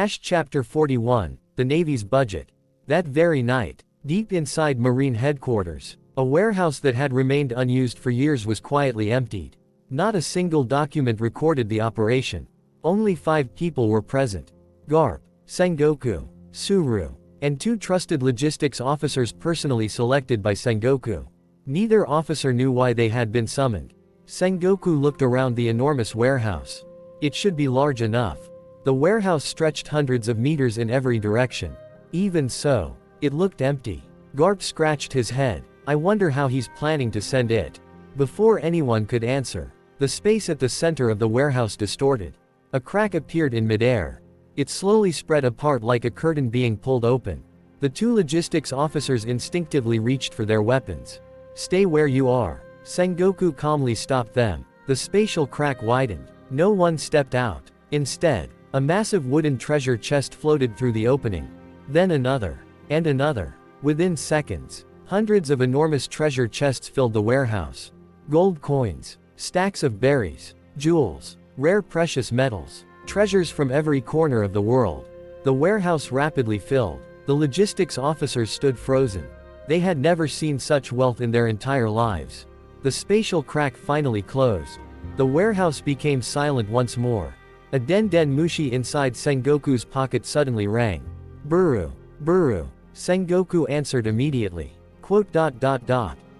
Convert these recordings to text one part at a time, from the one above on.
Chapter 41, The Navy's Budget. That very night, deep inside Marine headquarters, a warehouse that had remained unused for years was quietly emptied. Not a single document recorded the operation. Only 5 people were present. Garp, Sengoku, Suru, and 2 trusted logistics officers personally selected by Sengoku. Neither officer knew why they had been summoned. Sengoku looked around the enormous warehouse. It should be large enough. The warehouse stretched hundreds of meters in every direction. Even so, it looked empty. Garp scratched his head. I wonder how he's planning to send it. Before anyone could answer, the space at the center of the warehouse distorted. A crack appeared in midair. It slowly spread apart like a curtain being pulled open. The 2 logistics officers instinctively reached for their weapons. Stay where you are. Sengoku calmly stopped them. The spatial crack widened. No one stepped out. Instead, a massive wooden treasure chest floated through the opening. Then another. And another. Within seconds, hundreds of enormous treasure chests filled the warehouse. Gold coins, stacks of berries, jewels, rare precious metals, treasures from every corner of the world. The warehouse rapidly filled. The logistics officers stood frozen. They had never seen such wealth in their entire lives. The spatial crack finally closed. The warehouse became silent once more. A den mushi inside Sengoku's pocket suddenly rang. Buru, Buru. Sengoku answered immediately.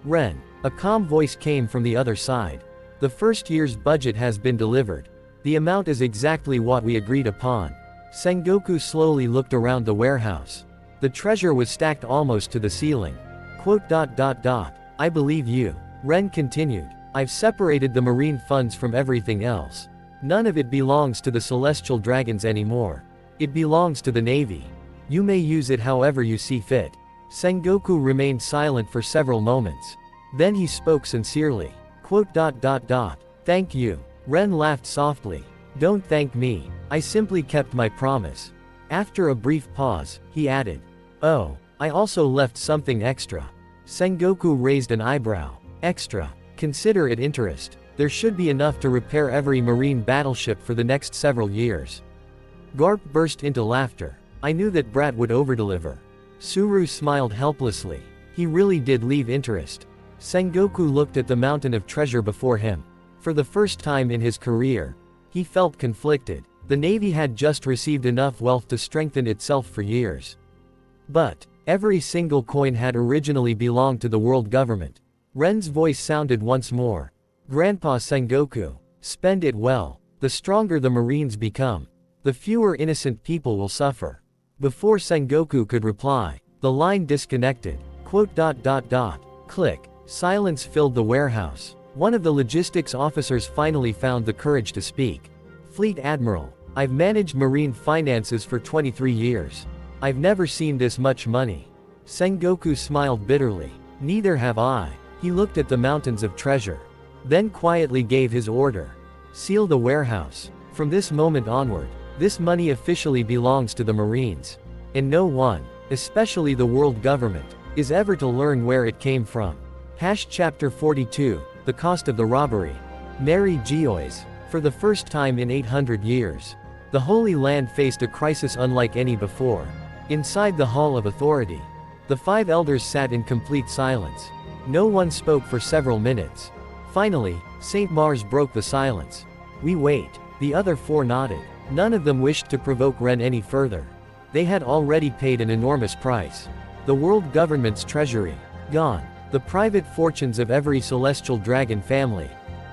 Ren. A calm voice came from the other side. The first year's budget has been delivered. The amount is exactly what we agreed upon. Sengoku slowly looked around the warehouse. The treasure was stacked almost to the ceiling. I believe you. Ren continued. I've separated the marine funds from everything else. None of it belongs to the celestial dragons anymore. It belongs to the Navy. You may use it however you see fit. Sengoku remained silent for several moments. Then he spoke sincerely. Thank you. Ren laughed softly. Don't thank me. I simply kept my promise. After a brief pause, he added. Oh, I also left something extra. Sengoku raised an eyebrow. Extra. Consider it interest. There should be enough to repair every marine battleship for the next several years. Garp burst into laughter. I knew that Brat would overdeliver. Suru smiled helplessly. He really did leave interest. Sengoku looked at the mountain of treasure before him. For the first time in his career, he felt conflicted. The Navy had just received enough wealth to strengthen itself for years. But every single coin had originally belonged to the world government. Ren's voice sounded once more. Grandpa Sengoku, spend it well. The stronger the Marines become, the fewer innocent people will suffer. Before Sengoku could reply, the line disconnected. Click. Silence filled the warehouse. One of the logistics officers finally found the courage to speak. Fleet Admiral, I've managed marine finances for 23 years. I've never seen this much money. Sengoku smiled bitterly. Neither have I. He looked at the mountains of treasure. Then quietly gave his order. Seal the warehouse. From this moment onward, this money officially belongs to the Marines. And no one, especially the world government, is ever to learn where it came from. Chapter 42, The Cost of the Robbery. Mary Geoise. For the first time in 800 years, the Holy Land faced a crisis unlike any before. Inside the Hall of Authority, the 5 elders sat in complete silence. No one spoke for several minutes. Finally, Saint Mars broke the silence. We wait. The other 4 nodded. None of them wished to provoke Ren any further. They had already paid an enormous price. The world government's treasury. Gone. The private fortunes of every celestial dragon family.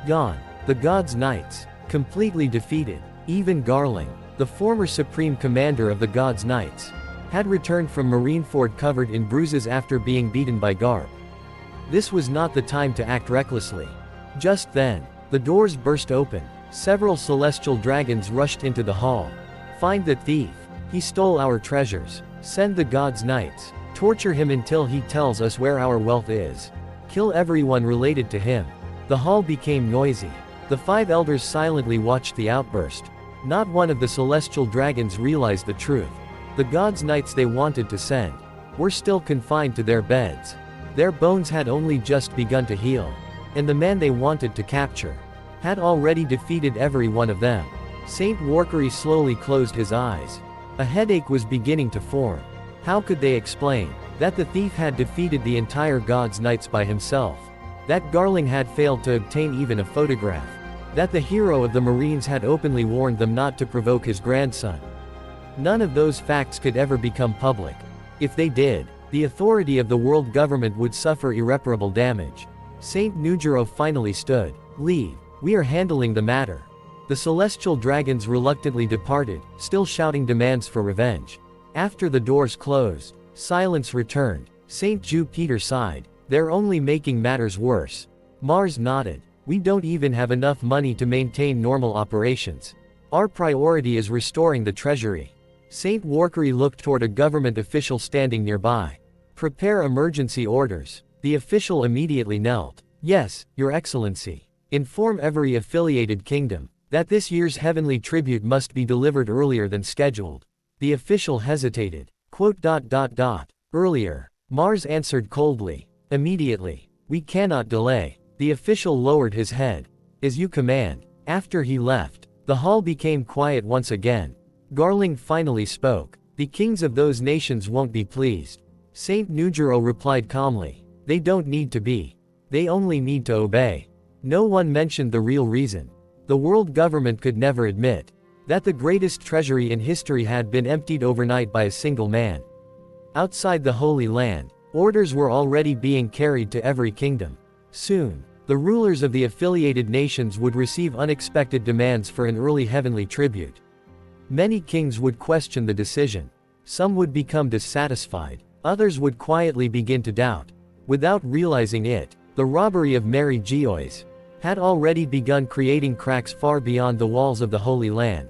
Gone. The gods' knights. Completely defeated. Even Garling, the former supreme commander of the gods' knights, had returned from Marineford covered in bruises after being beaten by Garp. This was not the time to act recklessly. Just then, the doors burst open. Several celestial dragons rushed into the hall. Find the thief. He stole our treasures. Send the gods' knights. Torture him until he tells us where our wealth is. Kill everyone related to him. The hall became noisy. The 5 elders silently watched the outburst. Not one of the celestial dragons realized the truth. The gods' knights they wanted to send were still confined to their beds. Their bones had only just begun to heal. And the man they wanted to capture had already defeated every one of them. Saint Warkari slowly closed his eyes. A headache was beginning to form. How could they explain that the thief had defeated the entire God's Knights by himself? That Garling had failed to obtain even a photograph? That the hero of the Marines had openly warned them not to provoke his grandson? None of those facts could ever become public. If they did, the authority of the world government would suffer irreparable damage. Saint Nujiro finally stood. "Leave. We are handling the matter." The celestial dragons reluctantly departed, still shouting demands for revenge. After the doors closed, silence returned. Saint Jupiter sighed. "They're only making matters worse." Mars nodded. "We don't even have enough money to maintain normal operations. Our priority is restoring the treasury." Saint Warkery looked toward a government official standing nearby. "Prepare emergency orders." The official immediately knelt. "Yes, Your Excellency. Inform every affiliated kingdom that this year's heavenly tribute must be delivered earlier than scheduled." The official hesitated. Earlier. Mars answered coldly. "Immediately. We cannot delay." The official lowered his head. "As you command." After he left, the hall became quiet once again. Garling finally spoke. "The kings of those nations won't be pleased." Saint Nujiro replied calmly. "They don't need to be. They only need to obey." No one mentioned the real reason. The world government could never admit that the greatest treasury in history had been emptied overnight by a single man. Outside the Holy Land, orders were already being carried to every kingdom. Soon, the rulers of the affiliated nations would receive unexpected demands for an early heavenly tribute. Many kings would question the decision. Some would become dissatisfied. Others would quietly begin to doubt. Without realizing it, the robbery of Mary Geoise had already begun creating cracks far beyond the walls of the Holy Land.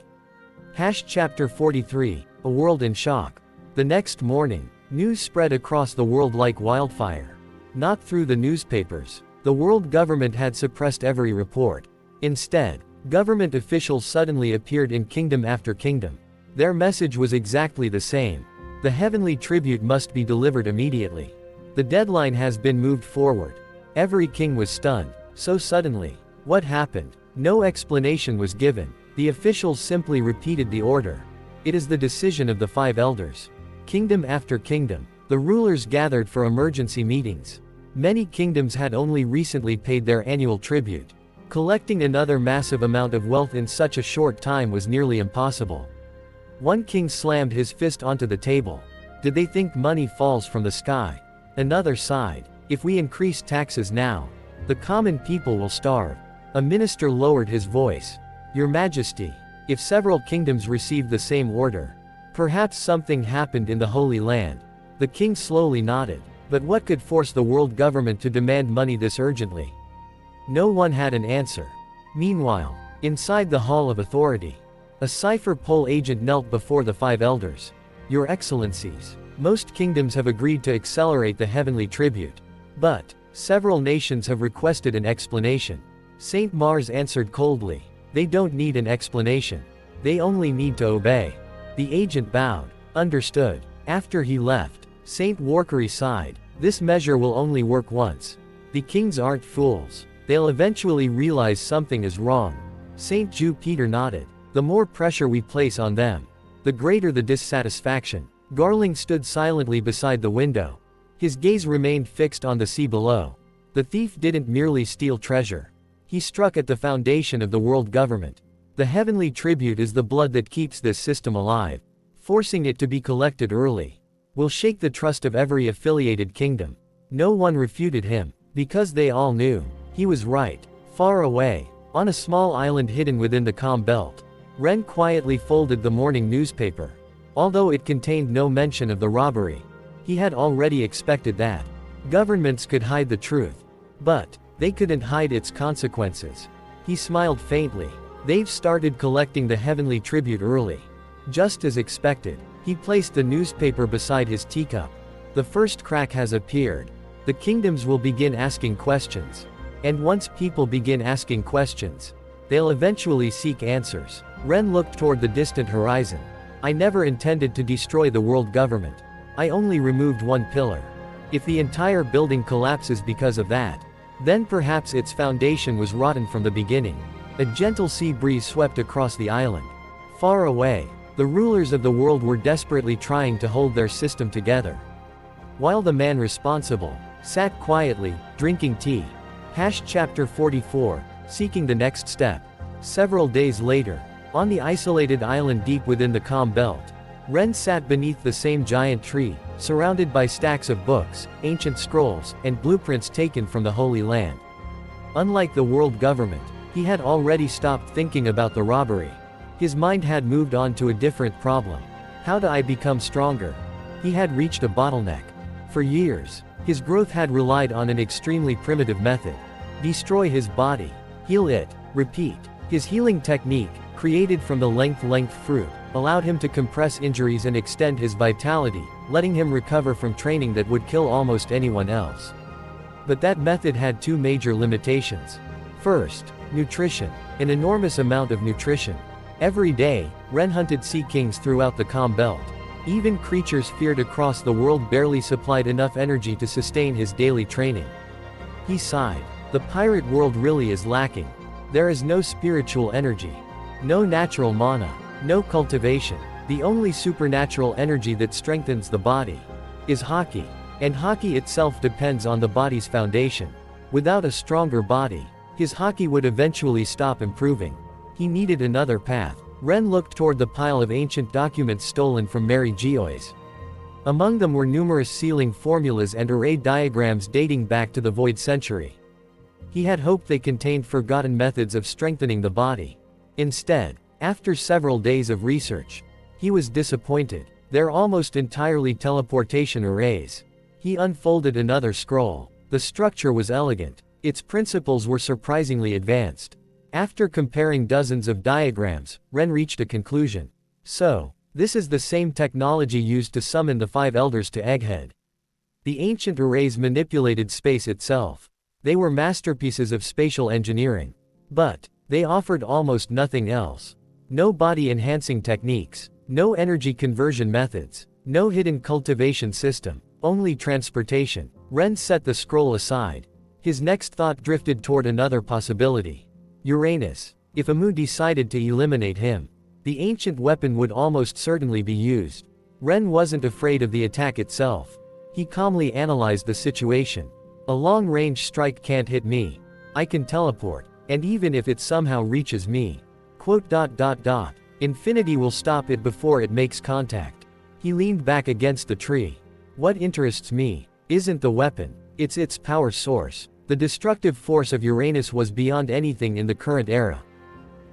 Chapter 43, A World in Shock. The next morning, news spread across the world like wildfire. Not through the newspapers. The world government had suppressed every report. Instead, government officials suddenly appeared in kingdom after kingdom. Their message was exactly the same. The heavenly tribute must be delivered immediately. The deadline has been moved forward. Every king was stunned. So suddenly. What happened? No explanation was given. The officials simply repeated the order. It is the decision of the 5 elders. Kingdom after kingdom, the rulers gathered for emergency meetings. Many kingdoms had only recently paid their annual tribute. Collecting another massive amount of wealth in such a short time was nearly impossible. One king slammed his fist onto the table. "Did they think money falls from the sky?" Another sighed. "If we increase taxes now, the common people will starve." A minister lowered his voice. "Your Majesty, if several kingdoms received the same order, perhaps something happened in the Holy Land." The king slowly nodded. But what could force the world government to demand money this urgently? No one had an answer. Meanwhile, inside the Hall of Authority, a cipher poll agent knelt before the 5 elders. "Your Excellencies, most kingdoms have agreed to accelerate the heavenly tribute. But several nations have requested an explanation." Saint Mars answered coldly. "They don't need an explanation. They only need to obey." The agent bowed. "Understood." After he left, Saint Warkery sighed. "This measure will only work once. The kings aren't fools. They'll eventually realize something is wrong." Saint Jupiter nodded. "The more pressure we place on them, the greater the dissatisfaction." Garling stood silently beside the window. His gaze remained fixed on the sea below. The thief didn't merely steal treasure. He struck at the foundation of the world government. The heavenly tribute is the blood that keeps this system alive. Forcing it to be collected early will shake the trust of every affiliated kingdom. No one refuted him, because they all knew he was right. Far away, on a small island hidden within the calm belt, Ren quietly folded the morning newspaper. Although it contained no mention of the robbery, he had already expected that. Governments could hide the truth, but they couldn't hide its consequences. He smiled faintly. They've started collecting the heavenly tribute early. Just as expected, he placed the newspaper beside his teacup. The first crack has appeared. The kingdoms will begin asking questions. And once people begin asking questions, they'll eventually seek answers. Ren looked toward the distant horizon. "I never intended to destroy the world government. I only removed one pillar. If the entire building collapses because of that, then perhaps its foundation was rotten from the beginning." A gentle sea breeze swept across the island. Far away, The rulers of the world were desperately trying to hold their system together, while the man responsible sat quietly, drinking tea. Chapter 44, Seeking the Next Step. Several days later, on the isolated island deep within the calm belt, Ren sat beneath the same giant tree, surrounded by stacks of books, ancient scrolls, and blueprints taken from the Holy Land. Unlike the world government, he had already stopped thinking about the robbery. His mind had moved on to a different problem. How do I become stronger? He had reached a bottleneck. For years, his growth had relied on an extremely primitive method. Destroy his body. Heal it. Repeat. His healing technique, created from the length fruit, allowed him to compress injuries and extend his vitality, letting him recover from training that would kill almost anyone else. But that method had two major limitations. First, nutrition. An enormous amount of nutrition. Every day, Ren hunted sea kings throughout the calm belt. Even creatures feared across the world barely supplied enough energy to sustain his daily training. He sighed. The pirate world really is lacking. There is no spiritual energy. No natural mana. No cultivation. The only supernatural energy that strengthens the body is Haki. And Haki itself depends on the body's foundation. Without a stronger body, his Haki would eventually stop improving. He needed another path. Ren looked toward the pile of ancient documents stolen from Mary Geoise. Among them were numerous sealing formulas and array diagrams dating back to the Void Century. He had hoped they contained forgotten methods of strengthening the body. Instead, after several days of research, he was disappointed. They're almost entirely teleportation arrays. He unfolded another scroll. The structure was elegant. Its principles were surprisingly advanced. After comparing dozens of diagrams, Ren reached a conclusion. So, this is the same technology used to summon the five elders to Egghead. The ancient arrays manipulated space itself. They were masterpieces of spatial engineering. But, they offered almost nothing else. No body-enhancing techniques. No energy conversion methods. No hidden cultivation system. Only transportation. Ren set the scroll aside. His next thought drifted toward another possibility. Uranus. If Amu decided to eliminate him, the ancient weapon would almost certainly be used. Ren wasn't afraid of the attack itself. He calmly analyzed the situation. A long-range strike can't hit me. I can teleport, and even if it somehow reaches me, ... infinity will stop it before it makes contact. He leaned back against the tree. What interests me isn't the weapon, it's its power source. The destructive force of Uranus was beyond anything in the current era.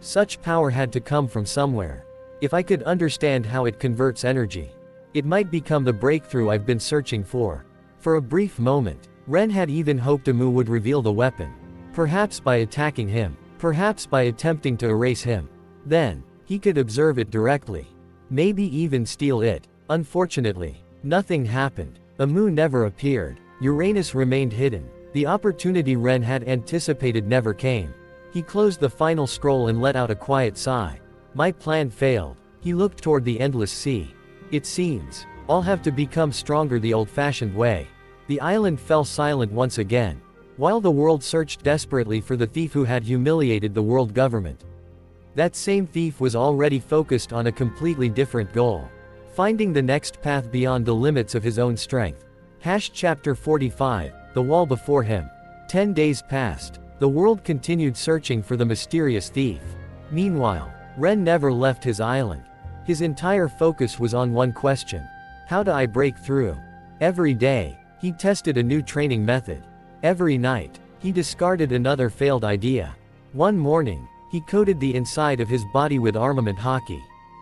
Such power had to come from somewhere. If I could understand how it converts energy, it might become the breakthrough I've been searching for. For a brief moment, Ren had even hoped Amu would reveal the weapon. Perhaps by attacking him. Perhaps by attempting to erase him. Then, he could observe it directly. Maybe even steal it. Unfortunately, nothing happened. Amu never appeared. Uranus remained hidden. The opportunity Ren had anticipated never came. He closed the final scroll and let out a quiet sigh. My plan failed. He looked toward the endless sea. It seems, I'll have to become stronger the old-fashioned way. The island fell silent once again, while the world searched desperately for the thief who had humiliated the world government. That same thief was already focused on a completely different goal. Finding the next path beyond the limits of his own strength. Chapter 45, The Wall Before Him. 10 days passed. The world continued searching for the mysterious thief. Meanwhile, Ren never left his island. His entire focus was on one question. How do I break through? Every day, he tested a new training method. Every night, he discarded another failed idea. One morning, he coated the inside of his body with armament Haki.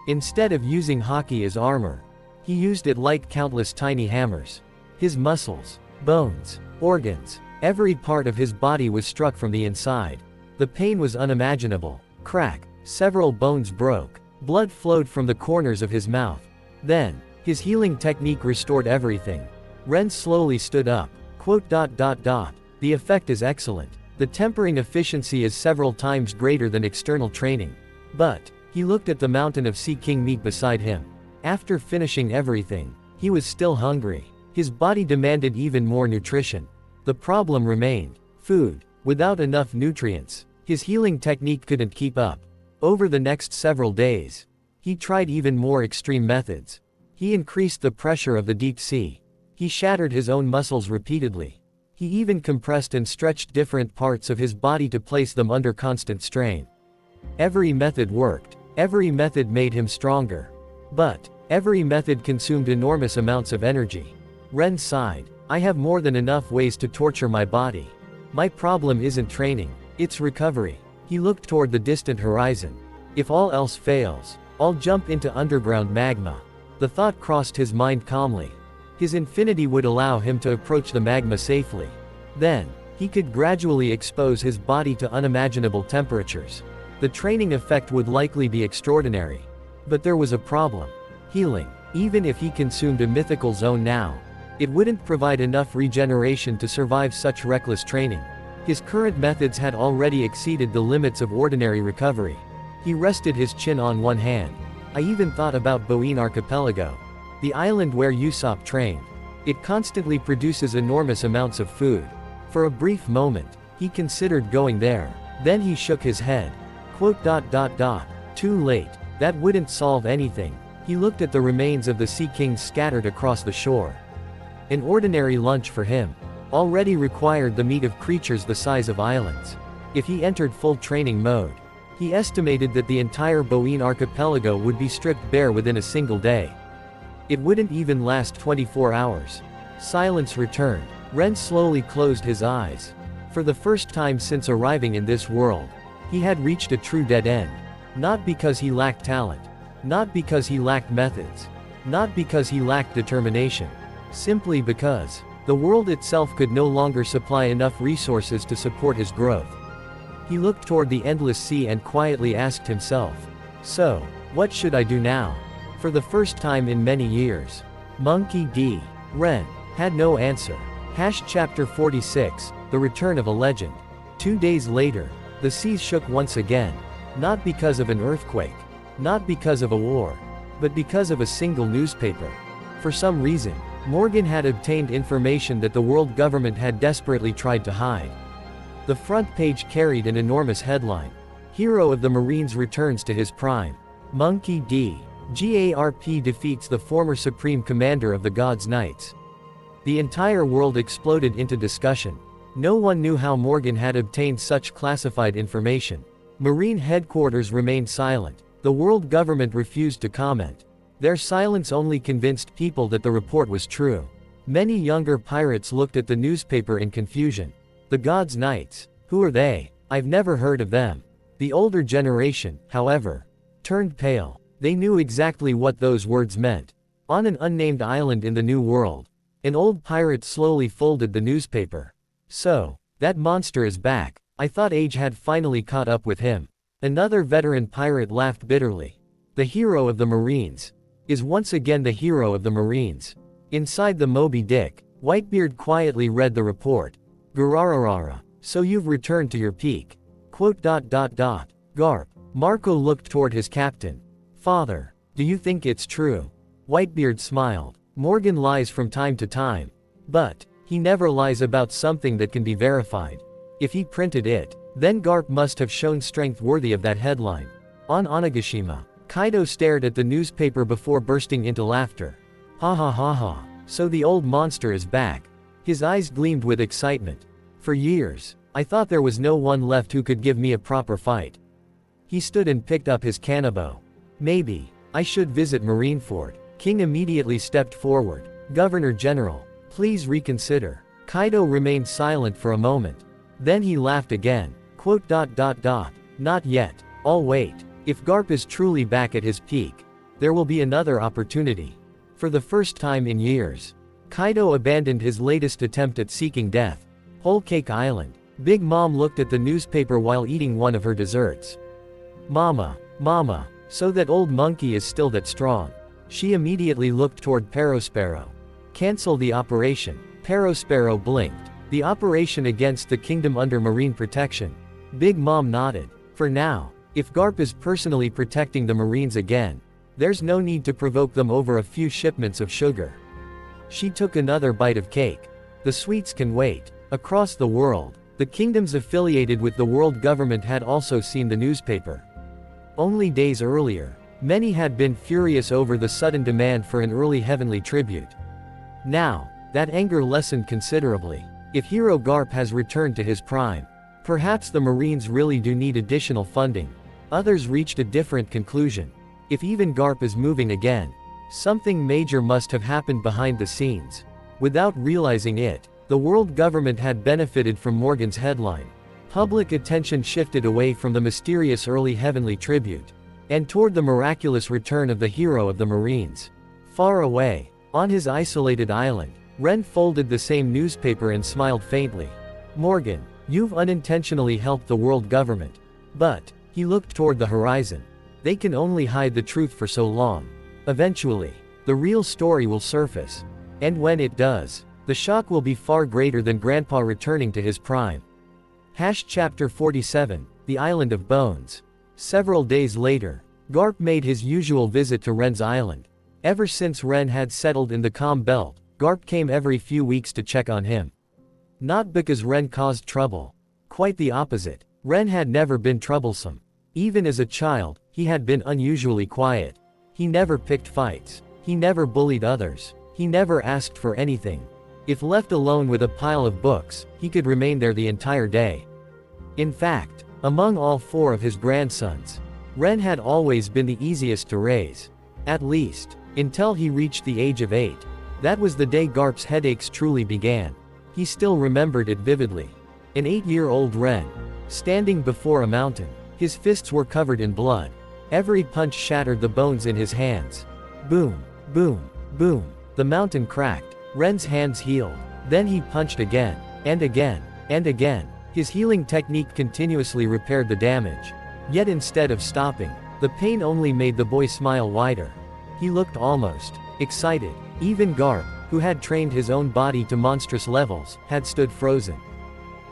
Instead of using Haki as armor, he used it like countless tiny hammers. His muscles, bones, organs, every part of his body was struck from the inside. The pain was unimaginable. Crack, several bones broke. Blood flowed from the corners of his mouth. Then, his healing technique restored everything. Ren slowly stood up. The effect is excellent. The tempering efficiency is several times greater than external training. But, he looked at the mountain of Sea King meat beside him. After finishing everything, he was still hungry. His body demanded even more nutrition. The problem remained. Food. Without enough nutrients, his healing technique couldn't keep up. Over the next several days, He tried even more extreme methods. He increased the pressure of the deep sea. He shattered his own muscles repeatedly. He even compressed and stretched different parts of his body to place them under constant strain. Every method worked. Every method made him stronger. But every method consumed enormous amounts of energy. Ren sighed. I have more than enough ways to torture my body. My problem isn't training, it's recovery. He looked toward the distant horizon. If all else fails, I'll jump into underground magma. The thought crossed his mind calmly. His infinity would allow him to approach the magma safely. Then, he could gradually expose his body to unimaginable temperatures. The training effect would likely be extraordinary. But there was a problem. Healing. Even if he consumed a mythical zone now, it wouldn't provide enough regeneration to survive such reckless training. His current methods had already exceeded the limits of ordinary recovery. He rested his chin on one hand. I even thought about Boeing Archipelago, the island where Usopp trained. It constantly produces enormous amounts of food. For a brief moment, he considered going there. Then he shook his head. Too late. That wouldn't solve anything. He looked at the remains of the Sea Kings scattered across the shore. An ordinary lunch for him already required the meat of creatures the size of islands. If he entered full training mode, he estimated that the entire Boeing archipelago would be stripped bare within a single day. It wouldn't even last 24 hours. Silence returned. Ren slowly closed his eyes. For the first time since arriving in this world, he had reached a true dead end. Not because he lacked talent. Not because he lacked methods. Not because he lacked determination. Simply because the world itself could no longer supply enough resources to support his growth. He looked toward the endless sea and quietly asked himself, so, what should I do now? For the first time in many years. Monkey D. Ren had no answer. Chapter 46, The Return of a Legend. 2 days later, the seas shook once again. Not because of an earthquake. Not because of a war. But because of a single newspaper. For some reason, Morgan had obtained information that the world government had desperately tried to hide. The front page carried an enormous headline. Hero of the Marines returns to his prime. Monkey D. GARP defeats the former Supreme Commander of the God's Knights. The entire world exploded into discussion. No one knew how Morgan had obtained such classified information. Marine headquarters remained silent. The world government refused to comment. Their silence only convinced people that the report was true. Many younger pirates looked at the newspaper in confusion. The God's Knights? Who are they? I've never heard of them. The older generation, however, turned pale. They knew exactly what those words meant. On an unnamed island in the New World, an old pirate slowly folded the newspaper. So, that monster is back. I thought age had finally caught up with him. Another veteran pirate laughed bitterly. The hero of the Marines is once again the hero of the Marines. Inside the Moby Dick, Whitebeard quietly read the report. Gurararara. So you've returned to your peak. Garp. Marco looked toward his captain. Father, do you think it's true? Whitebeard smiled. Morgan lies from time to time. But he never lies about something that can be verified. If he printed it, then Garp must have shown strength worthy of that headline. On Onigashima, Kaido stared at the newspaper before bursting into laughter. Ha ha ha ha. So the old monster is back. His eyes gleamed with excitement. For years, I thought there was no one left who could give me a proper fight. He stood and picked up his kanabo. Maybe I should visit Marineford. King immediately stepped forward. Governor General, please reconsider. Kaido remained silent for a moment. Then he laughed again. Not yet. I'll wait. If Garp is truly back at his peak, there will be another opportunity. For the first time in years, Kaido abandoned his latest attempt at seeking death. Whole Cake Island. Big Mom looked at the newspaper while eating one of her desserts. Mama, so that old monkey is still that strong. She immediately looked toward Perospero. Cancel the operation. Perospero blinked. The operation against the kingdom under marine protection. Big Mom nodded. For now, if Garp is personally protecting the Marines again, there's no need to provoke them over a few shipments of sugar. She took another bite of cake. The sweets can wait. Across the world, the kingdoms affiliated with the world government had also seen the newspaper. Only days earlier, Many had been furious over the sudden demand for an early heavenly tribute. Now, that anger lessened considerably. If Hero Garp has returned to his prime, perhaps the Marines really do need additional funding. Others reached a different conclusion. If even Garp is moving again, something major must have happened behind the scenes. Without realizing it, the world government had benefited from Morgan's headline. Public attention shifted away from the mysterious early heavenly tribute, and toward the miraculous return of the hero of the Marines. Far away, on his isolated island, Ren folded the same newspaper and smiled faintly. Morgan, you've unintentionally helped the world government. But, he looked toward the horizon. They can only hide the truth for so long. Eventually, the real story will surface. And when it does, the shock will be far greater than Grandpa returning to his prime. Chapter 47, The Island of Bones. Several days later, Garp made his usual visit to Ren's island. Ever since Ren had settled in the Calm Belt, Garp came every few weeks to check on him. Not because Ren caused trouble. Quite the opposite. Ren had never been troublesome. Even as a child, he had been unusually quiet. He never picked fights. He never bullied others. He never asked for anything. If left alone with a pile of books, he could remain there the entire day. In fact, among all four of his grandsons, Ren had always been the easiest to raise. At least, until he reached the age of 8. That was the day Garp's headaches truly began. He still remembered it vividly. An 8-year-old Ren, standing before a mountain. His fists were covered in blood. Every punch shattered the bones in his hands. Boom, boom, boom. The mountain cracked. Ren's hands healed. Then he punched again, and again, and again. His healing technique continuously repaired the damage. Yet instead of stopping, the pain only made the boy smile wider. He looked almost excited. Even Garp, who had trained his own body to monstrous levels, had stood frozen.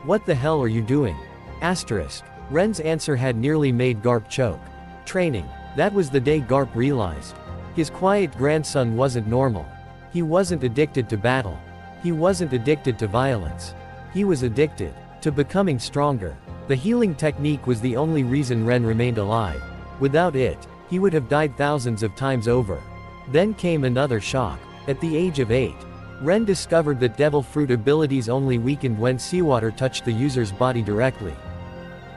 What the hell are you doing? Asterisk. Ren's answer had nearly made Garp choke. Training. That was the day Garp realized. His quiet grandson wasn't normal. He wasn't addicted to battle. He wasn't addicted to violence. He was addicted to becoming stronger. The healing technique was the only reason Ren remained alive. Without it, he would have died thousands of times over. Then came another shock. At the age of 8, Ren discovered that devil fruit abilities only weakened when seawater touched the user's body directly.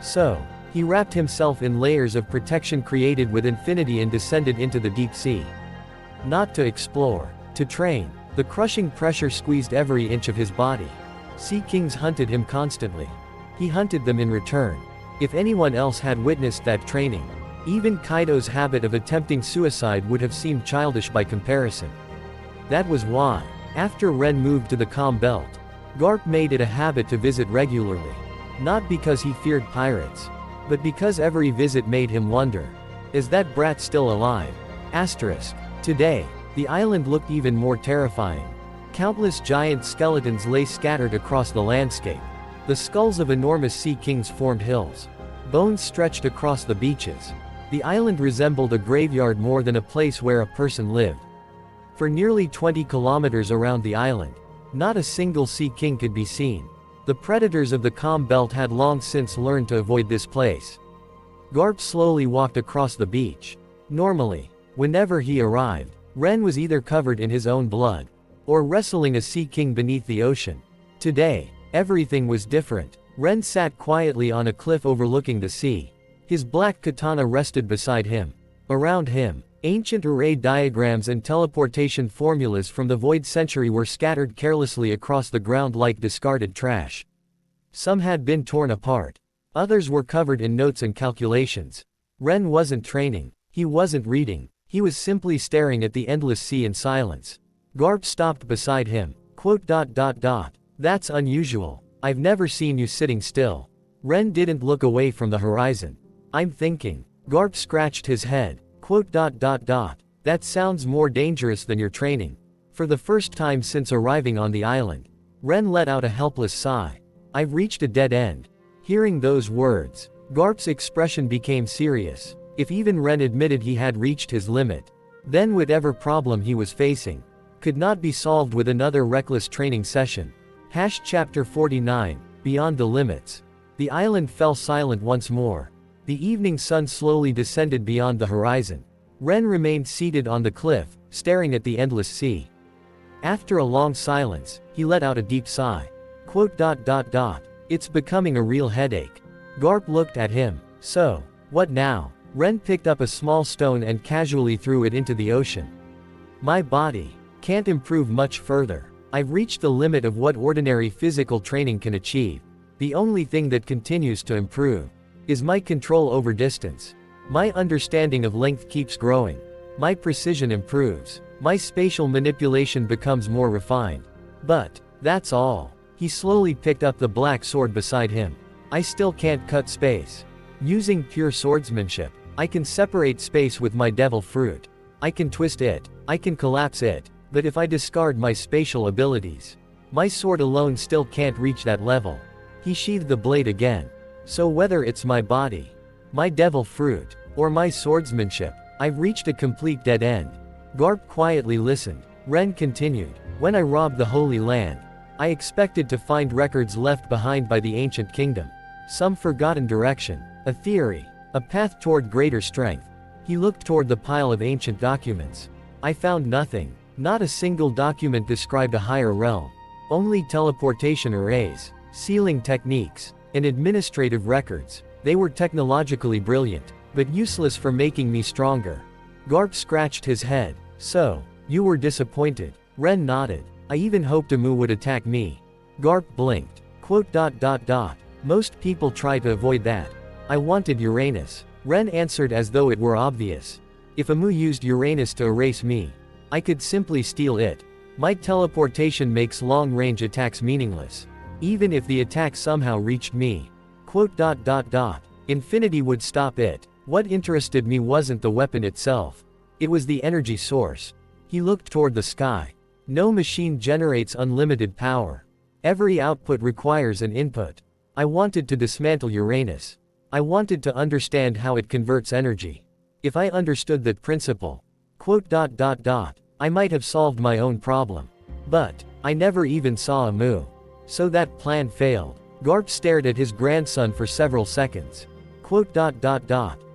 So, he wrapped himself in layers of protection created with infinity and descended into the deep sea. Not to explore, to train. The crushing pressure squeezed every inch of his body. Sea kings hunted him constantly. He hunted them in return. If anyone else had witnessed that training, even Kaido's habit of attempting suicide would have seemed childish by comparison. That was why, after Ren moved to the Calm Belt, Garp made it a habit to visit regularly. Not because he feared pirates, but because every visit made him wonder, is that brat still alive? Asterisk. Today, the island looked even more terrifying. Countless giant skeletons lay scattered across the landscape. The skulls of enormous sea kings formed hills. Bones stretched across the beaches. The island resembled a graveyard more than a place where a person lived. For nearly 20 kilometers around the island, not a single sea king could be seen. The predators of the Calm Belt had long since learned to avoid this place. Garp slowly walked across the beach. Normally, whenever he arrived, Ren was either covered in his own blood, or wrestling a sea king beneath the ocean. Today, everything was different. Ren sat quietly on a cliff overlooking the sea. His black katana rested beside him. Around him, ancient array diagrams and teleportation formulas from the Void Century were scattered carelessly across the ground like discarded trash. Some had been torn apart. Others were covered in notes and calculations. Ren wasn't training. He wasn't reading. He was simply staring at the endless sea in silence. Garp stopped beside him. That's unusual. I've never seen you sitting still. Ren didn't look away from the horizon. I'm thinking. Garp scratched his head. That sounds more dangerous than your training. For the first time since arriving on the island, Ren let out a helpless sigh. I've reached a dead end. Hearing those words, Garp's expression became serious. If even Ren admitted he had reached his limit, then whatever problem he was facing could not be solved with another reckless training session. Chapter 49, Beyond the Limits. The island fell silent once more. The evening sun slowly descended beyond the horizon. Ren remained seated on the cliff, staring at the endless sea. After a long silence, he let out a deep sigh. It's becoming a real headache. Garp looked at him. So, what now? Ren picked up a small stone and casually threw it into the ocean. My body can't improve much further. I've reached the limit of what ordinary physical training can achieve. The only thing that continues to improve is my control over distance. My understanding of length keeps growing. My precision improves. My spatial manipulation becomes more refined. But that's all. He slowly picked up the black sword beside him. I still can't cut space. Using pure swordsmanship, I can separate space with my devil fruit. I can twist it. I can collapse it. But if I discard my spatial abilities, my sword alone still can't reach that level. He sheathed the blade again. So whether it's my body, my devil fruit, or my swordsmanship, I've reached a complete dead end. Garp quietly listened. Ren continued. When I robbed the Holy Land, I expected to find records left behind by the ancient kingdom. Some forgotten direction, a theory, a path toward greater strength. He looked toward the pile of ancient documents. I found nothing. Not a single document described a higher realm. Only teleportation arrays, sealing techniques, and administrative records. They were technologically brilliant, but useless for making me stronger. Garp scratched his head. So, you were disappointed? Ren nodded. I even hoped Amu would attack me. Garp blinked. Most people try to avoid that. I wanted Uranus. Ren answered as though it were obvious. If Amu used Uranus to erase me, I could simply steal it. My teleportation makes long-range attacks meaningless. Even if the attack somehow reached me. Infinity would stop it. What interested me wasn't the weapon itself. It was the energy source. He looked toward the sky. No machine generates unlimited power. Every output requires an input. I wanted to dismantle Uranus. I wanted to understand how it converts energy. If I understood that principle, I might have solved my own problem. But I never even saw Amu. So that plan failed. Garp stared at his grandson for several seconds.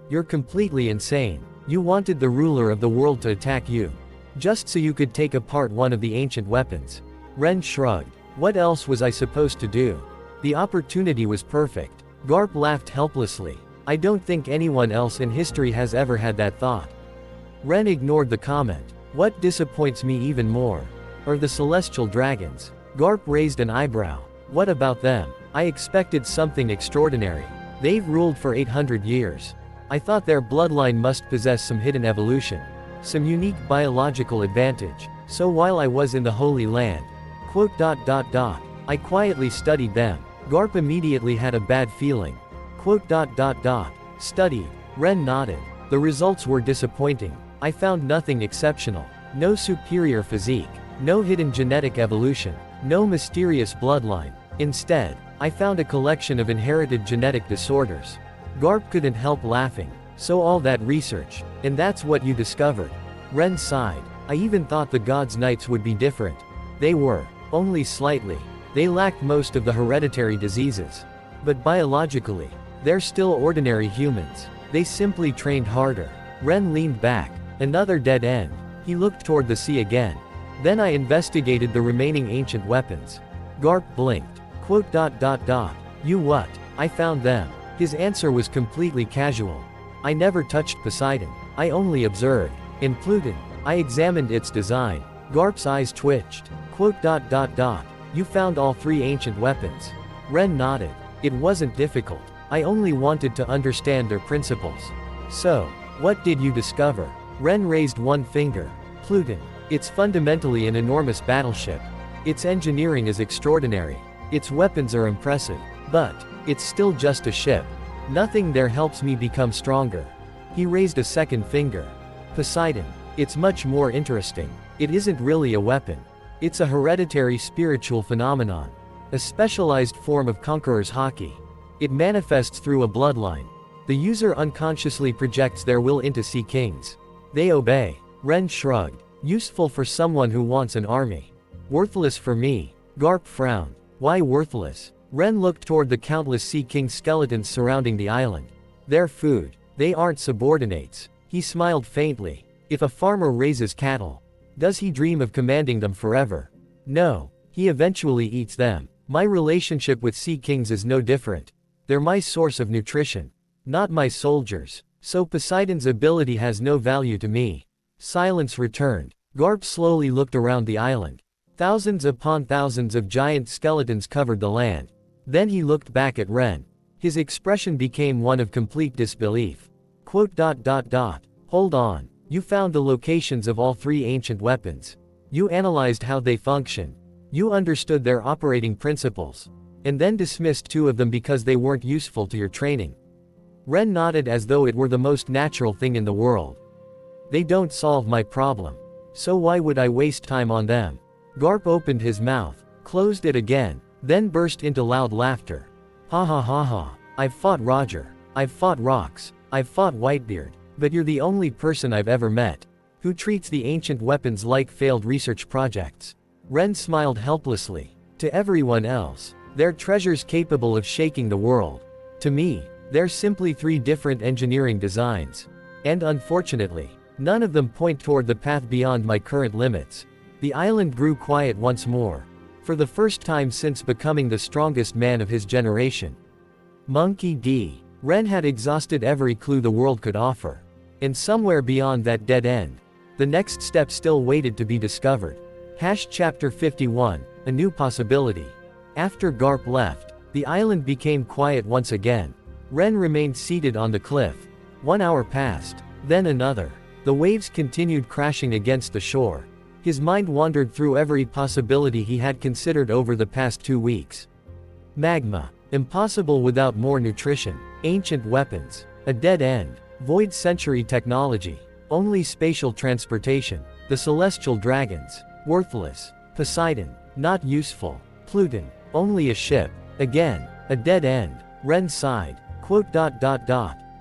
You're completely insane. You wanted the ruler of the world to attack you, just so you could take apart one of the ancient weapons. Ren shrugged. What else was I supposed to do? The opportunity was perfect. Garp laughed helplessly. I don't think anyone else in history has ever had that thought. Ren ignored the comment. What disappoints me even more are the celestial dragons. Garp raised an eyebrow. What about them? I expected something extraordinary. They've ruled for 800 years. I thought their bloodline must possess some hidden evolution, some unique biological advantage. So while I was in the Holy Land, I quietly studied them. Garp immediately had a bad feeling. Studied. Ren nodded. The results were disappointing. I found nothing exceptional. No superior physique. No hidden genetic evolution. No mysterious bloodline. Instead, I found a collection of inherited genetic disorders. Garp couldn't help laughing. So all that research, and that's what you discovered? Ren sighed. I even thought the gods' knights would be different. They were. Only slightly. They lacked most of the hereditary diseases. But biologically, they're still ordinary humans. They simply trained harder. Ren leaned back. Another dead end. He looked toward the sea again. Then I investigated the remaining ancient weapons. Garp blinked. You what? I found them. His answer was completely casual. I never touched Poseidon. I only observed. In Pluton, I examined its design. Garp's eyes twitched. You found all three ancient weapons. Ren nodded. It wasn't difficult. I only wanted to understand their principles. So, what did you discover? Ren raised one finger. Pluton. It's fundamentally an enormous battleship. Its engineering is extraordinary. Its weapons are impressive. But it's still just a ship. Nothing there helps me become stronger. He raised a second finger. Poseidon. It's much more interesting. It isn't really a weapon. It's a hereditary spiritual phenomenon. A specialized form of conqueror's hockey. It manifests through a bloodline. The user unconsciously projects their will into sea kings. They obey. Ren shrugged. Useful for someone who wants an army. Worthless for me. Garp frowned. Why worthless? Ren looked toward the countless sea king skeletons surrounding the island. They're food. They aren't subordinates. He smiled faintly. If a farmer raises cattle, does he dream of commanding them forever? No. He eventually eats them. My relationship with sea kings is no different. They're my source of nutrition, not my soldiers. So Poseidon's ability has no value to me. Silence returned. Garp slowly looked around the island. Thousands upon thousands of giant skeletons covered the land. Then he looked back at Ren. His expression became one of complete disbelief. Hold on. You found the locations of all 3 ancient weapons. You analyzed how they function. You understood their operating principles. And then dismissed 2 of them because they weren't useful to your training. Ren nodded as though it were the most natural thing in the world. They don't solve my problem. So why would I waste time on them? Garp opened his mouth, closed it again, then burst into loud laughter. Ha ha ha ha. I've fought Roger. I've fought Rox. I've fought Whitebeard. But you're the only person I've ever met who treats the ancient weapons like failed research projects. Ren smiled helplessly. To everyone else, they're treasures capable of shaking the world. To me, they're simply 3 different engineering designs. And unfortunately, none of them point toward the path beyond my current limits. The island grew quiet once more. For the first time since becoming the strongest man of his generation. Monkey D. Ren had exhausted every clue the world could offer. And somewhere beyond that dead end, the next step still waited to be discovered. Chapter 51, A New Possibility. After Garp left, the island became quiet once again. Ren remained seated on the cliff. 1 hour passed, then another. The waves continued crashing against the shore. His mind wandered through every possibility he had considered over the past 2 weeks. Magma. Impossible without more nutrition. Ancient weapons. A dead end. Void century technology. Only spatial transportation. The celestial dragons. Worthless. Poseidon. Not useful. Pluton. Only a ship. Again. A dead end. Ren sighed.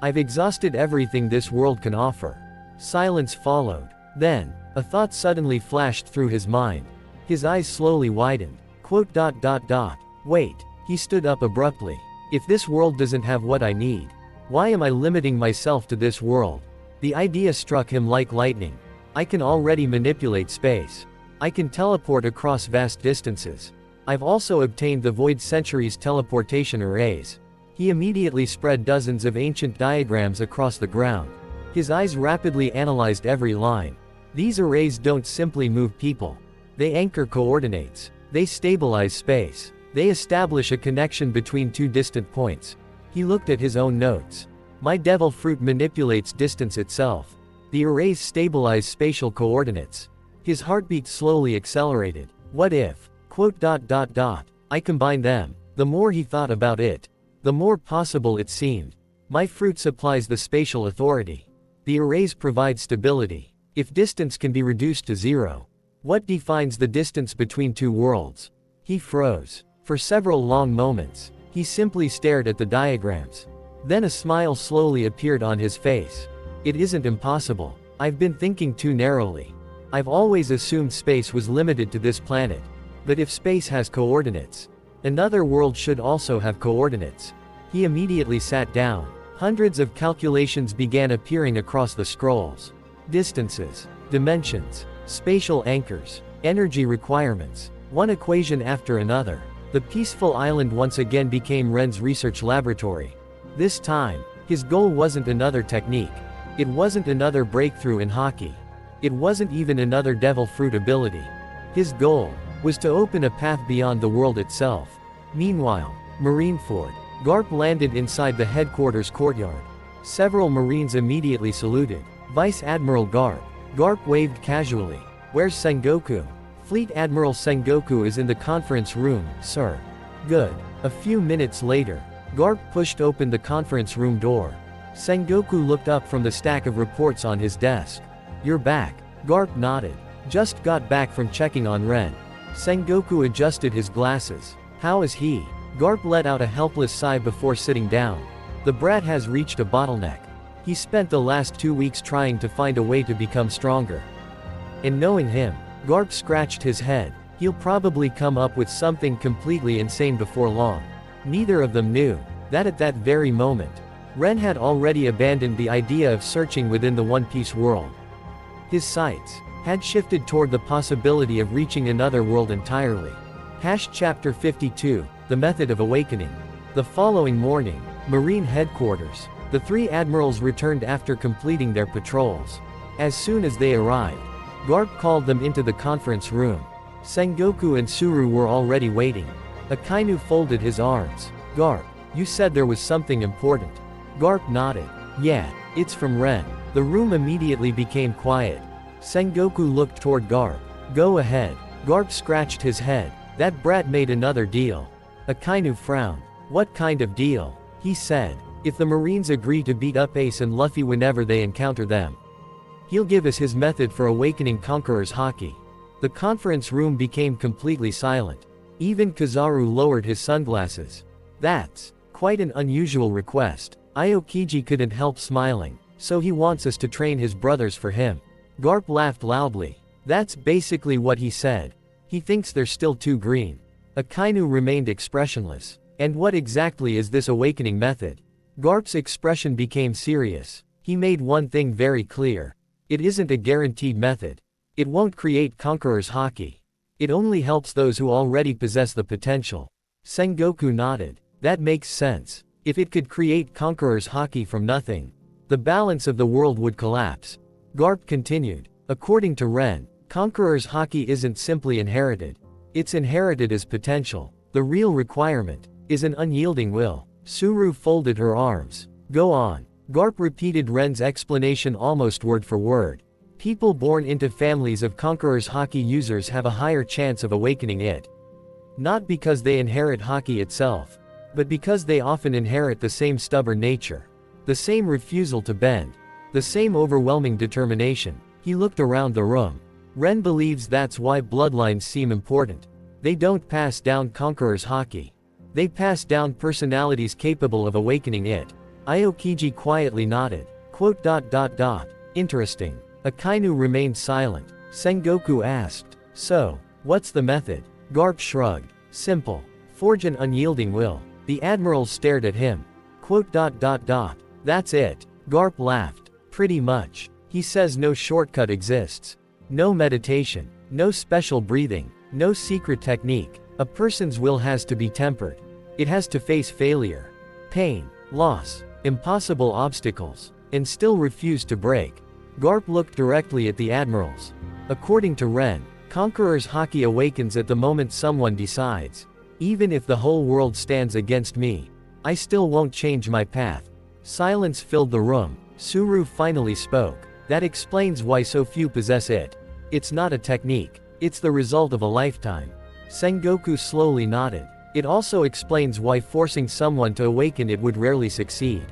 I've exhausted everything this world can offer. Silence followed. Then, a thought suddenly flashed through his mind. His eyes slowly widened. Wait. He stood up abruptly. If this world doesn't have what I need, why am I limiting myself to this world? The idea struck him like lightning. I can already manipulate space. I can teleport across vast distances. I've also obtained the Void Century's teleportation arrays. He immediately spread dozens of ancient diagrams across the ground. His eyes rapidly analyzed every line. These arrays don't simply move people. They anchor coordinates. They stabilize space. They establish a connection between 2 distant points. He looked at his own notes. My devil fruit manipulates distance itself. The arrays stabilize spatial coordinates. His heartbeat slowly accelerated. What if? I combine them. The more he thought about it, the more possible it seemed. My fruit supplies the spatial authority. The arrays provide stability. If distance can be reduced to 0, what defines the distance between 2 worlds? He froze. For several long moments, he simply stared at the diagrams. Then a smile slowly appeared on his face. It isn't impossible. I've been thinking too narrowly. I've always assumed space was limited to this planet. But if space has coordinates, another world should also have coordinates. He immediately sat down. Hundreds of calculations began appearing across the scrolls. Distances, dimensions, spatial anchors, energy requirements. One equation after another. The peaceful island once again became Ren's research laboratory. This time, his goal wasn't another technique. It wasn't another breakthrough in hockey. It wasn't even another devil fruit ability. His goal was to open a path beyond the world itself. Meanwhile, Marineford. Garp landed inside the headquarters courtyard. Several Marines immediately saluted. Vice Admiral Garp. Garp waved casually. Where's Sengoku? Fleet Admiral Sengoku is in the conference room, sir. Good. A few minutes later, Garp pushed open the conference room door. Sengoku looked up from the stack of reports on his desk. You're back. Garp nodded. Just got back from checking on Ren. Sengoku adjusted his glasses. How is he? Garp let out a helpless sigh before sitting down. The brat has reached a bottleneck. He spent the last 2 weeks trying to find a way to become stronger. And knowing him, Garp scratched his head. He'll probably come up with something completely insane before long. Neither of them knew that at that very moment, Ren had already abandoned the idea of searching within the One Piece world. His sights had shifted toward the possibility of reaching another world entirely. Chapter 52, The Method of Awakening. The following morning, Marine headquarters. The three admirals returned after completing their patrols. As soon as they arrived, Garp called them into the conference room. Sengoku and Suru were already waiting. Akainu folded his arms. Garp, you said there was something important. Garp nodded. Yeah, it's from Ren. The room immediately became quiet. Sengoku looked toward Garp. Go ahead. Garp scratched his head. That brat made another deal. Akainu frowned. What kind of deal? He said. If the Marines agree to beat up Ace and Luffy whenever they encounter them, he'll give us his method for awakening Conqueror's Haki. The conference room became completely silent. Even Kizaru lowered his sunglasses. That's quite an unusual request. Aokiji couldn't help smiling. So he wants us to train his brothers for him. Garp laughed loudly. That's basically what he said. He thinks they're still too green. Akainu remained expressionless. And what exactly is this awakening method? Garp's expression became serious. He made one thing very clear. It isn't a guaranteed method. It won't create Conqueror's Haki. It only helps those who already possess the potential. Sengoku nodded. That makes sense. If it could create Conqueror's Haki from nothing, the balance of the world would collapse. Garp continued. According to Ren, Conqueror's Haki isn't simply inherited. It's inherited as potential. The real requirement is an unyielding will. Suru folded her arms. Go on. Garp repeated Ren's explanation almost word for word. People born into families of Conqueror's Haki users have a higher chance of awakening it. Not because they inherit Haki itself, but because they often inherit the same stubborn nature, the same refusal to bend, the same overwhelming determination. He looked around the room. Ren believes that's why bloodlines seem important. They don't pass down Conqueror's Haki. They pass down personalities capable of awakening it. Aokiji quietly nodded. Interesting. Akainu remained silent. Sengoku asked. So, what's the method? Garp shrugged. Simple. Forge an unyielding will. The admirals stared at him. That's it. Garp laughed. Pretty much. He says no shortcut exists. No meditation. No special breathing. No secret technique. A person's will has to be tempered. It has to face failure, pain, loss, impossible obstacles, and still refuse to break. Garp looked directly at the admirals. According to Ren, Conqueror's Haki awakens at the moment someone decides. Even if the whole world stands against me, I still won't change my path. Silence filled the room. Suru finally spoke. That explains why so few possess it. It's not a technique. It's the result of a lifetime. Sengoku slowly nodded. It also explains why forcing someone to awaken it would rarely succeed.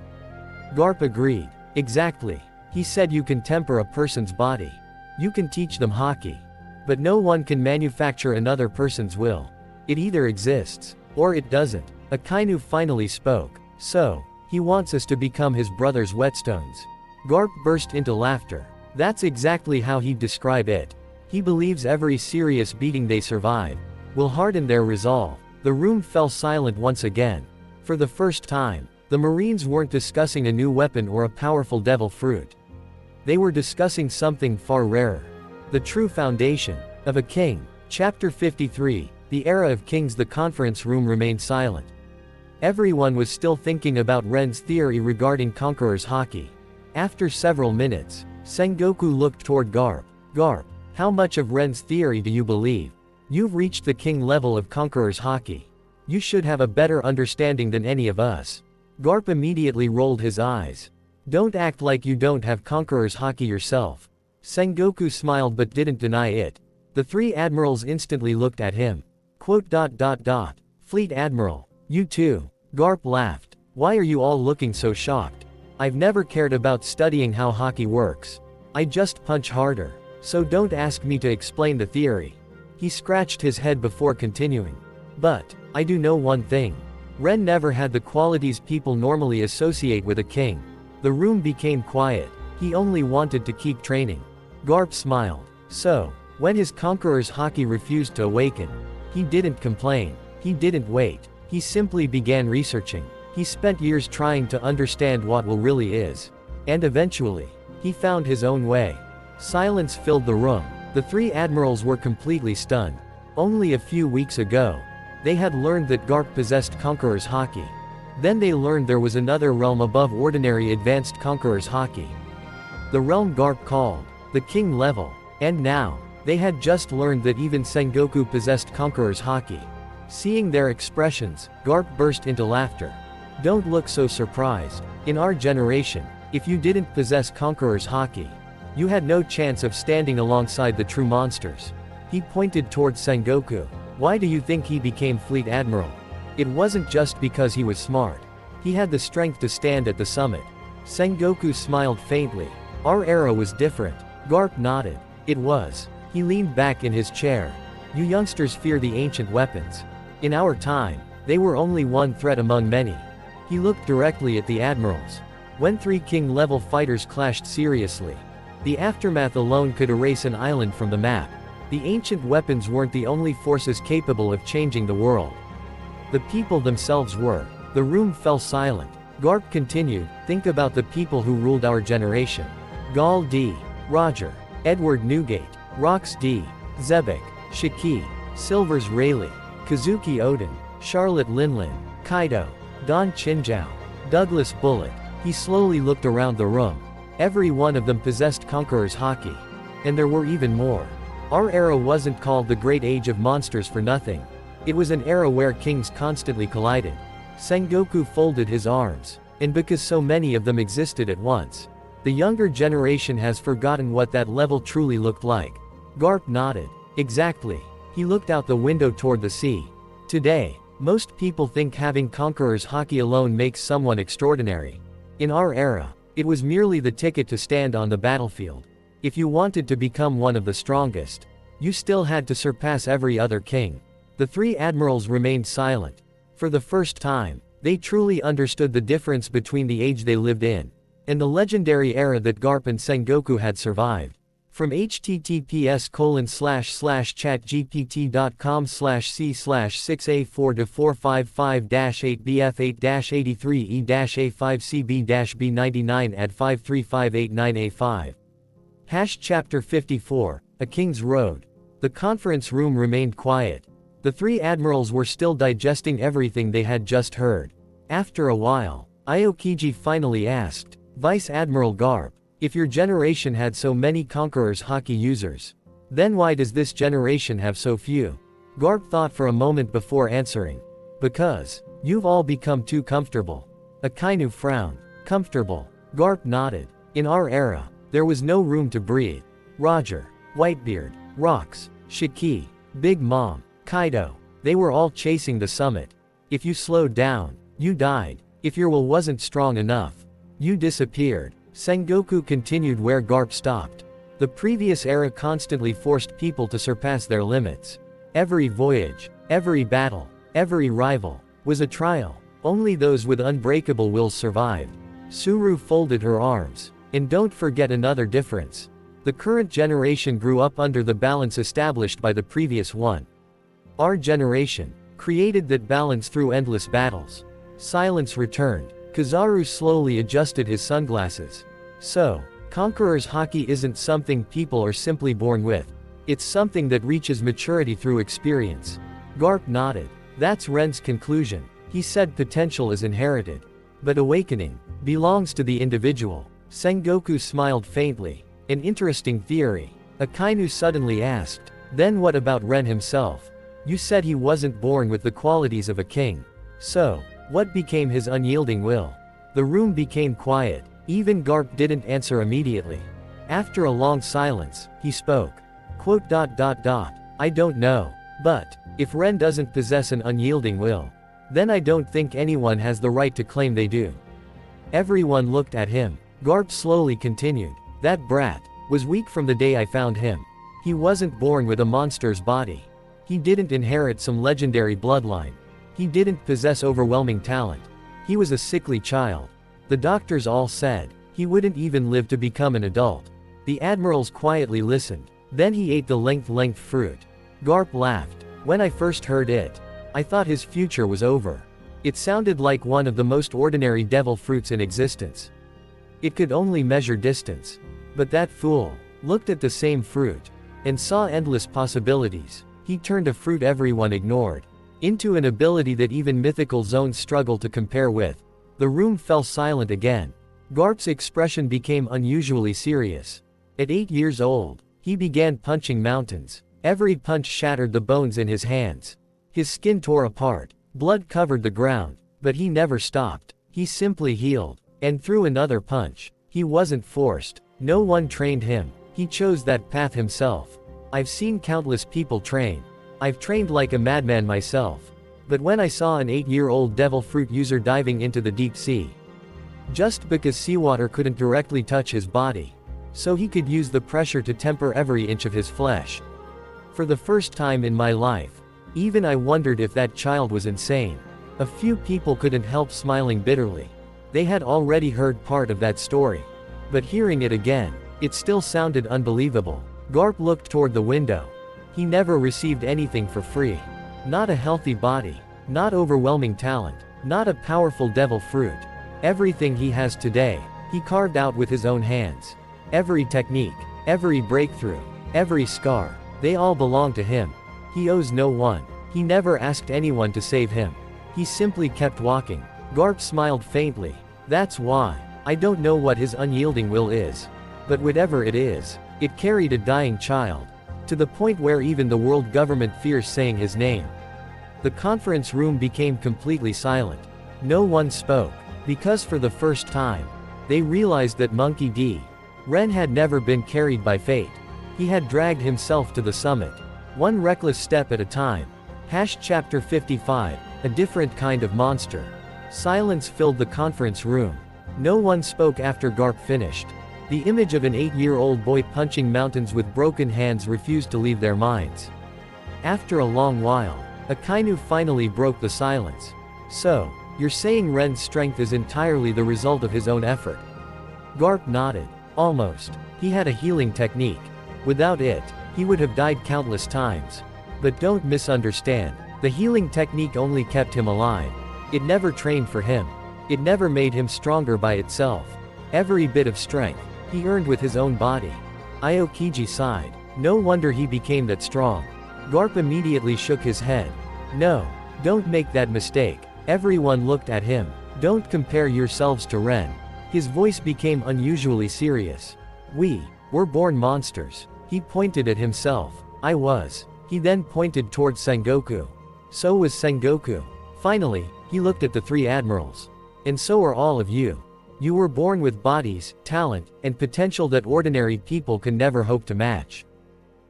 Garp agreed. Exactly. He said you can temper a person's body. You can teach them Haki. But no one can manufacture another person's will. It either exists, or it doesn't. Akainu finally spoke. So, he wants us to become his brother's whetstones. Garp burst into laughter. That's exactly how he'd describe it. He believes every serious beating they survive will harden their resolve. The room fell silent once again. For the first time, the Marines weren't discussing a new weapon or a powerful devil fruit. They were discussing something far rarer. The true foundation of a king. Chapter 53, The Era of Kings. The conference room remained silent. Everyone was still thinking about Ren's theory regarding Conqueror's Haki. After several minutes, Sengoku looked toward Garp. Garp, how much of Ren's theory do you believe? You've reached the king level of Conqueror's Haki. You should have a better understanding than any of us. Garp immediately rolled his eyes. Don't act like you don't have Conqueror's Haki yourself. Sengoku smiled but didn't deny it. The three admirals instantly looked at him. Fleet Admiral, you too. Garp laughed. Why are you all looking so shocked? I've never cared about studying how Haki works. I just punch harder. So don't ask me to explain the theory. He scratched his head before continuing. But, I do know one thing. Ren never had the qualities people normally associate with a king. The room became quiet. He only wanted to keep training. Garp smiled. So, when his Conqueror's Haki refused to awaken, he didn't complain. He didn't wait. He simply began researching. He spent years trying to understand what will really is. And eventually, he found his own way. Silence filled the room. The three admirals were completely stunned. Only a few weeks ago, they had learned that Garp possessed Conqueror's Haki. Then they learned there was another realm above ordinary advanced Conqueror's Haki. The realm Garp called the King level. And now, they had just learned that even Sengoku possessed Conqueror's Haki. Seeing their expressions, Garp burst into laughter. Don't look so surprised. In our generation, if you didn't possess Conqueror's Haki, you had no chance of standing alongside the true monsters. He pointed towards Sengoku. Why do you think he became Fleet Admiral? It wasn't just because he was smart. He had the strength to stand at the summit. Sengoku smiled faintly. Our era was different. Garp nodded. It was. He leaned back in his chair. You youngsters fear the ancient weapons. In our time, they were only one threat among many. He looked directly at the admirals. When three king-level fighters clashed seriously, the aftermath alone could erase an island from the map. The ancient weapons weren't the only forces capable of changing the world. The people themselves were. The room fell silent. Garp continued, think about the people who ruled our generation. Gall D. Roger. Edward Newgate. Rox D. Zebek. Shiki. Silvers Rayleigh. Kazuki Odin. Charlotte Linlin. Kaido. Don Chinjiao. Douglas Bullet. He slowly looked around the room. Every one of them possessed Conqueror's Haki. And there were even more. Our era wasn't called the Great Age of Monsters for nothing. It was an era where kings constantly collided. Sengoku folded his arms. And because so many of them existed at once, the younger generation has forgotten what that level truly looked like. Garp nodded. Exactly. He looked out the window toward the sea. Today, most people think having Conqueror's Haki alone makes someone extraordinary. In our era, it was merely the ticket to stand on the battlefield. If you wanted to become one of the strongest, you still had to surpass every other king. The three admirals remained silent. For the first time, they truly understood the difference between the age they lived in and the legendary era that Garp and Sengoku had survived. From https://chat-gpt.com/c/6A4-455-8B-F8-83E-A5CB-B99 at 53589A5. Chapter 54, A King's Road. The conference room remained quiet. The three admirals were still digesting everything they had just heard. After a while, Aokiji finally asked, Vice Admiral Garp, if your generation had so many Conqueror's Haki users, then why does this generation have so few? Garp thought for a moment before answering. Because you've all become too comfortable. Akainu frowned. Comfortable. Garp nodded. In our era, there was no room to breathe. Roger, Whitebeard, Rox, Shiki, Big Mom, Kaido, they were all chasing the summit. If you slowed down, you died. If your will wasn't strong enough, you disappeared. Sengoku continued where Garp stopped. The previous era constantly forced people to surpass their limits. Every voyage, every battle, every rival, was a trial. Only those with unbreakable wills survived. Suru folded her arms. And don't forget another difference. The current generation grew up under the balance established by the previous one. Our generation created that balance through endless battles. Silence returned. Kizaru slowly adjusted his sunglasses. So, Conqueror's Haki isn't something people are simply born with. It's something that reaches maturity through experience. Garp nodded. That's Ren's conclusion. He said potential is inherited. But awakening belongs to the individual. Sengoku smiled faintly. An interesting theory. Akainu suddenly asked. Then what about Ren himself? You said he wasn't born with the qualities of a king. So, what became his unyielding will? The room became quiet. Even Garp didn't answer immediately. After a long silence, he spoke. I don't know. But, if Ren doesn't possess an unyielding will, then I don't think anyone has the right to claim they do. Everyone looked at him. Garp slowly continued. That brat was weak from the day I found him. He wasn't born with a monster's body. He didn't inherit some legendary bloodline. He didn't possess overwhelming talent. He was a sickly child. The doctors all said he wouldn't even live to become an adult. The admirals quietly listened. Then he ate the length fruit. Garp laughed. When I first heard it, I thought his future was over. It sounded like one of the most ordinary devil fruits in existence. It could only measure distance. But that fool looked at the same fruit and saw endless possibilities. He turned a fruit everyone ignored into an ability that even mythical zones struggle to compare with. The room fell silent again. Garp's expression became unusually serious. At 8 years old, he began punching mountains. Every punch shattered the bones in his hands. His skin tore apart. Blood covered the ground. But he never stopped. He simply healed and threw another punch. He wasn't forced. No one trained him. He chose that path himself. I've seen countless people train. I've trained like a madman myself. But when I saw an 8-year-old devil fruit user diving into the deep sea, just because seawater couldn't directly touch his body, so he could use the pressure to temper every inch of his flesh. For the first time in my life, even I wondered if that child was insane. A few people couldn't help smiling bitterly. They had already heard part of that story. But hearing it again, it still sounded unbelievable. Garp looked toward the window. He never received anything for free. Not a healthy body. Not overwhelming talent. Not a powerful devil fruit. Everything he has today, he carved out with his own hands. Every technique, every breakthrough, every scar, they all belong to him. He owes no one. He never asked anyone to save him. He simply kept walking. Garp smiled faintly. That's why. I don't know what his unyielding will is. But whatever it is, it carried a dying child. To the point where even the world government fears saying his name. The conference room became completely silent. No one spoke. Because for the first time, they realized that Monkey D. Ren had never been carried by fate. He had dragged himself to the summit. One reckless step at a time. Chapter 55, a different kind of monster. Silence filled the conference room. No one spoke after Garp finished. The image of an 8-year-old boy punching mountains with broken hands refused to leave their minds. After a long while, Akainu finally broke the silence. So, you're saying Ren's strength is entirely the result of his own effort? Garp nodded. Almost. He had a healing technique. Without it, he would have died countless times. But don't misunderstand. The healing technique only kept him alive. It never trained for him. It never made him stronger by itself. Every bit of strength, he earned with his own body. Aokiji sighed. No wonder he became that strong. Garp immediately shook his head. No, don't make that mistake. Everyone looked at him. Don't compare yourselves to Ren. His voice became unusually serious. We're born monsters. He pointed at himself. I was. He then pointed towards Sengoku. So was Sengoku. Finally, he looked at the 3 admirals. And so are all of you. You were born with bodies, talent, and potential that ordinary people can never hope to match.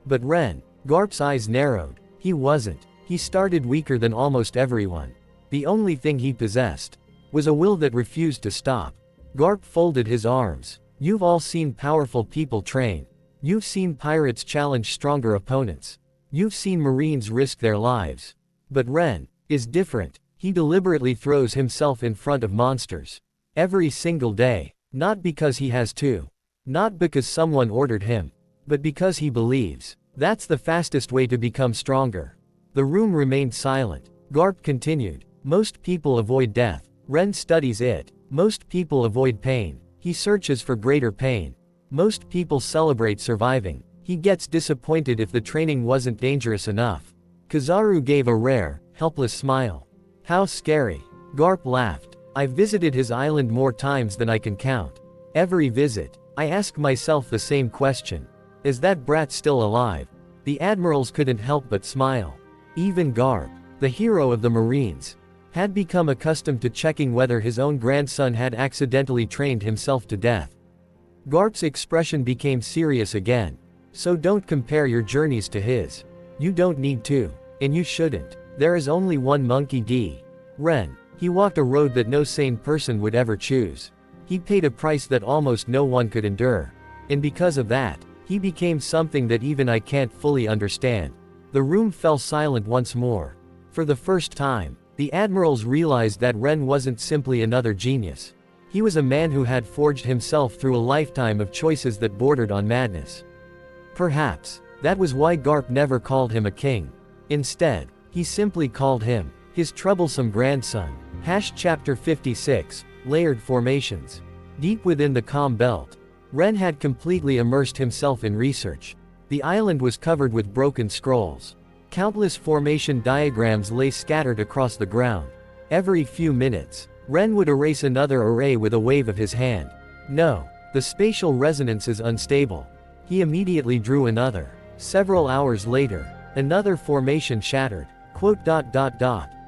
But Ren, Garp's eyes narrowed. He wasn't. He started weaker than almost everyone. The only thing he possessed was a will that refused to stop. Garp folded his arms. You've all seen powerful people train. You've seen pirates challenge stronger opponents. You've seen Marines risk their lives. But Ren is different. He deliberately throws himself in front of monsters. Every single day. Not because he has to. Not because someone ordered him. But because he believes. That's the fastest way to become stronger. The room remained silent. Garp continued. Most people avoid death. Ren studies it. Most people avoid pain. He searches for greater pain. Most people celebrate surviving. He gets disappointed if the training wasn't dangerous enough. Kizaru gave a rare, helpless smile. How scary. Garp laughed. I've visited his island more times than I can count. Every visit, I ask myself the same question. Is that brat still alive? The admirals couldn't help but smile. Even Garp, the hero of the Marines, had become accustomed to checking whether his own grandson had accidentally trained himself to death. Garp's expression became serious again. So don't compare your journeys to his. You don't need to. And you shouldn't. There is only one Monkey D. Ren. He walked a road that no sane person would ever choose. He paid a price that almost no one could endure. And because of that, he became something that even I can't fully understand. The room fell silent once more. For the first time, the admirals realized that Ren wasn't simply another genius. He was a man who had forged himself through a lifetime of choices that bordered on madness. Perhaps, that was why Garp never called him a king. Instead, he simply called him his troublesome grandson. Chapter 56, Layered Formations. Deep within the calm belt, Ren had completely immersed himself in research. The island was covered with broken scrolls. Countless formation diagrams lay scattered across the ground. Every few minutes, Ren would erase another array with a wave of his hand. No, the spatial resonance is unstable. He immediately drew another. Several hours later, another formation shattered.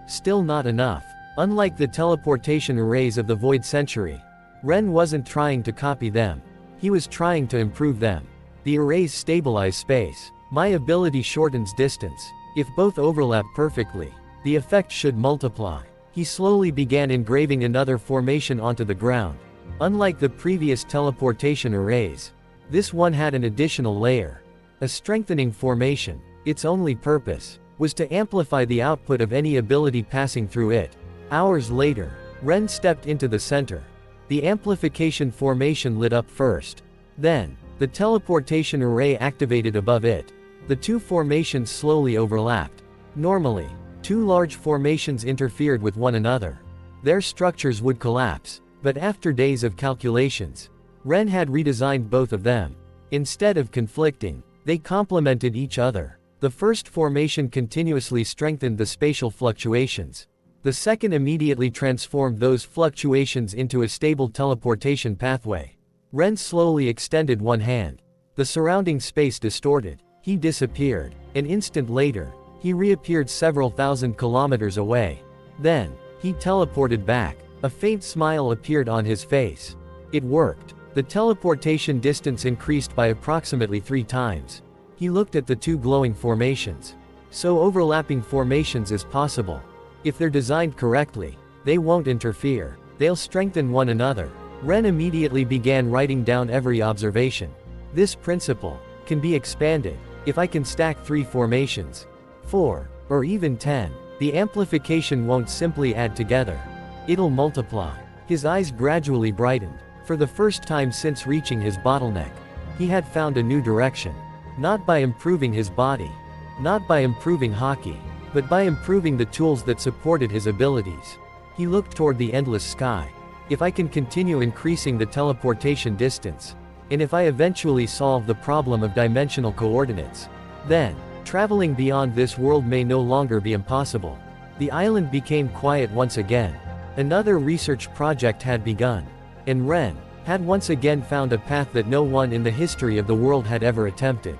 Still not enough. Unlike the teleportation arrays of the Void Century, Ren wasn't trying to copy them. He was trying to improve them. The arrays stabilize space. My ability shortens distance. If both overlap perfectly, the effect should multiply. He slowly began engraving another formation onto the ground. Unlike the previous teleportation arrays, this one had an additional layer. A strengthening formation. Its only purpose was to amplify the output of any ability passing through it. Hours later, Ren stepped into the center. The amplification formation lit up first. Then, the teleportation array activated above it. The two formations slowly overlapped. Normally, two large formations interfered with one another. Their structures would collapse, but after days of calculations, Ren had redesigned both of them. Instead of conflicting, they complemented each other. The first formation continuously strengthened the spatial fluctuations. The second immediately transformed those fluctuations into a stable teleportation pathway. Ren slowly extended one hand. The surrounding space distorted. He disappeared. An instant later, he reappeared several thousand kilometers away. Then, he teleported back. A faint smile appeared on his face. It worked. The teleportation distance increased by approximately 3 times. He looked at the two glowing formations. So overlapping formations is possible. If they're designed correctly, they won't interfere. They'll strengthen one another. Ren immediately began writing down every observation. This principle can be expanded. If I can stack 3 formations, 4, or even 10, the amplification won't simply add together. It'll multiply. His eyes gradually brightened. For the first time since reaching his bottleneck, he had found a new direction. Not by improving his body, not by improving hockey, but by improving the tools that supported his abilities. He looked toward the endless sky. If I can continue increasing the teleportation distance, and if I eventually solve the problem of dimensional coordinates, then, traveling beyond this world may no longer be impossible. The island became quiet once again. Another research project had begun. And Ren had once again found a path that no one in the history of the world had ever attempted.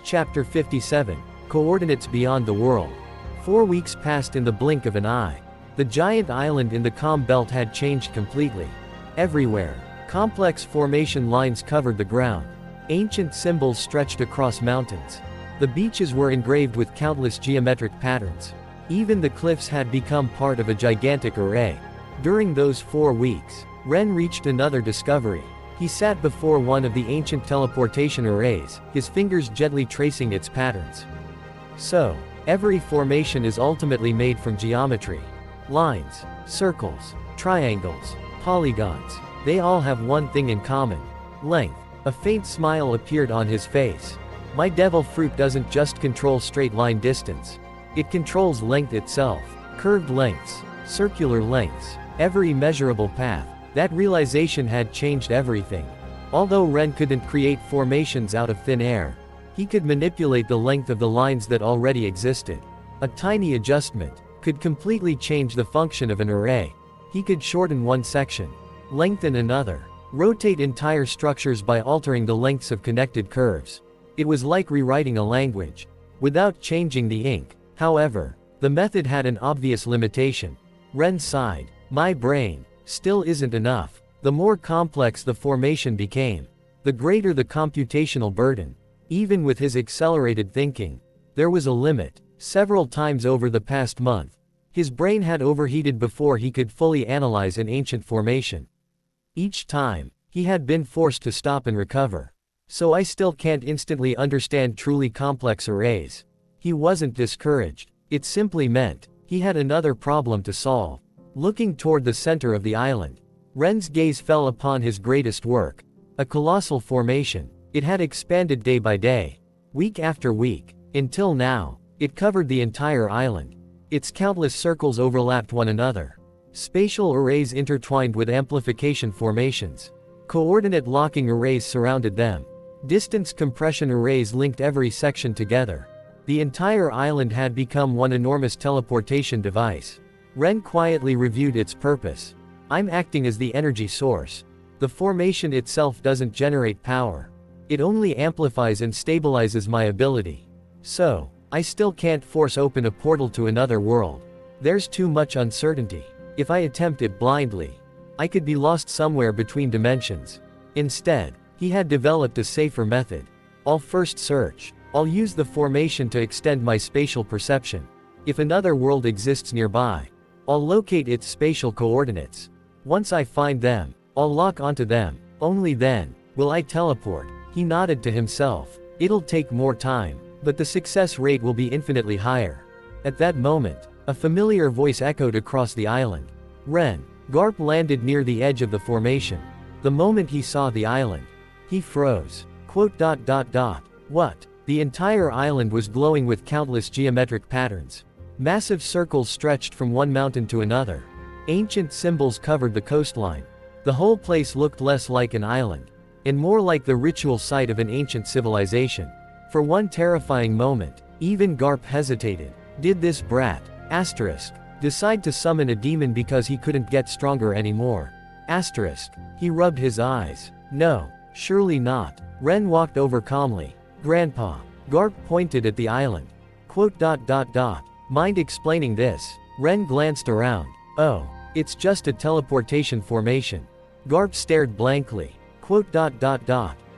Chapter 57, Coordinates Beyond the World. 4 weeks passed in the blink of an eye. The giant island in the calm belt had changed completely. Everywhere, complex formation lines covered the ground. Ancient symbols stretched across mountains. The beaches were engraved with countless geometric patterns. Even the cliffs had become part of a gigantic array. During those 4 weeks, Ren reached another discovery. He sat before one of the ancient teleportation arrays, his fingers gently tracing its patterns. So, every formation is ultimately made from geometry. Lines, circles, triangles, polygons. They all have one thing in common. Length. A faint smile appeared on his face. My devil fruit doesn't just control straight line distance. It controls length itself. Curved lengths, circular lengths, every measurable path. That realization had changed everything. Although Ren couldn't create formations out of thin air, he could manipulate the length of the lines that already existed. A tiny adjustment could completely change the function of an array. He could shorten one section, lengthen another, rotate entire structures by altering the lengths of connected curves. It was like rewriting a language, without changing the ink. However, the method had an obvious limitation. Ren sighed. My brain still isn't enough. The more complex the formation became, the greater the computational burden. Even with his accelerated thinking, there was a limit. Several times over the past month, his brain had overheated before he could fully analyze an ancient formation. Each time, he had been forced to stop and recover. So I still can't instantly understand truly complex arrays. He wasn't discouraged. It simply meant he had another problem to solve. Looking toward the center of the island, Ren's gaze fell upon his greatest work. A colossal formation. It had expanded day by day, week after week, until now, it covered the entire island. Its countless circles overlapped one another. Spatial arrays intertwined with amplification formations. Coordinate locking arrays surrounded them. Distance compression arrays linked every section together. The entire island had become one enormous teleportation device. Ren quietly reviewed its purpose. I'm acting as the energy source. The formation itself doesn't generate power. It only amplifies and stabilizes my ability. So, I still can't force open a portal to another world. There's too much uncertainty. If I attempt it blindly, I could be lost somewhere between dimensions. Instead, he had developed a safer method. I'll first search. I'll use the formation to extend my spatial perception. If another world exists nearby, I'll locate its spatial coordinates. Once I find them, I'll lock onto them. Only then will I teleport. He nodded to himself. It'll take more time, but the success rate will be infinitely higher. At that moment, a familiar voice echoed across the island. Ren. Garp landed near the edge of the formation. The moment he saw the island, he froze. What? The entire island was glowing with countless geometric patterns. Massive circles stretched from one mountain to another. Ancient symbols covered the coastline. The whole place looked less like an island, and more like the ritual site of an ancient civilization. For one terrifying moment, even Garp hesitated. Did this brat, decide to summon a demon because he couldn't get stronger anymore? He rubbed his eyes. No, surely not. Ren walked over calmly. Grandpa. Garp pointed at the island. Mind explaining this? Ren glanced around. Oh, it's just a teleportation formation. Garp stared blankly.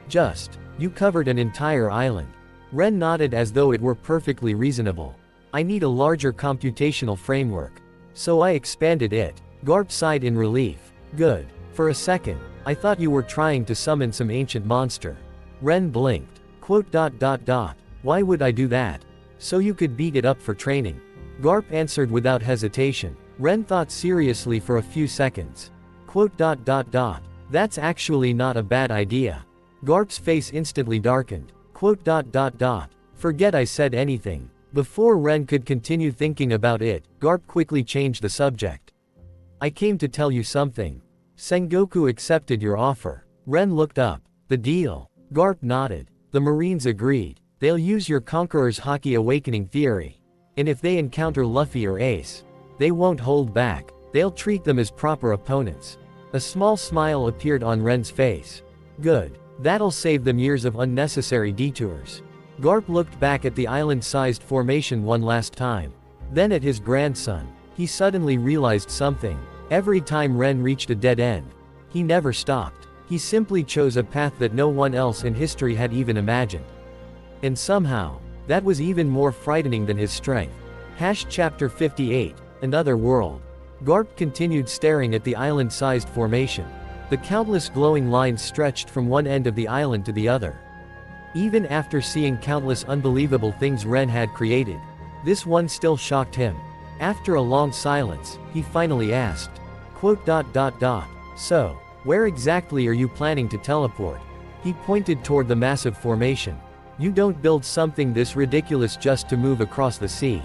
Just, you covered an entire island. Ren nodded as though it were perfectly reasonable. I need a larger computational framework. So I expanded it. Garp sighed in relief. Good. For a second, I thought you were trying to summon some ancient monster. Ren blinked. Why would I do that? So you could beat it up for training. Garp answered without hesitation. Ren thought seriously for a few seconds. That's actually not a bad idea. Garp's face instantly darkened. Forget I said anything. Before Ren could continue thinking about it, Garp quickly changed the subject. I came to tell you something. Sengoku accepted your offer. Ren looked up. The deal. Garp nodded. The Marines agreed. They'll use your Conqueror's Haki Awakening theory. And if they encounter Luffy or Ace, they won't hold back. They'll treat them as proper opponents. A small smile appeared on Ren's face. Good. That'll save them years of unnecessary detours. Garp looked back at the island-sized formation one last time. Then at his grandson. He suddenly realized something. Every time Ren reached a dead end, he never stopped. He simply chose a path that no one else in history had even imagined. And somehow, that was even more frightening than his strength. Chapter 58, Another World. Garp continued staring at the island-sized formation. The countless glowing lines stretched from one end of the island to the other. Even after seeing countless unbelievable things Ren had created, this one still shocked him. After a long silence, he finally asked, So, where exactly are you planning to teleport? He pointed toward the massive formation. You don't build something this ridiculous just to move across the sea.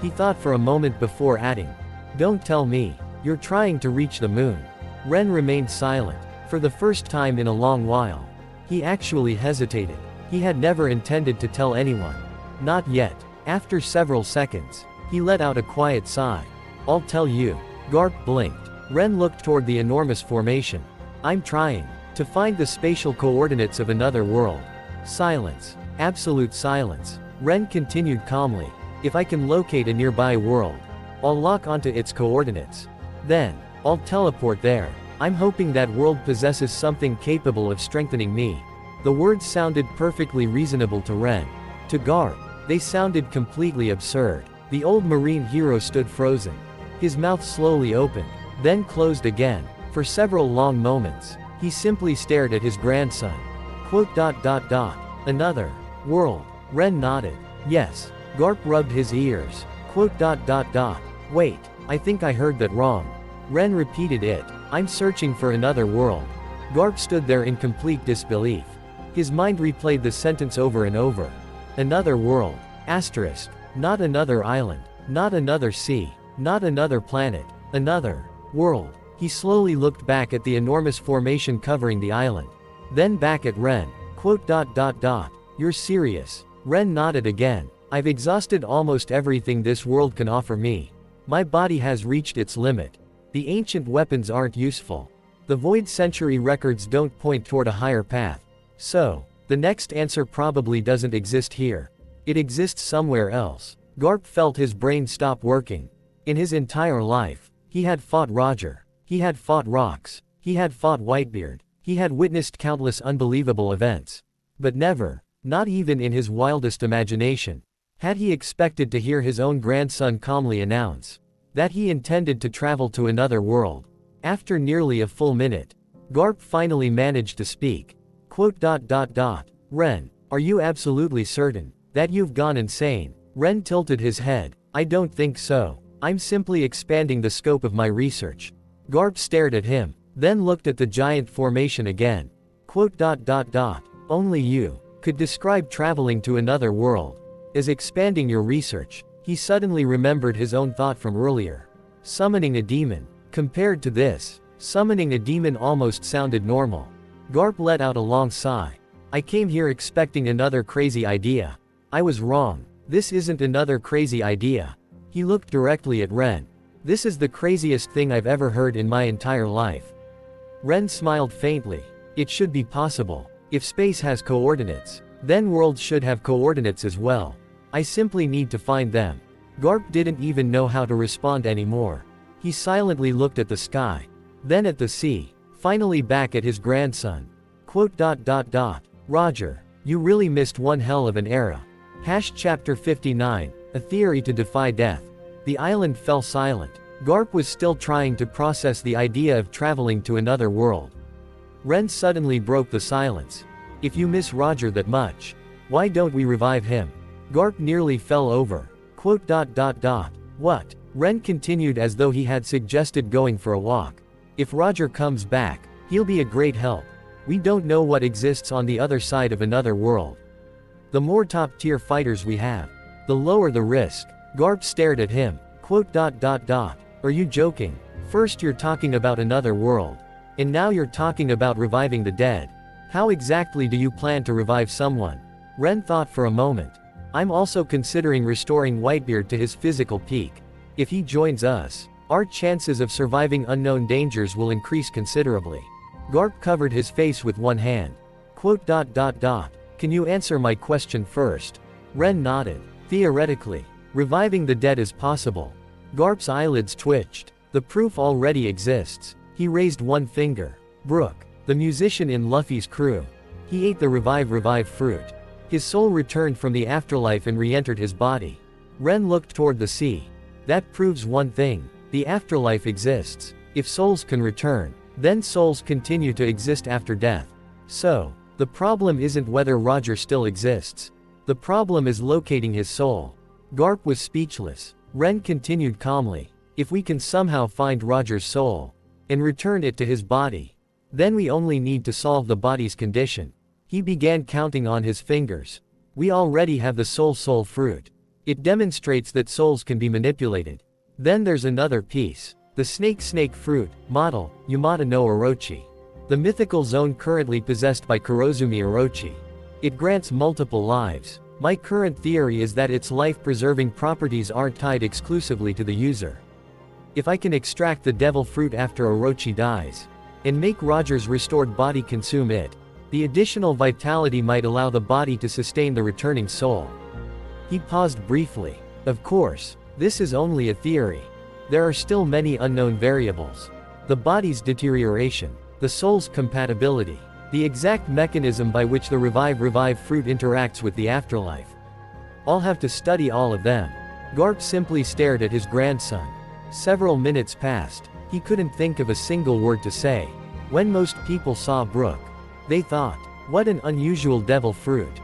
He thought for a moment before adding, Don't tell me, you're trying to reach the moon. Ren remained silent. For the first time in a long while, he actually hesitated. He had never intended to tell anyone. Not yet. After several seconds, he let out a quiet sigh. I'll tell you. Garp blinked. Ren looked toward the enormous formation. I'm trying to find the spatial coordinates of another world. Silence. Absolute silence. Ren continued calmly. If I can locate a nearby world, I'll lock onto its coordinates. Then, I'll teleport there. I'm hoping that world possesses something capable of strengthening me. The words sounded perfectly reasonable to Ren. To Garp, they sounded completely absurd. The old marine hero stood frozen. His mouth slowly opened, then closed again. For several long moments, he simply stared at his grandson. Another world. Ren nodded. Yes. Garp rubbed his ears. Wait, I think I heard that wrong. Ren repeated it. I'm searching for another world. Garp stood there in complete disbelief. His mind replayed the sentence over and over. Another world. Asterisk. Not another island. Not another sea. Not another planet. Another world. He slowly looked back at the enormous formation covering the island. Then back at Ren. Quote. You're serious? Ren nodded again. I've exhausted almost everything this world can offer me. My body has reached its limit. The ancient weapons aren't useful. The Void Century records don't point toward a higher path. So, the next answer probably doesn't exist here. It exists somewhere else. Garp felt his brain stop working. In his entire life, he had fought Roger. He had fought Rox. He had fought Whitebeard. He had witnessed countless unbelievable events. But never, not even in his wildest imagination, had he expected to hear his own grandson calmly announce that he intended to travel to another world. After nearly a full minute, Garp finally managed to speak. Quote. Ren, are you absolutely certain that you've gone insane? Ren tilted his head. I don't think so. I'm simply expanding the scope of my research. Garp stared at him, then looked at the giant formation again. Quote. Only you could describe traveling to another world as expanding your research. He suddenly remembered his own thought from earlier. Summoning a demon. Compared to this, summoning a demon almost sounded normal. Garp let out a long sigh. I came here expecting another crazy idea. I was wrong. This isn't another crazy idea. He looked directly at Ren. This is the craziest thing I've ever heard in my entire life. Ren smiled faintly. It should be possible. If space has coordinates, then worlds should have coordinates as well. I simply need to find them. Garp didn't even know how to respond anymore. He silently looked at the sky, then at the sea, finally back at his grandson. Quote. Roger, you really missed one hell of an era. Chapter 59, A Theory to Defy Death. The island fell silent. Garp was still trying to process the idea of traveling to another world. Ren suddenly broke the silence. If you miss Roger that much, why don't we revive him? Garp nearly fell over. Quote. What? Ren continued as though he had suggested going for a walk. If Roger comes back, he'll be a great help. We don't know what exists on the other side of another world. The more top-tier fighters we have, the lower the risk. Garp stared at him. Quote. Are you joking? First you're talking about another world, and now you're talking about reviving the dead. How exactly do you plan to revive someone? Ren thought for a moment. I'm also considering restoring Whitebeard to his physical peak. If he joins us, our chances of surviving unknown dangers will increase considerably. Garp covered his face with one hand. Quote. Can you answer my question first? Ren nodded. Theoretically, reviving the dead is possible. Garp's eyelids twitched. The proof already exists. He raised one finger. Brook, the musician in Luffy's crew. He ate the revive fruit. His soul returned from the afterlife and re-entered his body. Ren looked toward the sea. That proves one thing. The afterlife exists. If souls can return, then souls continue to exist after death. So, the problem isn't whether Roger still exists. The problem is locating his soul. Garp was speechless. Ren continued calmly. If we can somehow find Roger's soul, and return it to his body, then we only need to solve the body's condition. He began counting on his fingers. We already have the soul fruit. It demonstrates that souls can be manipulated. Then there's another piece. The snake fruit, model, Yamata no Orochi. The mythical zone currently possessed by Kurozumi Orochi. It grants multiple lives. My current theory is that its life-preserving properties aren't tied exclusively to the user. If I can extract the devil fruit after Orochi dies, and make Roger's restored body consume it, the additional vitality might allow the body to sustain the returning soul. He paused briefly. Of course, this is only a theory. There are still many unknown variables. The body's deterioration, the soul's compatibility, the exact mechanism by which the revive fruit interacts with the afterlife. I'll have to study all of them. Garp simply stared at his grandson. Several minutes passed. He couldn't think of a single word to say. When most people saw Brook, they thought, what an unusual devil fruit.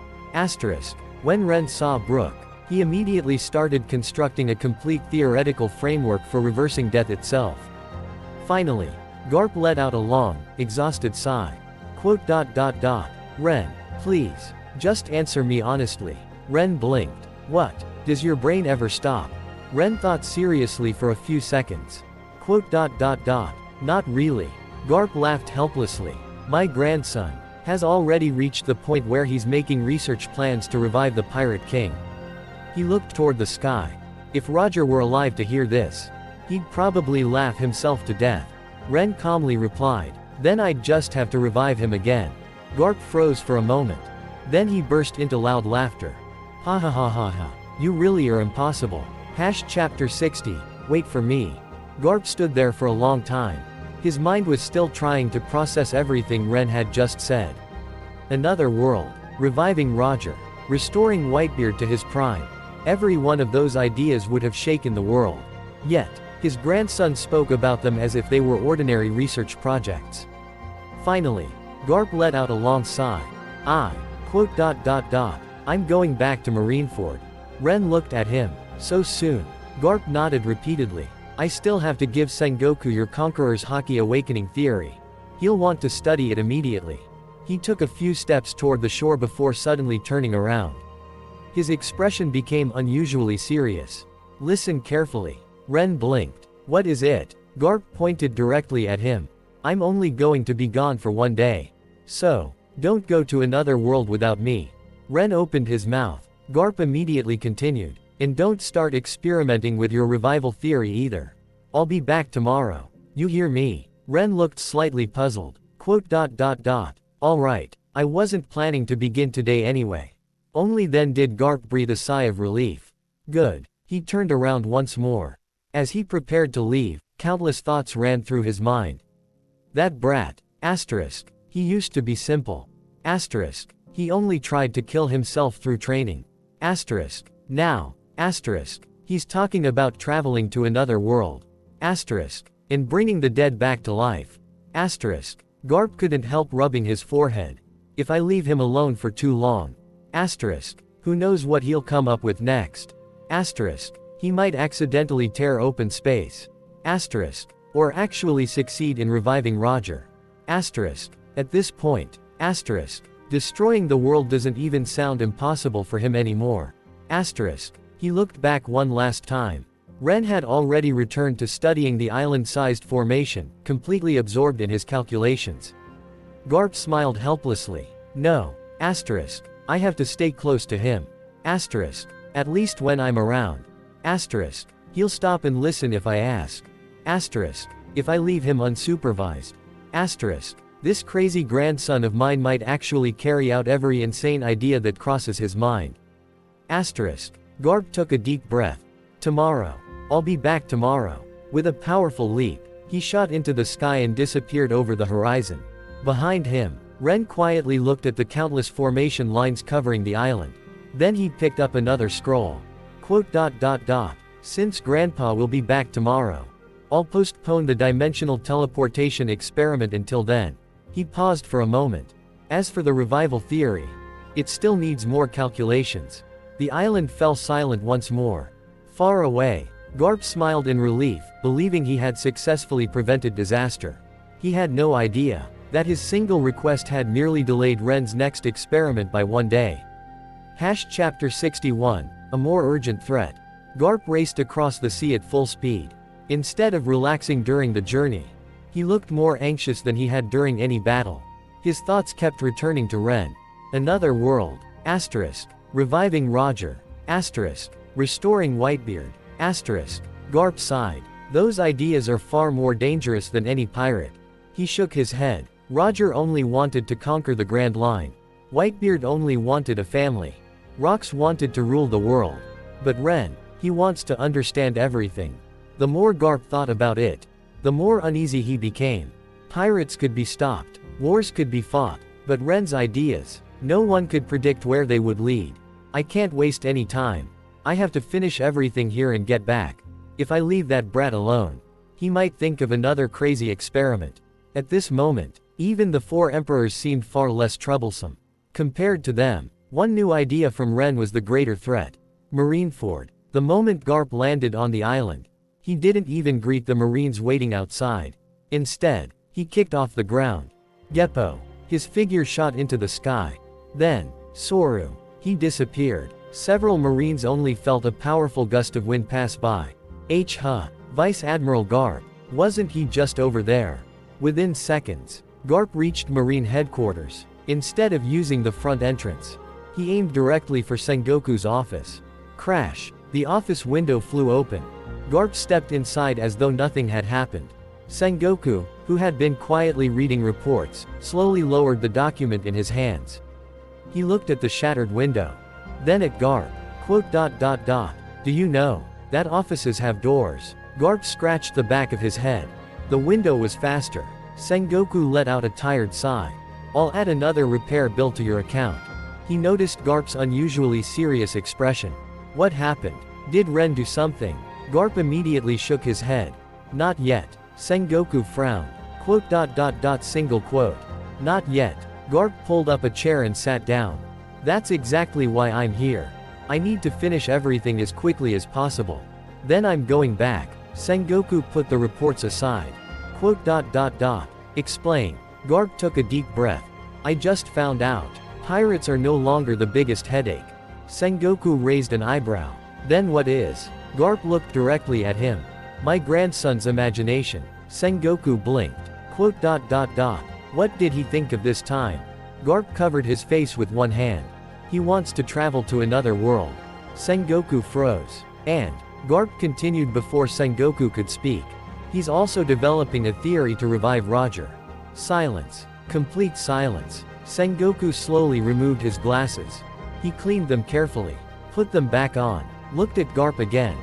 When Ren saw Brook, he immediately started constructing a complete theoretical framework for reversing death itself. Finally, Garp let out a long, exhausted sigh. Quote. Ren, please, just answer me honestly. Ren blinked. What? Does your brain ever stop? Ren thought seriously for a few seconds. Quote dot dot dot. Not really. Garp laughed helplessly. My grandson has already reached the point where he's making research plans to revive the Pirate King. He looked toward the sky. If Roger were alive to hear this, he'd probably laugh himself to death. Ren calmly replied. Then I'd just have to revive him again. Garp froze for a moment. Then he burst into loud laughter. Ha ha ha ha ha. You really are impossible. Chapter 60. Wait for me. Garp stood there for a long time. His mind was still trying to process everything Ren had just said. Another world. Reviving Roger. Restoring Whitebeard to his prime. Every one of those ideas would have shaken the world. Yet, his grandson spoke about them as if they were ordinary research projects. Finally, Garp let out a long sigh. I'm going back to Marineford. Ren looked at him. So soon? Garp nodded repeatedly. I still have to give Sengoku your Conqueror's Haki Awakening theory. He'll want to study it immediately. He took a few steps toward the shore before suddenly turning around. His expression became unusually serious. Listen carefully. Ren blinked. What is it? Garp pointed directly at him. I'm only going to be gone for 1 day. So, don't go to another world without me. Ren opened his mouth. Garp immediately continued. And don't start experimenting with your revival theory either. I'll be back tomorrow. You hear me? Ren looked slightly puzzled. All right, I wasn't planning to begin today anyway. Only then did Garp breathe a sigh of relief. Good. He turned around once more. As he prepared to leave, countless thoughts ran through his mind. That brat. He used to be simple. He only tried to kill himself through training. Now. He's talking about traveling to another world. And bringing the dead back to life. Garp couldn't help rubbing his forehead. If I leave him alone for too long. Who knows what he'll come up with next. He might accidentally tear open space. Or actually succeed in reviving Roger. At this point. Destroying the world doesn't even sound impossible for him anymore. He looked back one last time. Ren had already returned to studying the island-sized formation, completely absorbed in his calculations. Garp smiled helplessly. No. I have to stay close to him. At least when I'm around. He'll stop and listen if I ask. If I leave him unsupervised. This crazy grandson of mine might actually carry out every insane idea that crosses his mind. Garp took a deep breath. Tomorrow. I'll be back tomorrow. With a powerful leap, he shot into the sky and disappeared over the horizon. Behind him, Ren quietly looked at the countless formation lines covering the island. Then he picked up another scroll. Since Grandpa will be back tomorrow, I'll postpone the dimensional teleportation experiment until then. He paused for a moment. As for the revival theory, it still needs more calculations. The island fell silent once more. Far away, Garp smiled in relief, believing he had successfully prevented disaster. He had no idea that his single request had merely delayed Ren's next experiment by 1 day. Chapter 61. A more urgent threat. Garp raced across the sea at full speed. Instead of relaxing during the journey, he looked more anxious than he had during any battle. His thoughts kept returning to Ren. Another world. Reviving Roger. Restoring Whitebeard. Garp sighed. Those ideas are far more dangerous than any pirate. He shook his head. Roger only wanted to conquer the Grand Line. Whitebeard only wanted a family. Rox wanted to rule the world. But Ren, he wants to understand everything. The more Garp thought about it, the more uneasy he became. Pirates could be stopped. Wars could be fought. But Ren's ideas, no one could predict where they would lead. I can't waste any time. I have to finish everything here and get back. If I leave that brat alone, he might think of another crazy experiment. At this moment, even the 4 emperors seemed far less troublesome. Compared to them, one new idea from Ren was the greater threat. Marineford. The moment Garp landed on the island, he didn't even greet the Marines waiting outside. Instead, he kicked off the ground. Geppo. His figure shot into the sky. Then, Soru. He disappeared. Several Marines only felt a powerful gust of wind pass by. Vice Admiral Garp. Wasn't he just over there? Within seconds, Garp reached Marine headquarters. Instead of using the front entrance, he aimed directly for Sengoku's office. Crash! The office window flew open. Garp stepped inside as though nothing had happened. Sengoku, who had been quietly reading reports, slowly lowered the document in his hands. He looked at the shattered window. Then at Garp. Do you know that offices have doors? Garp scratched the back of his head. The window was faster. Sengoku let out a tired sigh. I'll add another repair bill to your account. He noticed Garp's unusually serious expression. What happened? Did Ren do something? Garp immediately shook his head. Not yet. Sengoku frowned. Single quote. Not yet. Garp pulled up a chair and sat down. That's exactly why I'm here. I need to finish everything as quickly as possible. Then I'm going back. Sengoku put the reports aside. Explain. Garp took a deep breath. I just found out. Pirates are no longer the biggest headache. Sengoku raised an eyebrow. Then what is? Garp looked directly at him. My grandson's imagination. Sengoku blinked. What did he think of this time? Garp covered his face with one hand. He wants to travel to another world. Sengoku froze. And Garp continued before Sengoku could speak. He's also developing a theory to revive Roger. Silence. Complete silence. Sengoku slowly removed his glasses. He cleaned them carefully, put them back on, looked at Garp again.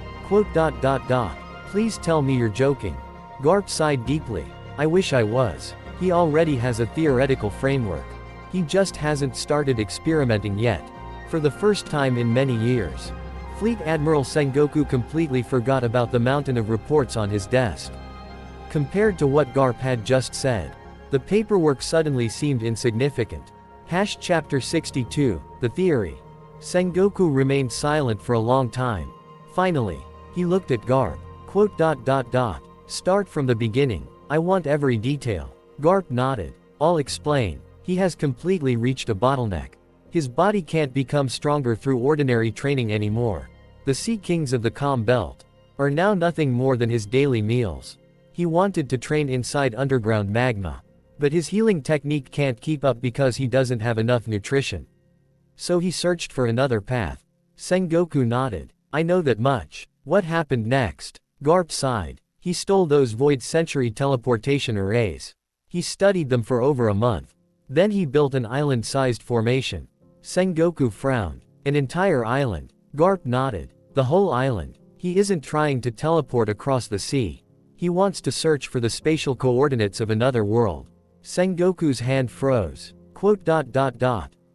Please tell me you're joking. Garp sighed deeply. I wish I was. He already has a theoretical framework. He just hasn't started experimenting yet. For the first time in many years, Fleet Admiral Sengoku completely forgot about the mountain of reports on his desk. Compared to what Garp had just said, the paperwork suddenly seemed insignificant. Chapter 62, The Theory. Sengoku remained silent for a long time. Finally, he looked at Garp. Start from the beginning. I want every detail. Garp nodded. I'll explain. He has completely reached a bottleneck. His body can't become stronger through ordinary training anymore. The Sea Kings of the Calm Belt are now nothing more than his daily meals. He wanted to train inside underground magma, but his healing technique can't keep up because he doesn't have enough nutrition. So he searched for another path. Sengoku nodded. I know that much. What happened next? Garp sighed. He stole those Void Century teleportation arrays. He studied them for over a month. Then he built an island-sized formation. Sengoku frowned. An entire island. Garp nodded. The whole island. He isn't trying to teleport across the sea. He wants to search for the spatial coordinates of another world. Sengoku's hand froze.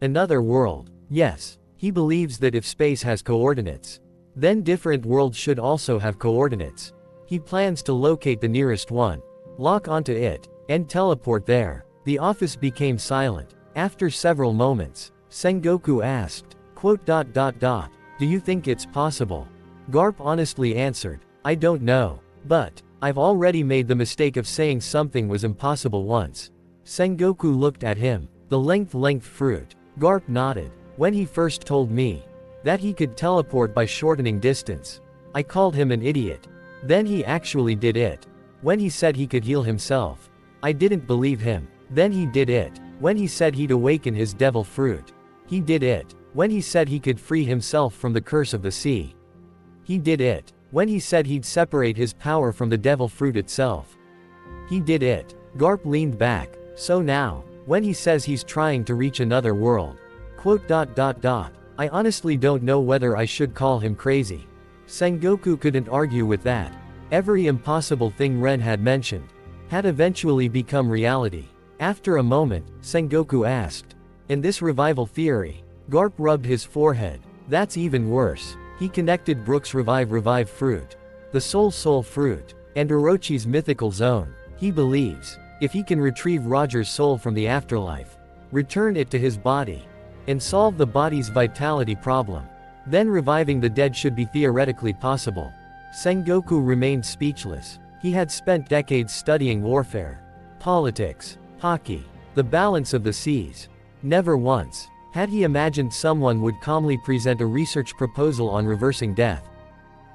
Another world. Yes. He believes that if space has coordinates, then different worlds should also have coordinates. He plans to locate the nearest one, lock onto it, and teleport there. The office became silent. After several moments, Sengoku asked, Do you think it's possible? Garp honestly answered, I don't know. But I've already made the mistake of saying something was impossible once. Sengoku looked at him. The length fruit. Garp nodded. When he first told me that he could teleport by shortening distance, I called him an idiot. Then he actually did it. When he said he could heal himself, I didn't believe him. Then he did it. When he said he'd awaken his devil fruit, he did it. When he said he could free himself from the curse of the sea, he did it. When he said he'd separate his power from the devil fruit itself, he did it. Garp leaned back. So now, when he says he's trying to reach another world, I honestly don't know whether I should call him crazy. Sengoku couldn't argue with that. Every impossible thing Ren had mentioned had eventually become reality. After a moment, Sengoku asked, in this revival theory? Garp rubbed his forehead. That's even worse. He connected Brook's revive fruit, the soul fruit, and Orochi's mythical zone. He believes, if he can retrieve Roger's soul from the afterlife, return it to his body, and solve the body's vitality problem, then reviving the dead should be theoretically possible. Sengoku remained speechless. He had spent decades studying warfare, politics, hockey, the balance of the seas. Never once had he imagined someone would calmly present a research proposal on reversing death.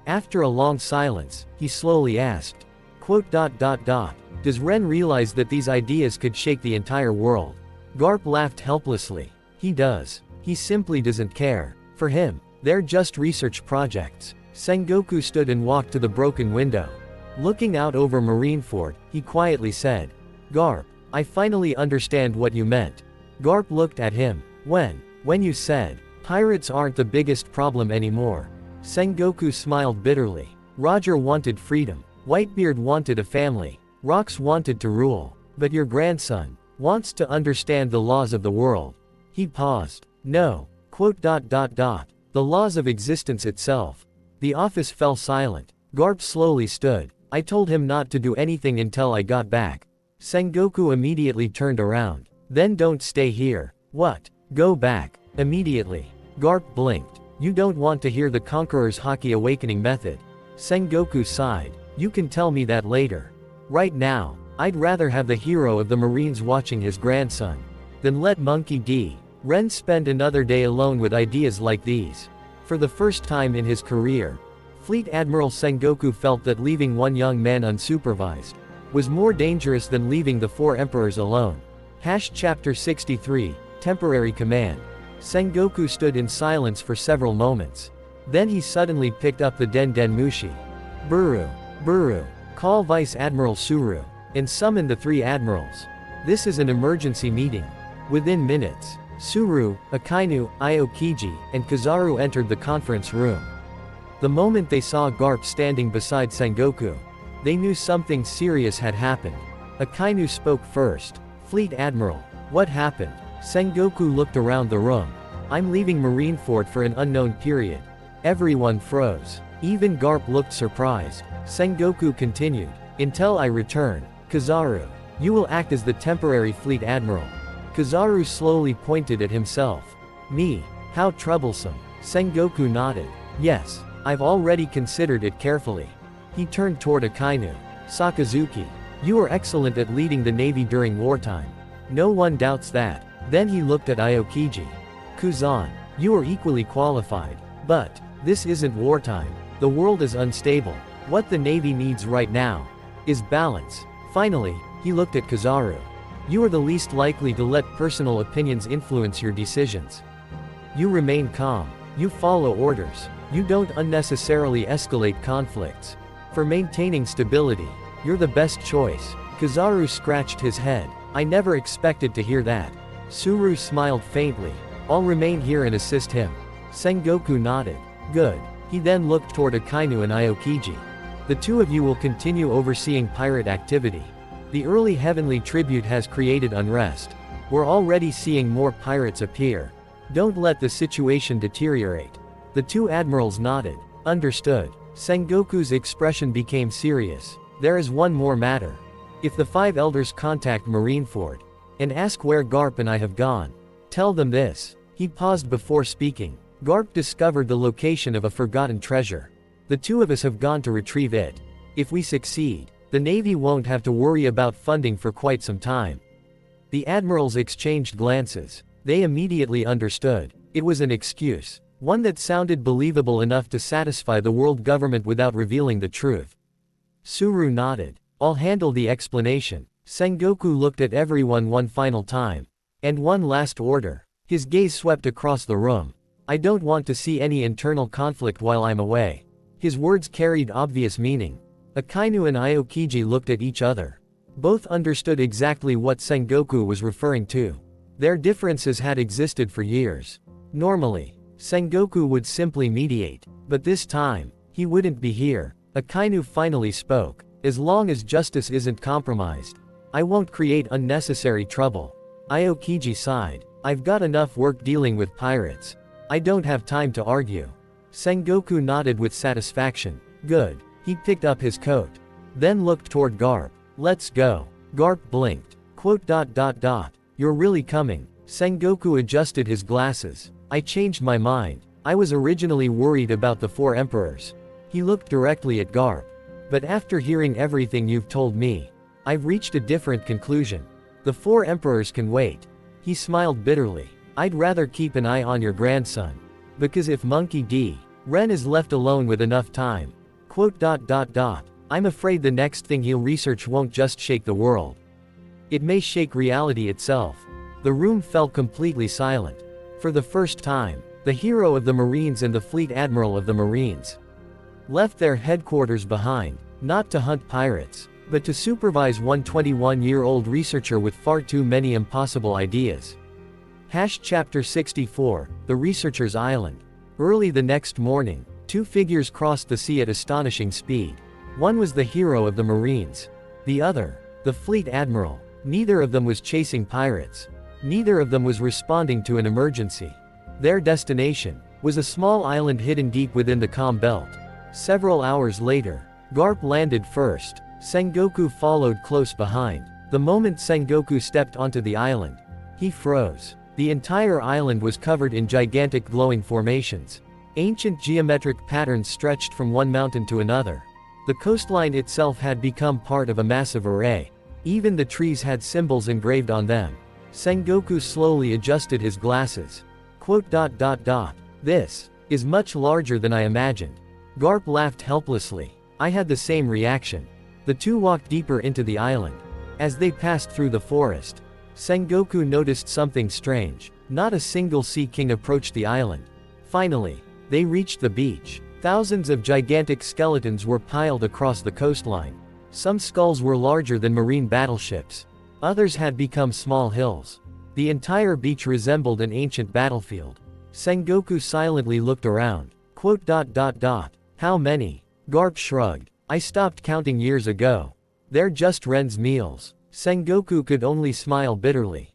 After a long silence, he slowly asked, Quote dot dot dot. Does Ren realize that these ideas could shake the entire world? Garp laughed helplessly. He does. He simply doesn't care. For him, they're just research projects. Sengoku stood and walked to the broken window. Looking out over Marineford, he quietly said, Garp, I finally understand what you meant. Garp looked at him. When you said, pirates aren't the biggest problem anymore. Sengoku smiled bitterly. Roger wanted freedom. Whitebeard wanted a family. Rox wanted to rule. But your grandson wants to understand the laws of the world. He paused. No. Quote dot dot dot. The laws of existence itself. The office fell silent. Garp slowly stood. I told him not to do anything until I got back. Sengoku immediately turned around. Then don't stay here. What? Go back. Immediately. Garp blinked. You don't want to hear the Conqueror's Haki awakening method. Sengoku sighed. You can tell me that later. Right now, I'd rather have the hero of the Marines watching his grandson than let Monkey D. Ren spend another day alone with ideas like these. For the first time in his career, Fleet Admiral Sengoku felt that leaving one young man unsupervised was more dangerous than leaving the four emperors alone. Chapter 63, Temporary Command. Sengoku stood in silence for several moments. Then he suddenly picked up the Den Den Mushi. Buru, call Vice Admiral Suru, and summon the three admirals. This is an emergency meeting. Within minutes, Suru, Akainu, Aokiji, and Kizaru entered the conference room. The moment they saw Garp standing beside Sengoku, they knew something serious had happened. Akainu spoke first. Fleet Admiral, what happened? Sengoku looked around the room. I'm leaving Marineford for an unknown period. Everyone froze. Even Garp looked surprised. Sengoku continued. Until I return. Kizaru, you will act as the temporary Fleet Admiral. Kizaru slowly pointed at himself. Me? How troublesome. Sengoku nodded. Yes, I've already considered it carefully. He turned toward Akainu. Sakazuki, you are excellent at leading the Navy during wartime. No one doubts that. Then he looked at Aokiji. Kuzan, you are equally qualified. But this isn't wartime. The world is unstable. What the Navy needs right now is balance. Finally, he looked at Kizaru. You are the least likely to let personal opinions influence your decisions. You remain calm. You follow orders. You don't unnecessarily escalate conflicts. For maintaining stability, you're the best choice. Kizaru scratched his head. I never expected to hear that. Suru smiled faintly. I'll remain here and assist him. Sengoku nodded. Good. He then looked toward Akainu and Aokiji. The two of you will continue overseeing pirate activity. The early heavenly tribute has created unrest. We're already seeing more pirates appear. Don't let the situation deteriorate. The two admirals nodded. Understood. Sengoku's expression became serious. There is one more matter. If the five elders contact Marineford and ask where Garp and I have gone, tell them this. He paused before speaking. Garp discovered the location of a forgotten treasure. The two of us have gone to retrieve it. If we succeed, the Navy won't have to worry about funding for quite some time. The admirals exchanged glances. They immediately understood. It was an excuse. One that sounded believable enough to satisfy the world government without revealing the truth. Suru nodded. I'll handle the explanation. Sengoku looked at everyone one final time. And one last order. His gaze swept across the room. I don't want to see any internal conflict while I'm away. His words carried obvious meaning. Akainu and Aokiji looked at each other. Both understood exactly what Sengoku was referring to. Their differences had existed for years. Normally, Sengoku would simply mediate. But this time, he wouldn't be here. Akainu finally spoke. As long as justice isn't compromised, I won't create unnecessary trouble. Aokiji sighed. I've got enough work dealing with pirates. I don't have time to argue. Sengoku nodded with satisfaction. Good. He picked up his coat. Then looked toward Garp. Let's go. Garp blinked. Quote dot dot dot. You're really coming. Sengoku adjusted his glasses. I changed my mind. I was originally worried about the four emperors. He looked directly at Garp. But after hearing everything you've told me, I've reached a different conclusion. The four emperors can wait. He smiled bitterly. I'd rather keep an eye on your grandson. Because if Monkey D. Ren is left alone with enough time. Quote dot dot dot. I'm afraid the next thing he'll research won't just shake the world. It may shake reality itself. The room fell completely silent. For the first time, the hero of the Marines and the fleet admiral of the Marines left their headquarters behind, not to hunt pirates, but to supervise one 21-year-old researcher with far too many impossible ideas. Chapter 64, The Researcher's Island. Early the next morning, two figures crossed the sea at astonishing speed. One was the hero of the Marines. The other, the fleet admiral. Neither of them was chasing pirates. Neither of them was responding to an emergency. Their destination was a small island hidden deep within the calm belt. Several hours later, Garp landed first. Sengoku followed close behind. The moment Sengoku stepped onto the island, he froze. The entire island was covered in gigantic glowing formations. Ancient geometric patterns stretched from one mountain to another. The coastline itself had become part of a massive array. Even the trees had symbols engraved on them. Sengoku slowly adjusted his glasses. This is much larger than I imagined. Garp laughed helplessly. I had the same reaction. The two walked deeper into the island. As they passed through the forest, Sengoku noticed something strange. Not a single sea king approached the island. Finally, they reached the beach. Thousands of gigantic skeletons were piled across the coastline. Some skulls were larger than marine battleships. Others had become small hills. The entire beach resembled an ancient battlefield. Sengoku silently looked around. How many? Garp shrugged. I stopped counting years ago. They're just Ren's meals. Sengoku could only smile bitterly.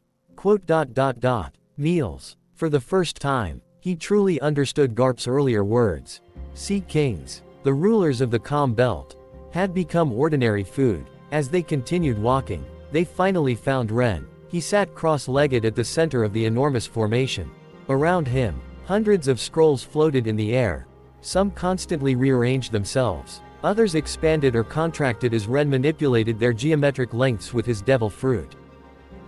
Meals. For the first time, he truly understood Garp's earlier words. Sea kings, the rulers of the calm belt, had become ordinary food. As they continued walking, they finally found Ren. He sat cross-legged at the center of the enormous formation. Around him, hundreds of scrolls floated in the air. Some constantly rearranged themselves. Others expanded or contracted as Ren manipulated their geometric lengths with his devil fruit.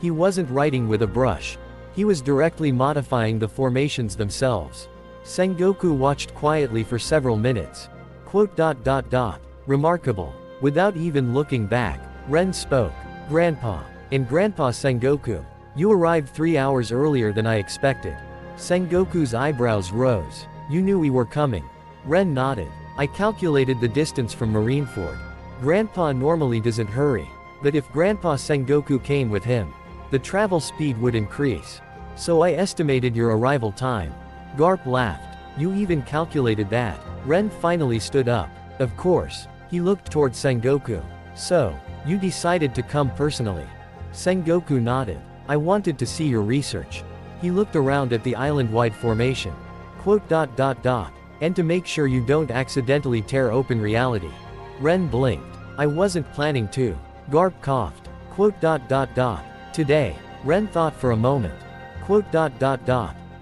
He wasn't writing with a brush. He was directly modifying the formations themselves. Sengoku watched quietly for several minutes. Remarkable. Without even looking back, Ren spoke. Grandpa. And Grandpa Sengoku. You arrived 3 hours earlier than I expected. Sengoku's eyebrows rose. You knew we were coming. Ren nodded. I calculated the distance from Marineford. Grandpa normally doesn't hurry. But if Grandpa Sengoku came with him, the travel speed would increase. So I estimated your arrival time. Garp laughed. You even calculated that. Ren finally stood up. Of course. He looked toward Sengoku. So, you decided to come personally. Sengoku nodded. I wanted to see your research. He looked around at the island-wide formation. And to make sure you don't accidentally tear open reality. Ren blinked. I wasn't planning to. Garp coughed. Today. Ren thought for a moment.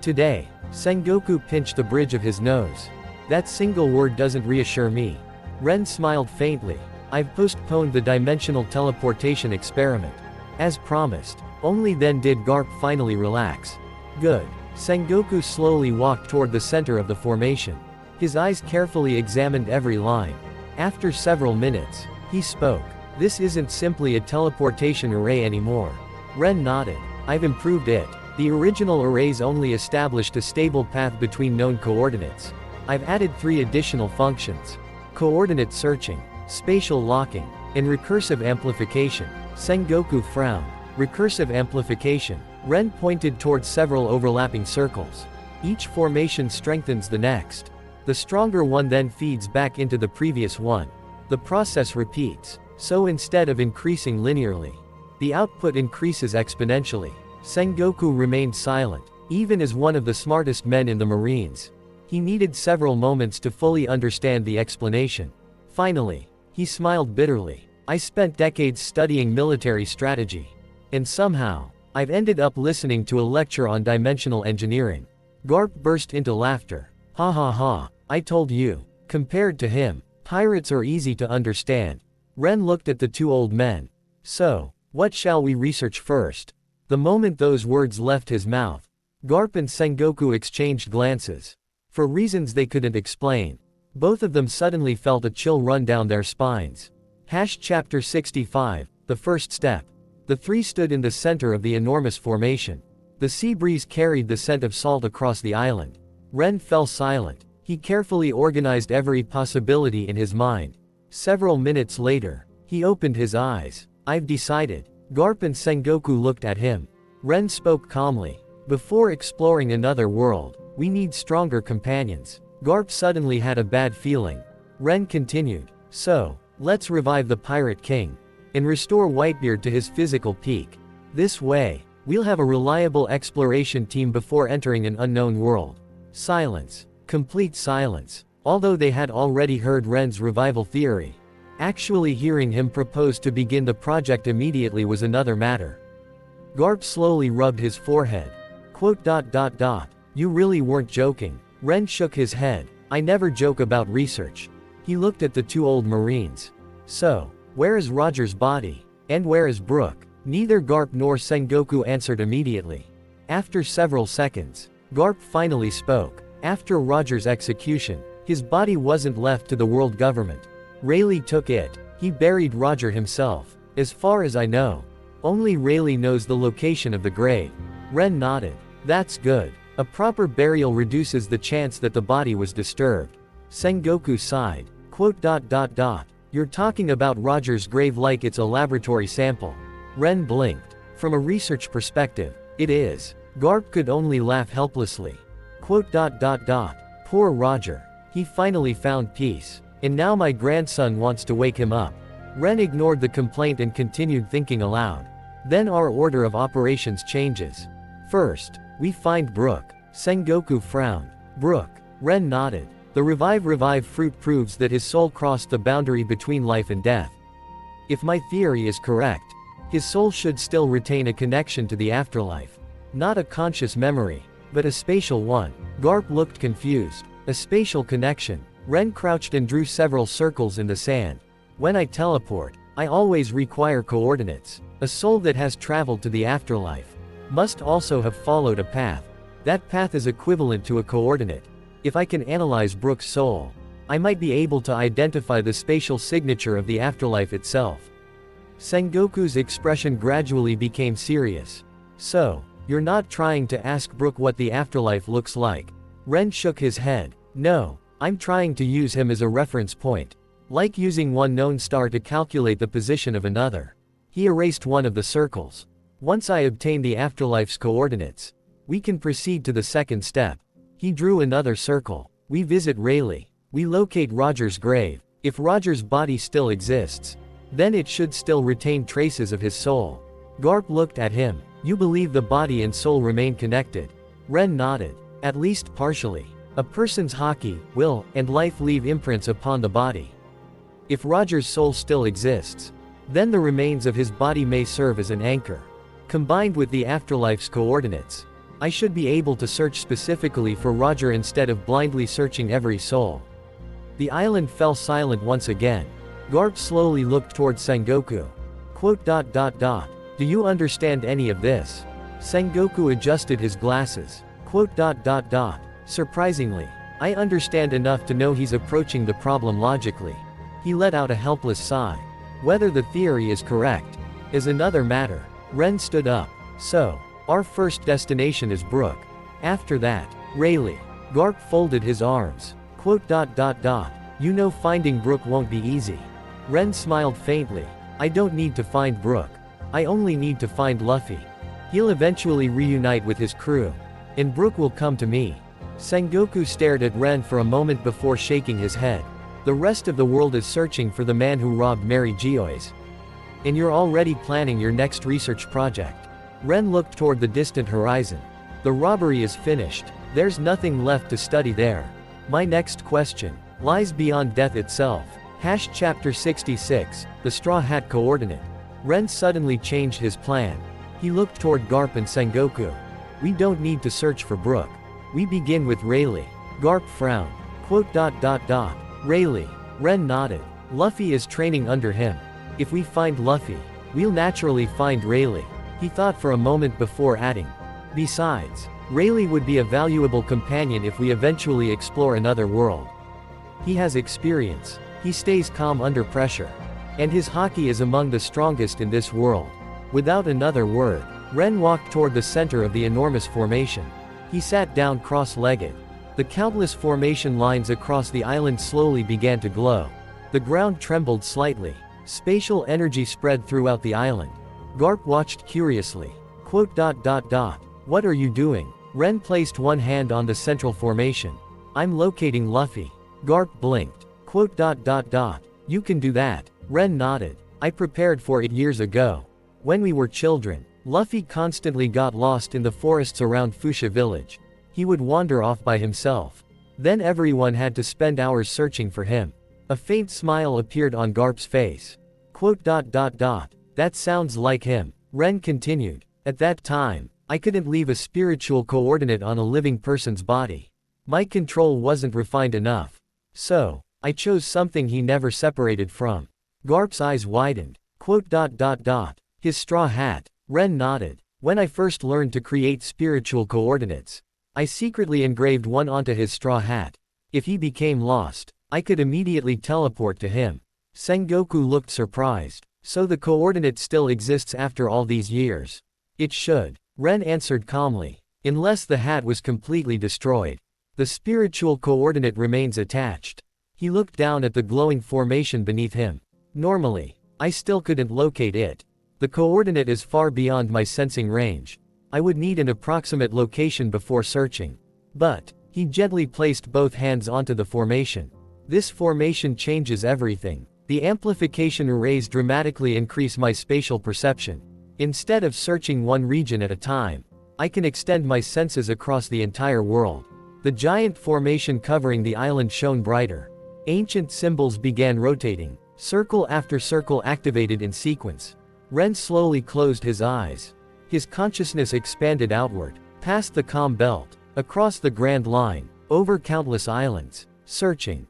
Today. Sengoku pinched the bridge of his nose. That single word doesn't reassure me. Ren smiled faintly. I've postponed the dimensional teleportation experiment. As promised. Only then did Garp finally relax. Good. Sengoku slowly walked toward the center of the formation. His eyes carefully examined every line. After several minutes, he spoke. This isn't simply a teleportation array anymore. Ren nodded. I've improved it. The original arrays only established a stable path between known coordinates. I've added 3 additional functions. Coordinate searching, spatial locking, and recursive amplification. Sengoku frowned. Recursive amplification. Ren pointed towards several overlapping circles. Each formation strengthens the next. The stronger one then feeds back into the previous one. The process repeats. So instead of increasing linearly, the output increases exponentially. Sengoku remained silent, even as one of the smartest men in the Marines. He needed several moments to fully understand the explanation. Finally, he smiled bitterly. I spent decades studying military strategy. And somehow, I've ended up listening to a lecture on dimensional engineering. Garp burst into laughter. Ha ha ha, I told you. Compared to him, pirates are easy to understand. Ren looked at the two old men. So, what shall we research first? The moment those words left his mouth, Garp and Sengoku exchanged glances. For reasons they couldn't explain, Both of them suddenly felt a chill run down their spines. Chapter 65, the first step. The three stood in the center of the enormous formation. The sea breeze carried the scent of salt across the island. Ren fell silent. He carefully organized every possibility in his mind. Several minutes later, he opened his eyes. I've decided. Garp and Sengoku looked at him. Ren spoke calmly. Before exploring another world, we need stronger companions. Garp suddenly had a bad feeling. Ren continued. So, let's revive the Pirate King. And restore Whitebeard to his physical peak. This way, we'll have a reliable exploration team before entering an unknown world. Silence. Complete silence. Although they had already heard Ren's revival theory, actually hearing him propose to begin the project immediately was another matter. Garp slowly rubbed his forehead. You really weren't joking. Ren shook his head. I never joke about research. He looked at the two old Marines. So, where is Roger's body? And where is Brook? Neither Garp nor Sengoku answered immediately. After several seconds, Garp finally spoke. After Roger's execution, his body wasn't left to the world government. Rayleigh took it. He buried Roger himself. As far as I know, only Rayleigh knows the location of the grave. Ren nodded. That's good. A proper burial reduces the chance that the body was disturbed. Sengoku sighed. You're talking about Roger's grave like it's a laboratory sample. Ren blinked. From a research perspective, it is. Garp could only laugh helplessly. Poor Roger. He finally found peace. And now my grandson wants to wake him up. Ren ignored the complaint and continued thinking aloud. Then our order of operations changes. First, we find Brook. Sengoku frowned. Brook. Ren nodded. The revive fruit proves that his soul crossed the boundary between life and death. If my theory is correct, his soul should still retain a connection to the afterlife. Not a conscious memory, but a spatial one. Garp looked confused. A spatial connection. Ren crouched and drew several circles in the sand. When I teleport, I always require coordinates. A soul that has traveled to the afterlife must also have followed a path. That path is equivalent to a coordinate. If I can analyze Brook's soul, I might be able to identify the spatial signature of the afterlife itself. Sengoku's expression gradually became serious. So, you're not trying to ask Brook what the afterlife looks like? Ren shook his head. No, I'm trying to use him as a reference point. Like using one known star to calculate the position of another. He erased one of the circles. Once I obtain the afterlife's coordinates, we can proceed to the second step. He drew another circle. We visit Rayleigh. We locate Roger's grave. If Roger's body still exists, then it should still retain traces of his soul. Garp looked at him. You believe the body and soul remain connected? Ren nodded. At least partially. A person's haki, will, and life leave imprints upon the body. If Roger's soul still exists, then the remains of his body may serve as an anchor. Combined with the afterlife's coordinates, I should be able to search specifically for Roger instead of blindly searching every soul. The island fell silent once again. Garp slowly looked towards Sengoku. Do you understand any of this? Sengoku adjusted his glasses. Surprisingly, I understand enough to know he's approaching the problem logically. He let out a helpless sigh. Whether the theory is correct is another matter. Ren stood up. So, our first destination is Brook. After that, Rayleigh. Garp folded his arms. You know finding Brook won't be easy. Ren smiled faintly. I don't need to find Brook. I only need to find Luffy. He'll eventually reunite with his crew. And Brook will come to me. Sengoku stared at Ren for a moment before shaking his head. The rest of the world is searching for the man who robbed Mary Geoise. And you're already planning your next research project. Ren looked toward the distant horizon. The robbery is finished. There's nothing left to study there. My next question lies beyond death itself. Chapter 66, the Straw Hat Coordinate. Ren suddenly changed his plan. He looked toward Garp and Sengoku. We don't need to search for Brook. We begin with Rayleigh. Garp frowned. Rayleigh. Ren nodded. Luffy is training under him. If we find Luffy, we'll naturally find Rayleigh. He thought for a moment before adding. Besides, Rayleigh would be a valuable companion if we eventually explore another world. He has experience. He stays calm under pressure. And his haki is among the strongest in this world. Without another word, Ren walked toward the center of the enormous formation. He sat down cross-legged. The countless formation lines across the island slowly began to glow. The ground trembled slightly. Spatial energy spread throughout the island. Garp watched curiously. What are you doing? Ren placed one hand on the central formation. I'm locating Luffy. Garp blinked. You can do that. Ren nodded. I prepared for it years ago. When we were children, Luffy constantly got lost in the forests around Fuchsia village. He would wander off by himself. Then everyone had to spend hours searching for him. A faint smile appeared on Garp's face. That sounds like him. Ren continued. At that time, I couldn't leave a spiritual coordinate on a living person's body. My control wasn't refined enough. So, I chose something he never separated from. Garp's eyes widened. His straw hat. Ren nodded. When I first learned to create spiritual coordinates, I secretly engraved one onto his straw hat. If he became lost, I could immediately teleport to him. Sengoku looked surprised. So the coordinate still exists after all these years? It should. Ren answered calmly. Unless the hat was completely destroyed. The spiritual coordinate remains attached. He looked down at the glowing formation beneath him. Normally, I still couldn't locate it. The coordinate is far beyond my sensing range. I would need an approximate location before searching. But, he gently placed both hands onto the formation. This formation changes everything. The amplification arrays dramatically increase my spatial perception. Instead of searching one region at a time, I can extend my senses across the entire world. The giant formation covering the island shone brighter. Ancient symbols began rotating. Circle after circle activated in sequence. Ren slowly closed his eyes. His consciousness expanded outward, past the calm belt, across the Grand Line, over countless islands. Searching.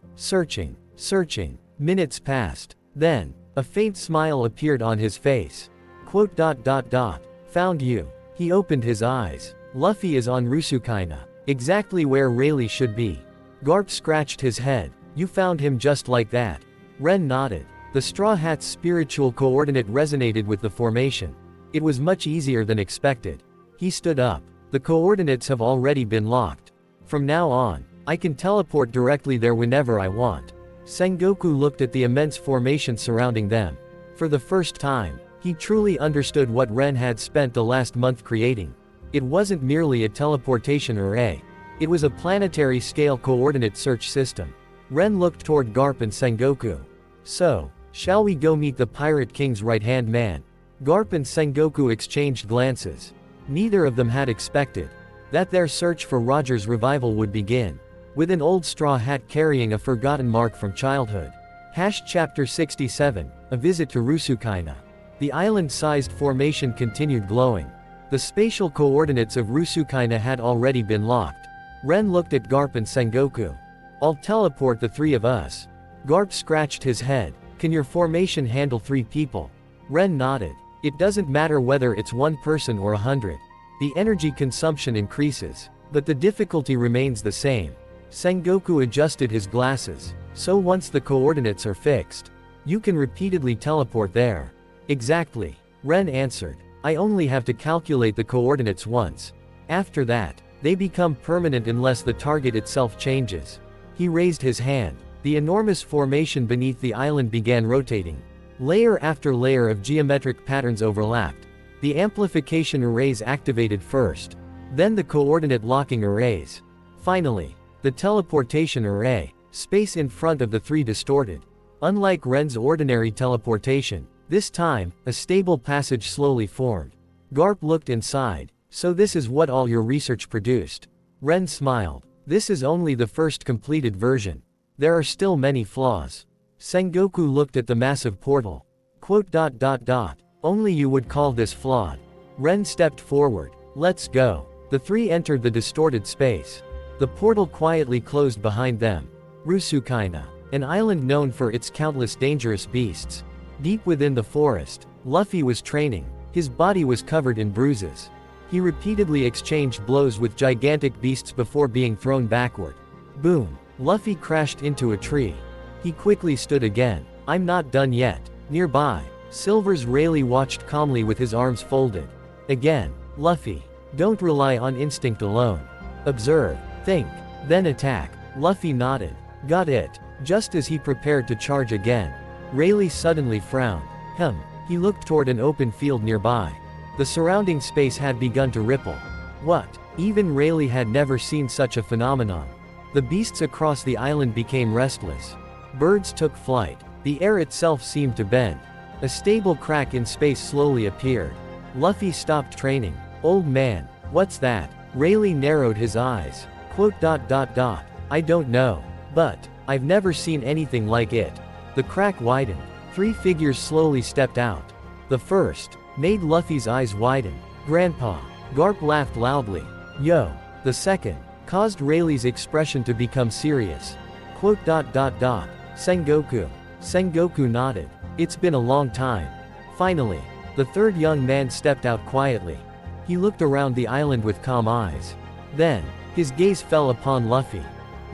Minutes passed. Then, a faint smile appeared on his face. Found you. He opened his eyes. Luffy is on Rusukaina. Exactly where Rayleigh should be. Garp scratched his head. You found him just like that. Ren nodded. The Straw Hat's spiritual coordinate resonated with the formation. It was much easier than expected. He stood up. The coordinates have already been locked. From now on, I can teleport directly there whenever I want. Sengoku looked at the immense formation surrounding them. For the first time, he truly understood what Ren had spent the last month creating. It wasn't merely a teleportation array. It was a planetary-scale coordinate search system. Ren looked toward Garp and Sengoku. So, shall we go meet the Pirate King's right-hand man? Garp and Sengoku exchanged glances. Neither of them had expected that their search for Roger's revival would begin with an old straw hat carrying a forgotten mark from childhood. Chapter 67, A Visit to Rusukaina. The island-sized formation continued glowing. The spatial coordinates of Rusukaina had already been locked. Ren looked at Garp and Sengoku. I'll teleport the three of us. Garp scratched his head. Can your formation handle 3 people? Ren nodded. It doesn't matter whether it's 1 person or 100. The energy consumption increases, but the difficulty remains the same. Sengoku adjusted his glasses. So once the coordinates are fixed, you can repeatedly teleport there. Exactly. Ren answered. I only have to calculate the coordinates once. After that, they become permanent unless the target itself changes. He raised his hand. The enormous formation beneath the island began rotating. Layer after layer of geometric patterns overlapped. The amplification arrays activated first. Then the coordinate locking arrays. Finally, the teleportation array. Space in front of the 3 distorted. Unlike Ren's ordinary teleportation, this time, a stable passage slowly formed. Garp looked inside. So this is what all your research produced. Ren smiled. This is only the first completed version. There are still many flaws. Sengoku looked at the massive portal. Only you would call this flawed. Ren stepped forward. Let's go. The 3 entered the distorted space. The portal quietly closed behind them. Rusukaina, an island known for its countless dangerous beasts. Deep within the forest, Luffy was training. His body was covered in bruises. He repeatedly exchanged blows with gigantic beasts before being thrown backward. Boom! Luffy crashed into a tree. He quickly stood again. I'm not done yet. Nearby, Silver's Rayleigh watched calmly with his arms folded. Again, Luffy. Don't rely on instinct alone. Observe, think, then attack. Luffy nodded. Got it. Just as he prepared to charge again, Rayleigh suddenly frowned. He looked toward an open field nearby. The surrounding space had begun to ripple. What? Even Rayleigh had never seen such a phenomenon. The beasts across the island became restless. Birds took flight. The air itself seemed to bend. A stable crack in space slowly appeared. Luffy stopped training. Old man, what's that? Rayleigh narrowed his eyes. I don't know. But, I've never seen anything like it. The crack widened. 3 figures slowly stepped out. The first made Luffy's eyes widen. Grandpa. Garp laughed loudly. Yo. The second caused Rayleigh's expression to become serious. Sengoku. Sengoku nodded. It's been a long time. Finally, the third young man stepped out quietly. He looked around the island with calm eyes. Then, his gaze fell upon Luffy.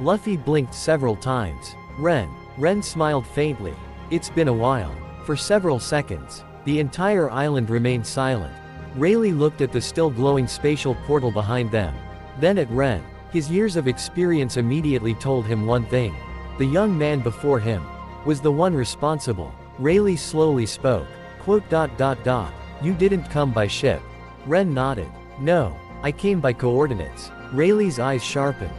Luffy blinked several times. Ren smiled faintly. It's been a while. For several seconds, the entire island remained silent. Rayleigh looked at the still glowing spatial portal behind them. Then at Ren. His years of experience immediately told him one thing. The young man before him was the one responsible. Rayleigh slowly spoke. You didn't come by ship. Ren nodded. No, I came by coordinates. Rayleigh's eyes sharpened.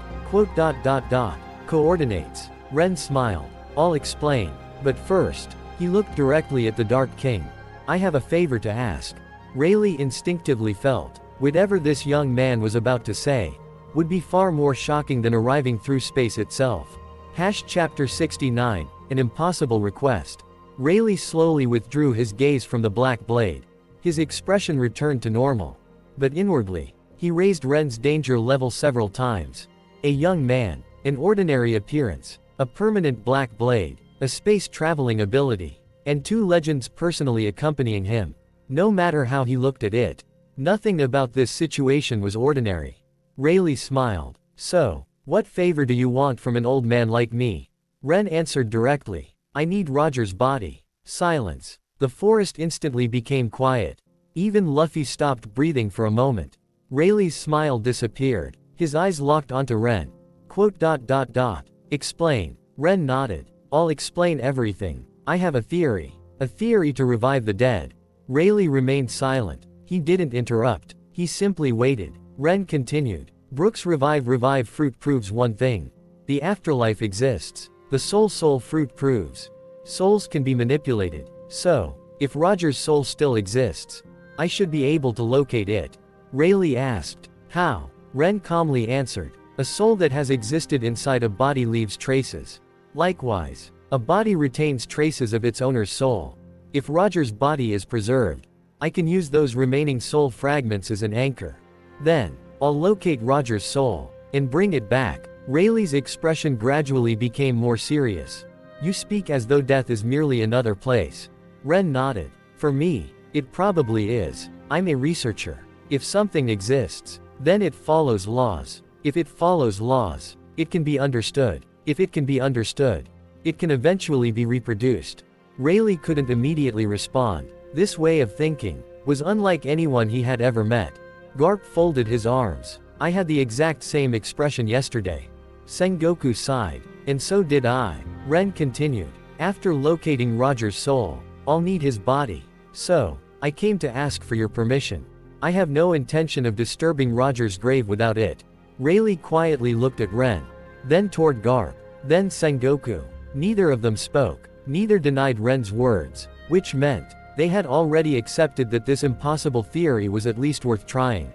Coordinates. Ren smiled. I'll explain. But first, he looked directly at the Dark King. I have a favor to ask. Rayleigh instinctively felt, whatever this young man was about to say, would be far more shocking than arriving through space itself. Chapter 69, An Impossible Request. Rayleigh slowly withdrew his gaze from the black blade. His expression returned to normal. But inwardly, he raised Ren's danger level several times. A young man, an ordinary appearance, a permanent black blade, a space-traveling ability, and 2 legends personally accompanying him. No matter how he looked at it, nothing about this situation was ordinary. Rayleigh smiled. So, what favor do you want from an old man like me? Ren answered directly. I need Roger's body. Silence. The forest instantly became quiet. Even Luffy stopped breathing for a moment. Rayleigh's smile disappeared. His eyes locked onto Ren. Explain. Ren nodded. I'll explain everything. I have a theory. A theory to revive the dead. Rayleigh remained silent. He didn't interrupt. He simply waited. Ren continued. Brooks' revive fruit proves one thing. The afterlife exists. The soul fruit proves. Souls can be manipulated. So, if Roger's soul still exists, I should be able to locate it. Rayleigh asked. How? Ren calmly answered. A soul that has existed inside a body leaves traces. Likewise, a body retains traces of its owner's soul. If Roger's body is preserved, I can use those remaining soul fragments as an anchor. Then, I'll locate Roger's soul and bring it back. Rayleigh's expression gradually became more serious. You speak as though death is merely another place. Ren nodded. For me, it probably is. I'm a researcher. If something exists, then it follows laws. If it follows laws, it can be understood. If it can be understood, it can eventually be reproduced. Rayleigh couldn't immediately respond. This way of thinking was unlike anyone he had ever met. Garp folded his arms. I had the exact same expression yesterday. Sengoku sighed. And so did I. Ren continued. After locating Roger's soul, I'll need his body. So, I came to ask for your permission. I have no intention of disturbing Roger's grave without it. Rayleigh quietly looked at Ren. Then toward Garp. Then Sengoku. Neither of them spoke. Neither denied Ren's words, which meant they had already accepted that this impossible theory was at least worth trying.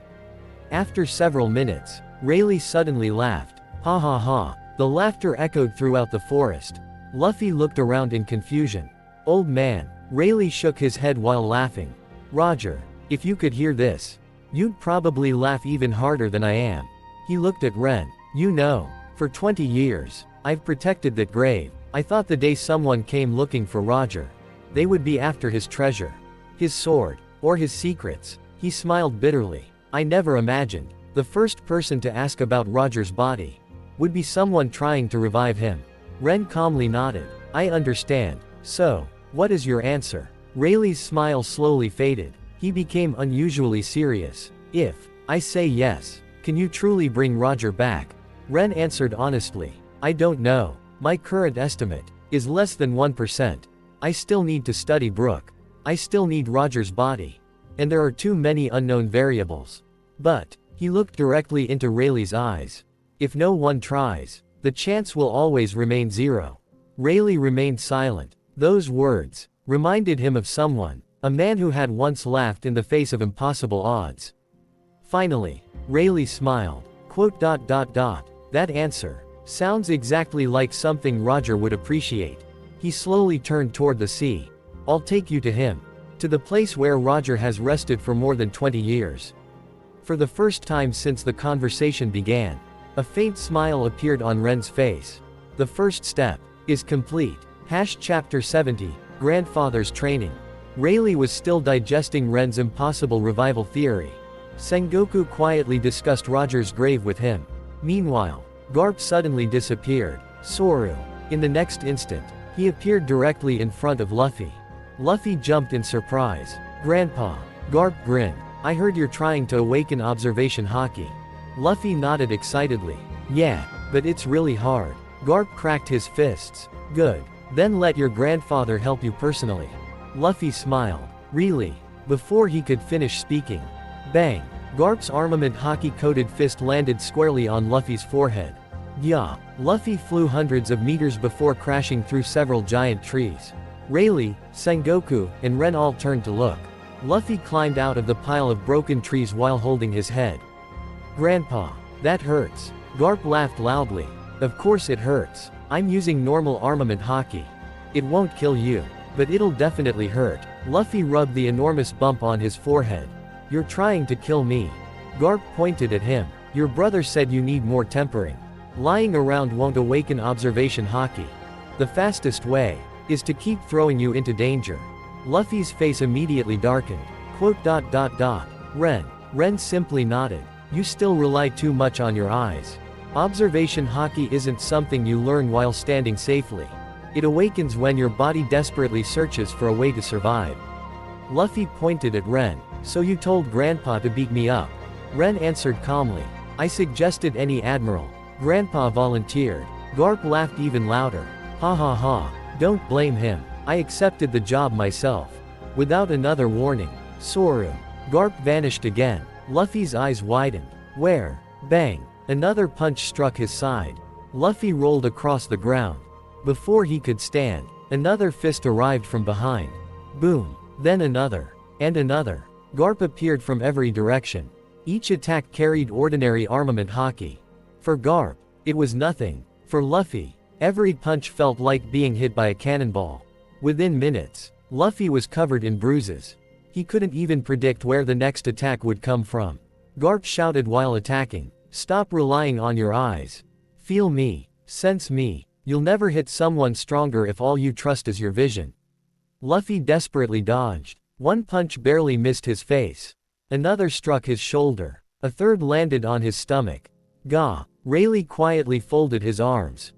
After several minutes, Rayleigh suddenly laughed. Ha ha ha. The laughter echoed throughout the forest. Luffy looked around in confusion. Old man. Rayleigh shook his head while laughing. Roger, if you could hear this, you'd probably laugh even harder than I am. He looked at Ren. You know, for 20 years, I've protected that grave. I thought the day someone came looking for Roger, they would be after his treasure, his sword, or his secrets. He smiled bitterly. I never imagined the first person to ask about Roger's body Would be someone trying to revive him. Ren calmly nodded. I understand. So, what is your answer? Rayleigh's smile slowly faded. He became unusually serious. If I say yes, can you truly bring Roger back? Ren answered honestly. I don't know. My current estimate is less than 1%. I still need to study Brooke. I still need Roger's body. And there are too many unknown variables. But, he looked directly into Rayleigh's eyes. If no one tries, the chance will always remain 0. Rayleigh remained silent. Those words reminded him of someone, a man who had once laughed in the face of impossible odds. Finally, Rayleigh smiled. That answer sounds exactly like something Roger would appreciate. He slowly turned toward the sea. I'll take you to him. To the place where Roger has rested for more than 20 years. For the first time since the conversation began, a faint smile appeared on Ren's face. The first step is complete. Chapter 70, Grandfather's Training. Rayleigh was still digesting Ren's impossible revival theory. Sengoku quietly discussed Roger's grave with him. Meanwhile, Garp suddenly disappeared. Soru. In the next instant, he appeared directly in front of Luffy. Luffy jumped in surprise. Grandpa. Garp grinned. I heard you're trying to awaken observation haki. Luffy nodded excitedly. Yeah, but it's really hard. Garp cracked his fists. Good. Then let your grandfather help you personally. Luffy smiled. Really? Before he could finish speaking. Bang! Garp's armament haki-coated fist landed squarely on Luffy's forehead. Yah! Luffy flew hundreds of meters before crashing through several giant trees. Rayleigh, Sengoku, and Ren all turned to look. Luffy climbed out of the pile of broken trees while holding his head. Grandpa, that hurts. Garp laughed loudly. Of course it hurts. I'm using normal armament haki. It won't kill you, but it'll definitely hurt. Luffy rubbed the enormous bump on his forehead. You're trying to kill me. Garp pointed at him. Your brother said you need more tempering. Lying around won't awaken observation haki. The fastest way is to keep throwing you into danger. Luffy's face immediately darkened. Ren simply nodded. You still rely too much on your eyes. Observation haki isn't something you learn while standing safely. It awakens when your body desperately searches for a way to survive. Luffy pointed at Ren. So you told Grandpa to beat me up? Ren answered calmly. I suggested any admiral. Grandpa volunteered. Garp laughed even louder. Ha ha ha. Don't blame him. I accepted the job myself. Without another warning. Soru. Garp vanished again. Luffy's eyes widened. Where? Bang. Another punch struck his side. Luffy rolled across the ground. Before he could stand, another fist arrived from behind. Boom. Then another. And another. Garp appeared from every direction. Each attack carried ordinary armament haki. For Garp, it was nothing. For Luffy, every punch felt like being hit by a cannonball. Within minutes, Luffy was covered in bruises. He couldn't even predict where the next attack would come from. Garp shouted while attacking. Stop relying on your eyes. Feel me. Sense me. You'll never hit someone stronger if all you trust is your vision. Luffy desperately dodged. One punch barely missed his face. Another struck his shoulder. A third landed on his stomach. Gah! Rayleigh quietly folded his arms.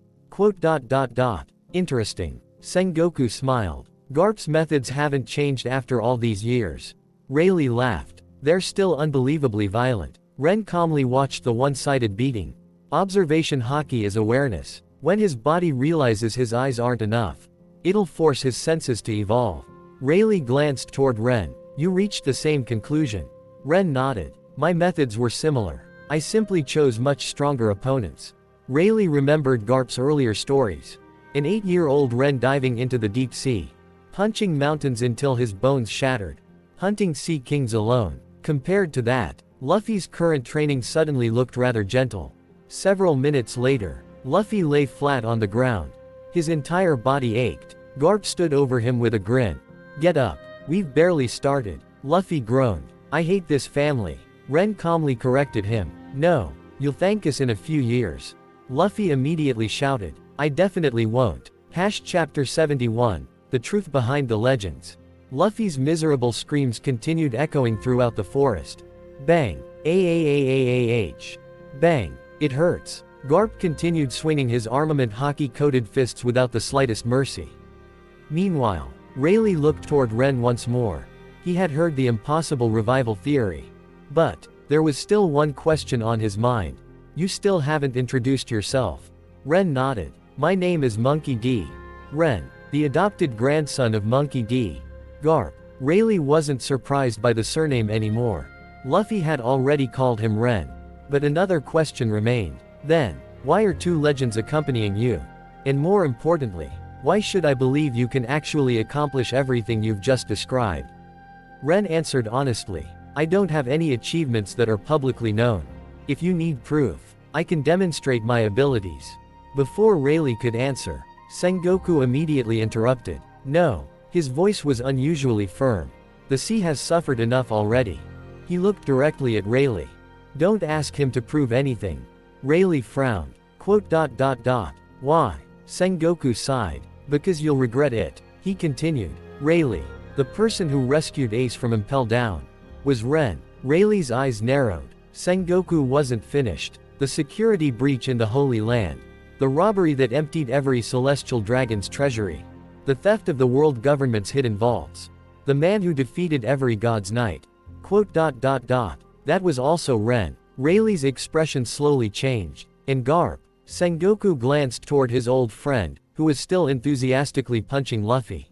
Interesting. Sengoku smiled. Garp's methods haven't changed after all these years. Rayleigh laughed. They're still unbelievably violent. Ren calmly watched the one-sided beating. Observation haki is awareness. When his body realizes his eyes aren't enough, it'll force his senses to evolve. Rayleigh glanced toward Ren. You reached the same conclusion. Ren nodded. My methods were similar. I simply chose much stronger opponents. Rayleigh remembered Garp's earlier stories. An 8-year-old Ren diving into the deep sea. Punching mountains until his bones shattered. Hunting sea kings alone. Compared to that, Luffy's current training suddenly looked rather gentle. Several minutes later, Luffy lay flat on the ground. His entire body ached. Garp stood over him with a grin. Get up. We've barely started. Luffy groaned. I hate this family. Ren calmly corrected him. No, you'll thank us in a few years. Luffy immediately shouted. I definitely won't. Chapter 71, The Truth Behind the Legends. Luffy's miserable screams continued echoing throughout the forest. Bang. Bang. It hurts. Garp continued swinging his armament hockey-coated fists without the slightest mercy. Meanwhile, Rayleigh looked toward Ren once more. He had heard the impossible revival theory. But there was still one question on his mind. You still haven't introduced yourself. Ren nodded. My name is Monkey D. Ren, the adopted grandson of Monkey D. Garp. Rayleigh wasn't surprised by the surname anymore. Luffy had already called him Ren. But another question remained. Then, why are two legends accompanying you? And more importantly, why should I believe you can actually accomplish everything you've just described? Ren answered honestly. I don't have any achievements that are publicly known. If you need proof, I can demonstrate my abilities. Before Rayleigh could answer, Sengoku immediately interrupted. No. His voice was unusually firm. The sea has suffered enough already. He looked directly at Rayleigh. Don't ask him to prove anything. Rayleigh frowned. Why? Sengoku sighed. Because you'll regret it. He continued. Rayleigh, the person who rescued Ace from Impel Down, was Ren. Rayleigh's eyes narrowed. Sengoku wasn't finished. The security breach in the Holy Land. The robbery that emptied every celestial dragon's treasury. The theft of the world government's hidden vaults. The man who defeated every god's knight. That was also Ren. Rayleigh's expression slowly changed. And Garp. Sengoku glanced toward his old friend, who was still enthusiastically punching Luffy.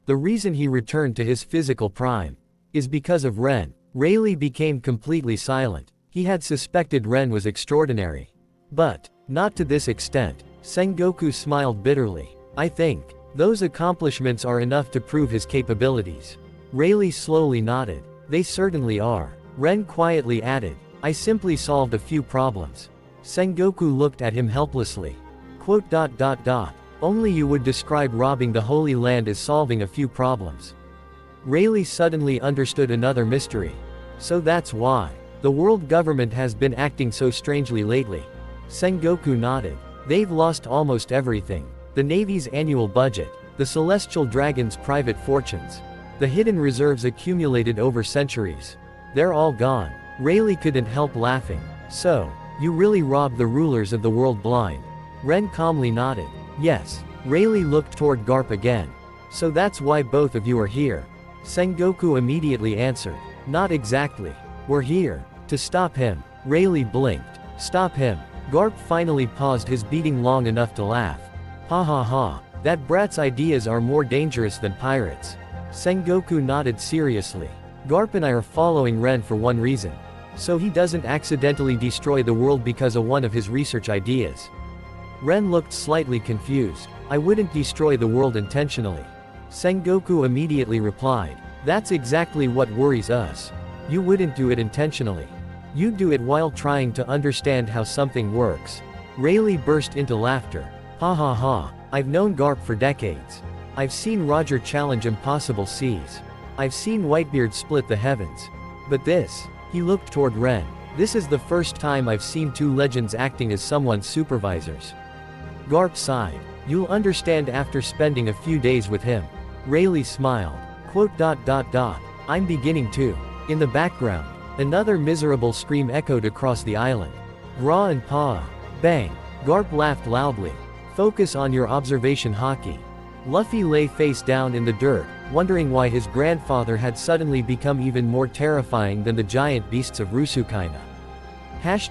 The reason he returned to his physical prime is because of Ren. Rayleigh became completely silent. He had suspected Ren was extraordinary. But not to this extent. Sengoku smiled bitterly. I think those accomplishments are enough to prove his capabilities. Rayleigh slowly nodded. They certainly are. Ren quietly added. I simply solved a few problems. Sengoku looked at him helplessly. Only you would describe robbing the Holy Land as solving a few problems. Rayleigh suddenly understood another mystery. So that's why the world government has been acting so strangely lately. Sengoku nodded. They've lost almost everything. The Navy's annual budget, the Celestial Dragon's private fortunes, the hidden reserves accumulated over centuries. They're all gone. Rayleigh couldn't help laughing. So, you really robbed the rulers of the world blind? Ren calmly nodded. Yes. Rayleigh looked toward Garp again. So that's why both of you are here? Sengoku immediately answered. Not exactly. We're here to stop him. Rayleigh blinked. Stop him. Garp finally paused his beating long enough to laugh. Ha ha ha. That brat's ideas are more dangerous than pirates. Sengoku nodded seriously. Garp and I are following Ren for one reason. So he doesn't accidentally destroy the world because of one of his research ideas. Ren looked slightly confused. I wouldn't destroy the world intentionally. Sengoku immediately replied. That's exactly what worries us. You wouldn't do it intentionally. You'd do it while trying to understand how something works. Rayleigh burst into laughter. Ha ha ha. I've known Garp for decades. I've seen Roger challenge impossible seas. I've seen Whitebeard split the heavens. But this, he looked toward Ren. This is the first time I've seen two legends acting as someone's supervisors. Garp sighed. You'll understand after spending a few days with him. Rayleigh smiled. I'm beginning to. In the background, another miserable scream echoed across the island. Gra and Pa. Bang. Garp laughed loudly. Focus on your observation hockey. Luffy lay face down in the dirt, wondering why his grandfather had suddenly become even more terrifying than the giant beasts of Rusukaina.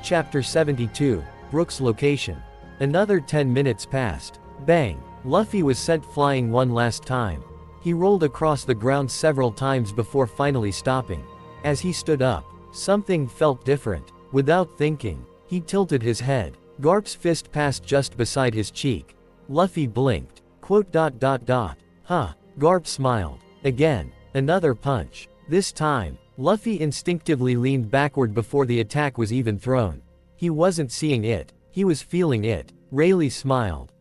Chapter 72, Brook's location. Another 10 minutes passed. Bang! Luffy was sent flying one last time. He rolled across the ground several times before finally stopping. As he stood up, something felt different. Without thinking, he tilted his head. Garp's fist passed just beside his cheek. Luffy blinked. Huh. Garp smiled. Again. Another punch. This time, Luffy instinctively leaned backward before the attack was even thrown. He wasn't seeing it. He was feeling it. Rayleigh smiled.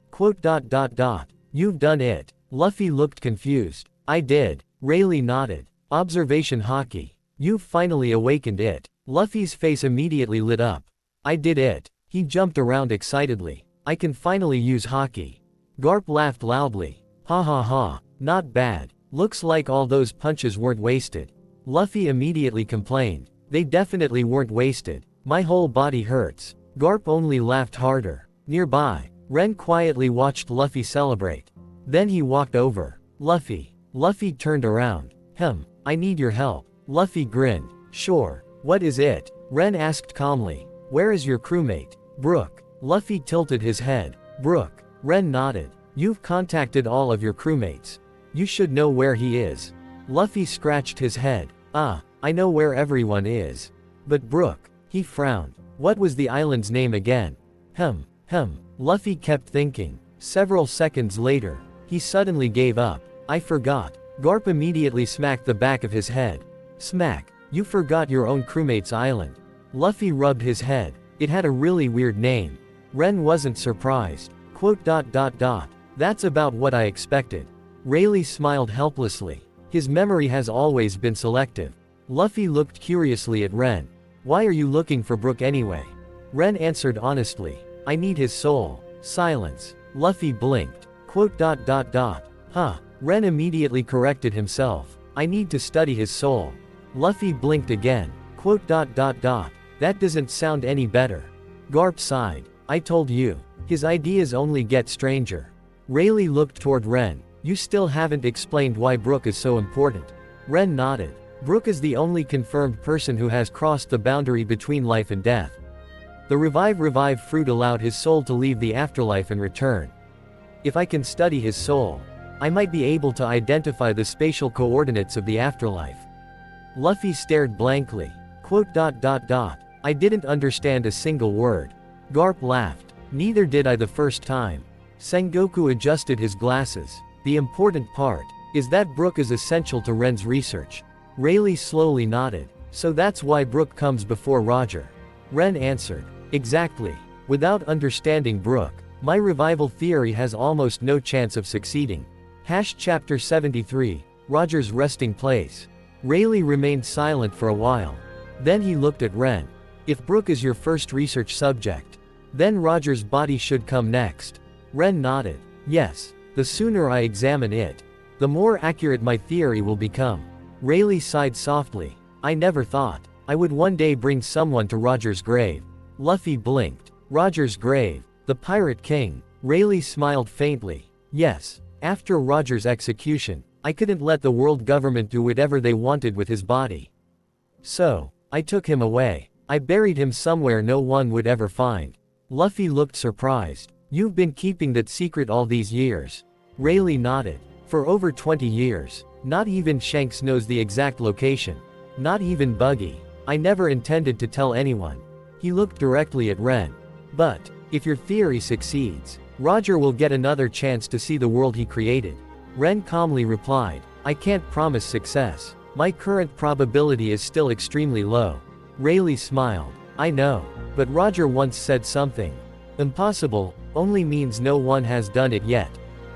You've done it. Luffy looked confused. I did. Rayleigh nodded. Observation hockey. You've finally awakened it. Luffy's face immediately lit up. I did it. He jumped around excitedly. I can finally use hockey. Garp laughed loudly. Ha ha ha. Not bad. Looks like all those punches weren't wasted. Luffy immediately complained. They definitely weren't wasted. My whole body hurts. Garp only laughed harder. Nearby, Ren quietly watched Luffy celebrate. Then he walked over. Luffy. Luffy turned around. I need your help. Luffy grinned. Sure. What is it? Ren asked calmly. Where is your crewmate? Brook. Luffy tilted his head. Brook. Ren nodded. You've contacted all of your crewmates. You should know where he is. Luffy scratched his head. I know where everyone is. But Brook. He frowned. What was the island's name again? Luffy kept thinking. Several seconds later, he suddenly gave up. I forgot. Garp immediately smacked the back of his head. Smack. You forgot your own crewmate's island. Luffy rubbed his head. It had a really weird name. Ren wasn't surprised. That's about what I expected. Rayleigh smiled helplessly. His memory has always been selective. Luffy looked curiously at Ren. Why are you looking for Brook anyway? Ren answered honestly. I need his soul. Silence. Luffy blinked. Ren immediately corrected himself. I need to study his soul. Luffy blinked again. That doesn't sound any better. Garp sighed. I told you. His ideas only get stranger. Rayleigh looked toward Ren. You still haven't explained why Brook is so important. Ren nodded. Brook is the only confirmed person who has crossed the boundary between life and death. The revive fruit allowed his soul to leave the afterlife and return. If I can study his soul, I might be able to identify the spatial coordinates of the afterlife. Luffy stared blankly. I didn't understand a single word. Garp laughed. Neither did I the first time. Sengoku adjusted his glasses. The important part is that Brook is essential to Ren's research. Rayleigh slowly nodded. So that's why Brook comes before Roger. Ren answered. Exactly. Without understanding Brook, my revival theory has almost no chance of succeeding. Chapter 73, Roger's resting place. Rayleigh remained silent for a while. Then he looked at Ren. If Brook is your first research subject, then Roger's body should come next. Ren nodded. Yes, the sooner I examine it, the more accurate my theory will become. Rayleigh sighed softly. I never thought I would one day bring someone to Roger's grave. Luffy blinked. Roger's grave, the Pirate King. Rayleigh smiled faintly. Yes, after Roger's execution, I couldn't let the world government do whatever they wanted with his body. So, I took him away. I buried him somewhere no one would ever find. Luffy looked surprised. You've been keeping that secret all these years. Rayleigh nodded. For over 20 years. Not even Shanks knows the exact location. Not even Buggy. I never intended to tell anyone. He looked directly at Ren. But, if your theory succeeds, Roger will get another chance to see the world he created. Ren calmly replied. I can't promise success. My current probability is still extremely low. Rayleigh smiled. I know. But Roger once said something. Impossible only means no one has done it yet.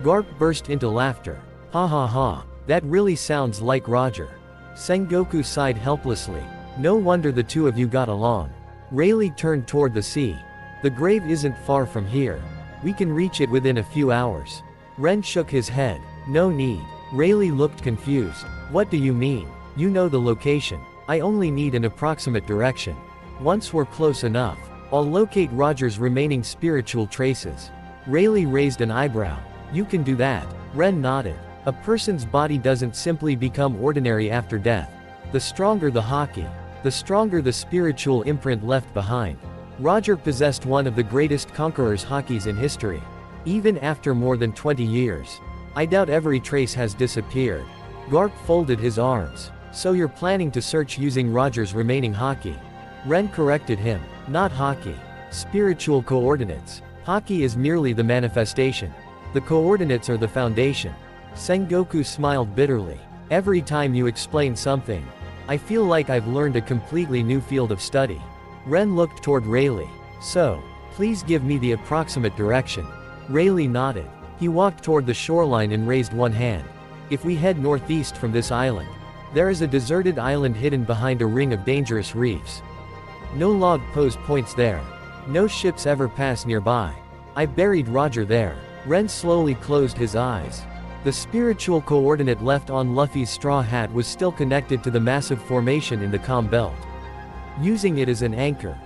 Garp burst into laughter. Ha. That really sounds like Roger. Sengoku sighed helplessly. No wonder the two of you got along. Rayleigh turned toward the sea. The grave isn't far from here. We can reach it within a few hours. Ren shook his head. No need. Rayleigh looked confused. What do you mean? You know the location. I only need an approximate direction. Once we're close enough, I'll locate Roger's remaining spiritual traces. Rayleigh raised an eyebrow. You can do that. Ren nodded. A person's body doesn't simply become ordinary after death. The stronger the haki, the stronger the spiritual imprint left behind. Roger possessed one of the greatest conqueror's hakis in history. Even after more than 20 years, I doubt every trace has disappeared. Garp folded his arms. So you're planning to search using Roger's remaining haki? Ren corrected him. Not haki. Spiritual coordinates. Haki is merely the manifestation. The coordinates are the foundation. Sengoku smiled bitterly. Every time you explain something, I feel like I've learned a completely new field of study. Ren looked toward Rayleigh. So, please give me the approximate direction. Rayleigh nodded. He walked toward the shoreline and raised one hand. If we head northeast from this island, there is a deserted island hidden behind a ring of dangerous reefs. No log post points there. No ships ever pass nearby. I buried Roger there. Ren slowly closed his eyes. The spiritual coordinate left on Luffy's straw hat was still connected to the massive formation in the calm belt. Using it as an anchor,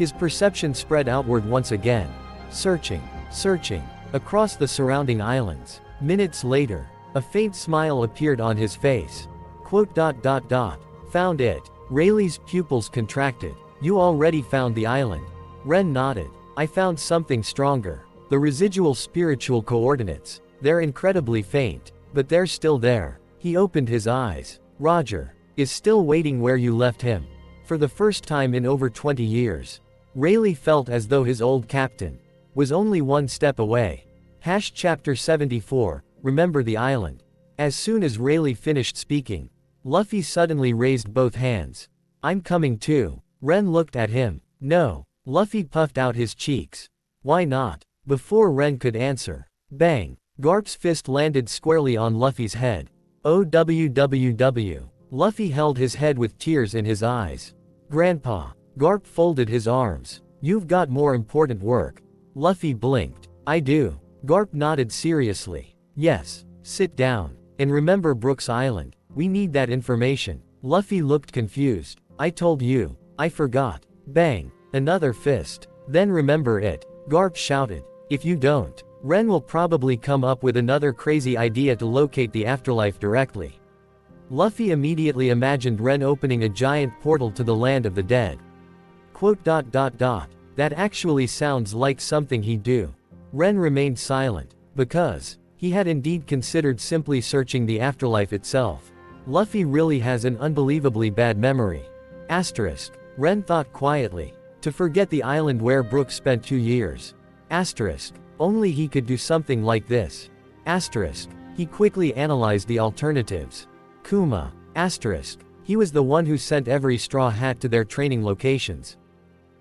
His perception spread outward once again. Searching, searching, across the surrounding islands. Minutes later, a faint smile appeared on his face. Found it. Rayleigh's pupils contracted. You already found the island. Ren nodded. I found something stronger. The residual spiritual coordinates. They're incredibly faint, but they're still there. He opened his eyes. Roger is still waiting where you left him. For the first time in over 20 years, Rayleigh felt as though his old captain was only one step away. Chapter 74, Remember the Island. As soon as Rayleigh finished speaking, Luffy suddenly raised both hands. I'm coming too. Ren looked at him. No. Luffy puffed out his cheeks. Why not? Before Ren could answer, bang! Garp's fist landed squarely on Luffy's head. OWWW. Luffy held his head with tears in his eyes. Grandpa. Garp folded his arms. You've got more important work. Luffy blinked. I do. Garp nodded seriously. Yes. Sit down. And remember Brooks Island. We need that information. Luffy looked confused. I told you. I forgot. Bang. Another fist. Then remember it. Garp shouted. If you don't, Ren will probably come up with another crazy idea to locate the afterlife directly. Luffy immediately imagined Ren opening a giant portal to the land of the dead. That actually sounds like something he'd do. Ren remained silent, because he had indeed considered simply searching the afterlife itself. Luffy really has an unbelievably bad memory. Asterisk. Ren thought quietly. To forget the island where Brooks spent 2 years. Asterisk. Only he could do something like this. Asterisk. He quickly analyzed the alternatives. Kuma. Asterisk. He was the one who sent every Straw Hat to their training locations.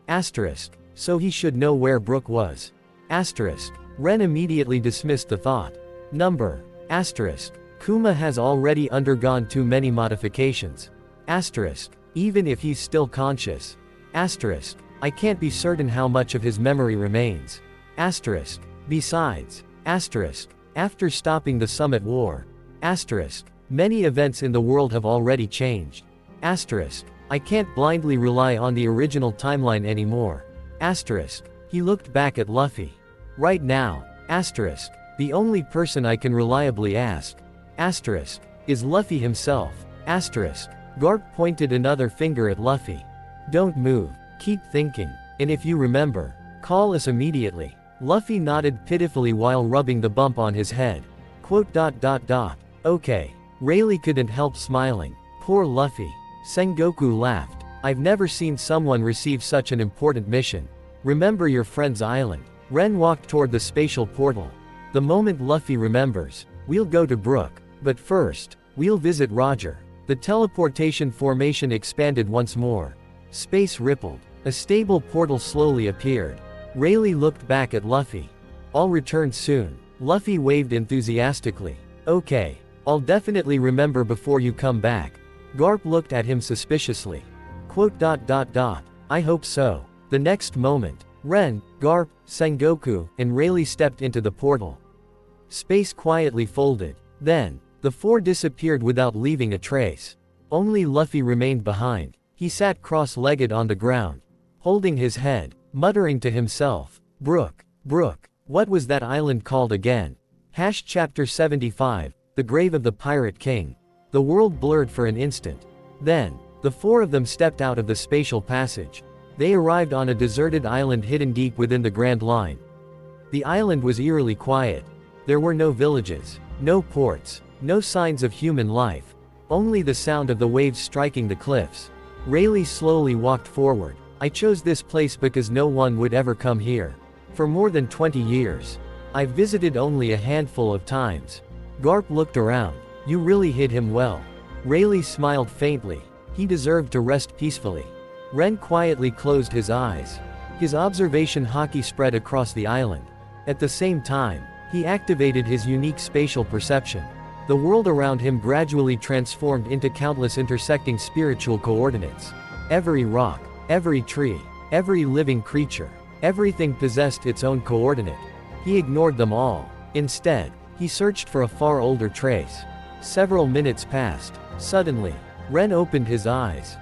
Asterisk. So he should know where Brook was. Asterisk. Ren immediately dismissed the thought. Number. Asterisk. Kuma has already undergone too many modifications. Asterisk. Even if he's still conscious. Asterisk. I can't be certain how much of his memory remains. Asterisk. Besides. Asterisk. After stopping the Summit War. Asterisk. Many events in the world have already changed. Asterisk. I can't blindly rely on the original timeline anymore. Asterisk. He looked back at Luffy. Right now. Asterisk. The only person I can reliably ask. Asterisk. Is Luffy himself. Asterisk. Garp pointed another finger at Luffy. Don't move. Keep thinking. And if you remember, call us immediately. Luffy nodded pitifully while rubbing the bump on his head. Okay. Rayleigh couldn't help smiling. Poor Luffy. Sengoku laughed. I've never seen someone receive such an important mission. Remember your friend's island. Ren walked toward the spatial portal. The moment Luffy remembers, we'll go to Brook. But first, we'll visit Roger. The teleportation formation expanded once more. Space rippled. A stable portal slowly appeared. Rayleigh looked back at Luffy. I'll return soon. Luffy waved enthusiastically. Okay. I'll definitely remember before you come back. Garp looked at him suspiciously. I hope so. The next moment, Ren, Garp, Sengoku, and Rayleigh stepped into the portal. Space quietly folded. Then, the four disappeared without leaving a trace. Only Luffy remained behind. He sat cross-legged on the ground, holding his head, muttering to himself. Brook. What was that island called again? Chapter 75, The Grave of the Pirate King. The world blurred for an instant. Then, the four of them stepped out of the spatial passage. They arrived on a deserted island hidden deep within the Grand Line. The island was eerily quiet. There were no villages, no ports, no signs of human life. Only the sound of the waves striking the cliffs. Rayleigh slowly walked forward. I chose this place because no one would ever come here. For more than 20 years. I've visited only a handful of times. Garp looked around. You really hid him well. Rayleigh smiled faintly. He deserved to rest peacefully. Ren quietly closed his eyes. His observation haki spread across the island. At the same time, he activated his unique spatial perception. The world around him gradually transformed into countless intersecting spiritual coordinates. Every rock, every tree, every living creature, everything possessed its own coordinate. He ignored them all. Instead, he searched for a far older trace. Several minutes passed. Suddenly, Ren opened his eyes.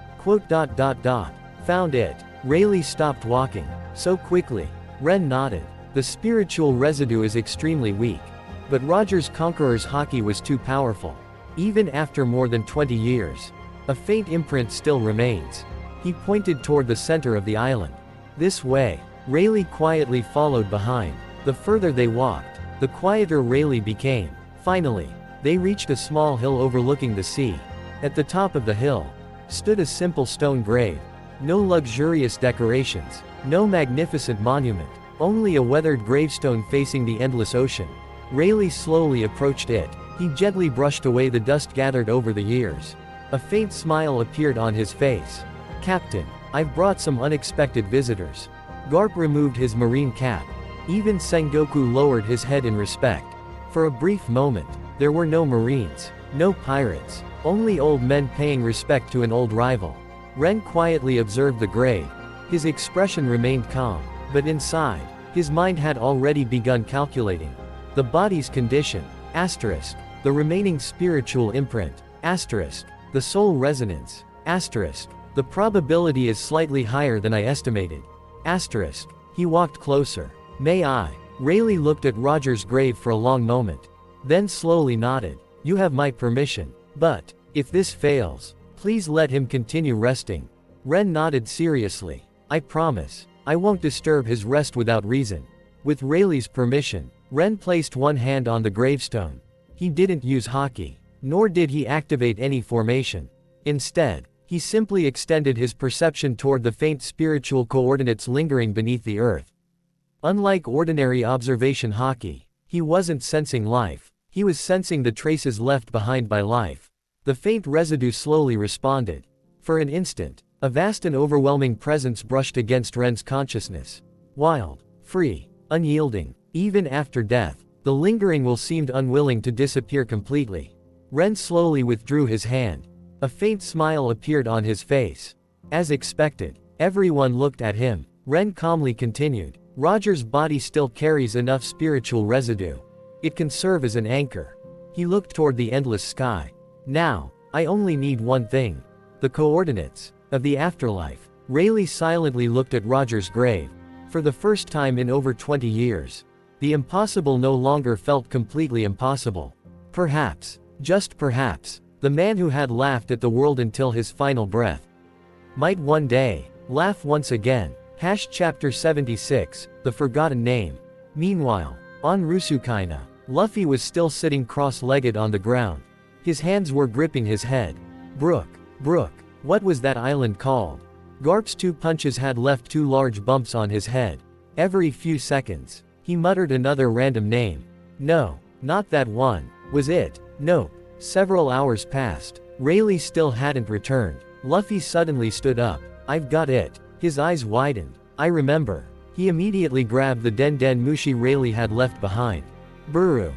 Found it. Rayleigh stopped walking. So quickly. Ren nodded. The spiritual residue is extremely weak. But Roger's Conqueror's haki was too powerful. Even after more than 20 years. A faint imprint still remains. He pointed toward the center of the island. This way. Rayleigh quietly followed behind. The further they walked, the quieter Rayleigh became. Finally, they reached a small hill overlooking the sea. At the top of the hill stood a simple stone grave. No luxurious decorations, no magnificent monument, only a weathered gravestone facing the endless ocean. Rayleigh slowly approached it. He gently brushed away the dust gathered over the years. A faint smile appeared on his face. "Captain, I've brought some unexpected visitors." Garp removed his marine cap. Even Sengoku lowered his head in respect. For a brief moment, there were no marines, no pirates, only old men paying respect to an old rival. Ren quietly observed the grave. His expression remained calm, but inside, his mind had already begun calculating. The body's condition, asterisk, the remaining spiritual imprint, asterisk, the soul resonance, asterisk, the probability is slightly higher than I estimated. Asterisk. He walked closer. "May I?" Rayleigh looked at Roger's grave for a long moment. Then slowly nodded. "You have my permission. But, if this fails, please let him continue resting." Ren nodded seriously. "I promise. I won't disturb his rest without reason." With Rayleigh's permission, Ren placed one hand on the gravestone. He didn't use haki, nor did he activate any formation. Instead, he simply extended his perception toward the faint spiritual coordinates lingering beneath the earth. Unlike ordinary observation haki, he wasn't sensing life. He was sensing the traces left behind by life. The faint residue slowly responded. For an instant, a vast and overwhelming presence brushed against Ren's consciousness. Wild, free, unyielding. Even after death, the lingering will seemed unwilling to disappear completely. Ren slowly withdrew his hand. A faint smile appeared on his face. As expected, everyone looked at him. Ren calmly continued. "Roger's body still carries enough spiritual residue. It can serve as an anchor." He looked toward the endless sky. "Now, I only need one thing. The coordinates of the afterlife." Rayleigh silently looked at Roger's grave. For the first time in over 20 years, the impossible no longer felt completely impossible. Perhaps, just perhaps, the man who had laughed at the world until his final breath might one day laugh once again. Chapter 76, The Forgotten Name. Meanwhile, on Rusukaina, Luffy was still sitting cross-legged on the ground. His hands were gripping his head. Brook, what was that island called? Garp's 2 punches had left 2 large bumps on his head. Every few seconds, he muttered another random name. No, not that one. Was it? Nope. Several hours passed. Rayleigh still hadn't returned. Luffy suddenly stood up. "I've got it." His eyes widened. "I remember." He immediately grabbed the Den Den Mushi Rayleigh had left behind. Buru.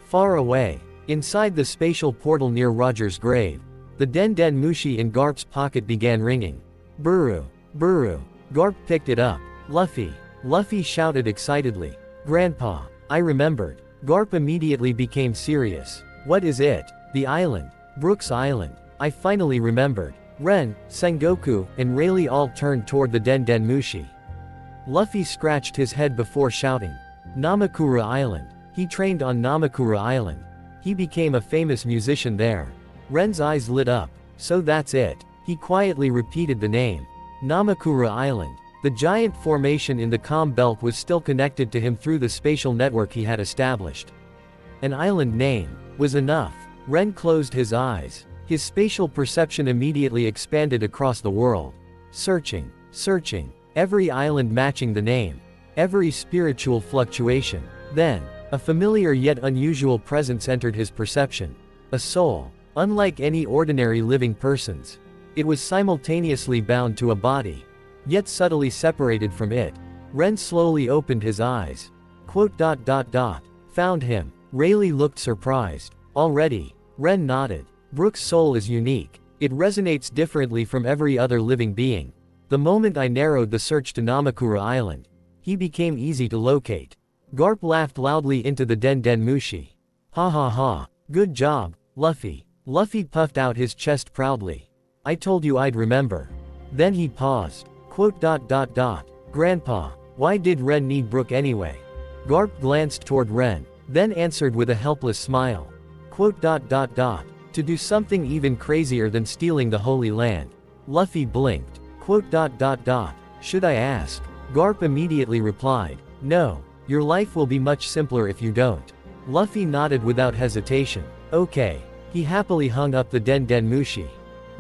Far away, inside the spatial portal near Roger's grave, the Den Den Mushi in Garp's pocket began ringing. Buru. Garp picked it up. Luffy shouted excitedly. "Grandpa, I remembered." Garp immediately became serious. "What is it?" "The island. Brook's Island. I finally remembered." Ren, Sengoku, and Rayleigh all turned toward the Den Den Mushi. Luffy scratched his head before shouting. "Namakura Island. He trained on Namakura Island. He became a famous musician there." Ren's eyes lit up. "So that's it." He quietly repeated the name. Namakura Island. The giant formation in the calm belt was still connected to him through the spatial network he had established. An island name was enough. Ren closed his eyes. His spatial perception immediately expanded across the world. Searching. Every island matching the name. Every spiritual fluctuation. Then, a familiar yet unusual presence entered his perception. A soul, unlike any ordinary living person's. It was simultaneously bound to a body, yet subtly separated from it. Ren slowly opened his eyes. Found him. Rayleigh looked surprised. Already? Ren nodded. Brook's soul is unique. It resonates differently from every other living being. The moment I narrowed the search to Namakura Island, he became easy to locate. Garp laughed loudly into the Den Den Mushi. Ha. Good job, Luffy. Luffy puffed out his chest proudly. I told you I'd remember. Then he paused. Quote dot dot dot. Grandpa, why did Ren need Brook anyway? Garp glanced toward Ren, then answered with a helpless smile. Quote dot dot dot. To do something even crazier than stealing the Holy Land. Luffy blinked. Quote dot dot dot. Should I ask? Garp immediately replied. No. Your life will be much simpler if you don't. Luffy nodded without hesitation. Okay. He happily hung up the Den Den Mushi.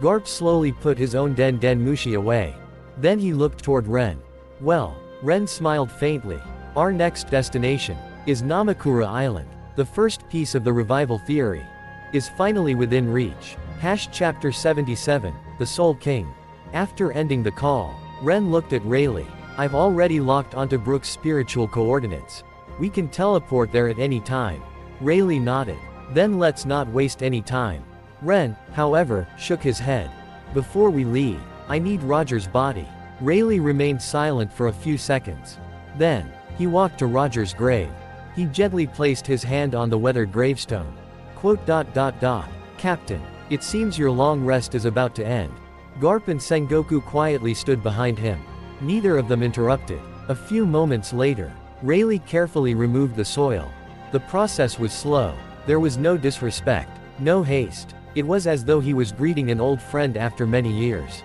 Garp slowly put his own Den Den Mushi away. Then he looked toward Ren. Well, Ren smiled faintly. Our next destination is Namakura Island. The first piece of the revival theory is finally within reach. Chapter 77, The Soul King. After ending the call, Ren looked at Rayleigh. I've already locked onto Brook's spiritual coordinates. We can teleport there at any time. Rayleigh nodded. Then let's not waste any time. Ren, however, shook his head. Before we leave, I need Roger's body. Rayleigh remained silent for a few seconds. Then, he walked to Roger's grave. He gently placed his hand on the weathered gravestone. Quote dot dot dot. Captain, it seems your long rest is about to end. Garp and Sengoku quietly stood behind him. Neither of them interrupted. A few moments later, Rayleigh carefully removed the soil. The process was slow. There was no disrespect, no haste. It was as though he was greeting an old friend after many years.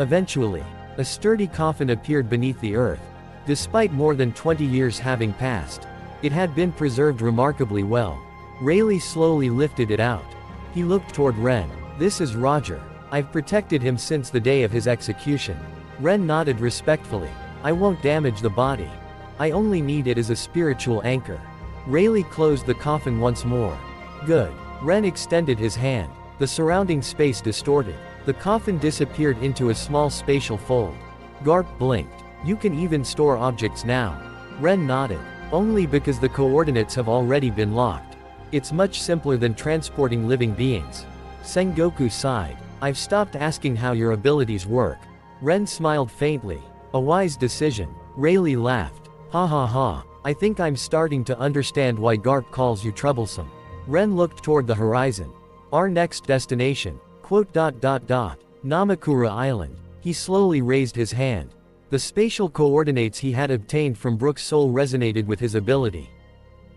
Eventually, a sturdy coffin appeared beneath the earth. Despite more than 20 years having passed, it had been preserved remarkably well. Rayleigh slowly lifted it out. He looked toward Ren. This is Roger. I've protected him since the day of his execution. Ren nodded respectfully. I won't damage the body. I only need it as a spiritual anchor. Rayleigh closed the coffin once more. Good. Ren extended his hand. The surrounding space distorted. The coffin disappeared into a small spatial fold. Garp blinked. You can even store objects now. Ren nodded. Only because the coordinates have already been locked. It's much simpler than transporting living beings. Sengoku sighed. I've stopped asking how your abilities work. Ren smiled faintly. A wise decision. Rayleigh laughed. Ha ha ha. I think I'm starting to understand why Garp calls you troublesome. Ren looked toward the horizon. Our next destination. Quote dot dot dot. Namakura Island. He slowly raised his hand. The spatial coordinates he had obtained from Brook's soul resonated with his ability.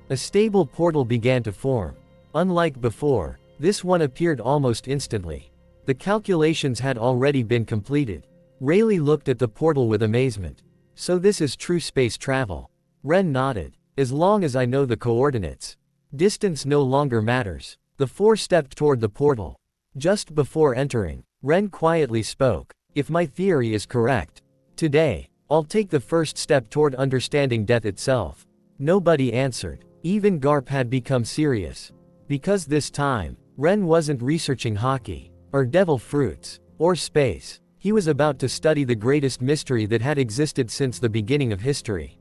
A stable portal began to form. Unlike before, this one appeared almost instantly. The calculations had already been completed. Rayleigh looked at the portal with amazement. So this is true space travel. Ren nodded. As long as I know the coordinates. Distance no longer matters. The four stepped toward the portal. Just before entering, Ren quietly spoke. If my theory is correct, today, I'll take the first step toward understanding death itself. Nobody answered. Even Garp had become serious. Because this time, Ren wasn't researching hockey, or devil fruits, or space. He was about to study the greatest mystery that had existed since the beginning of history.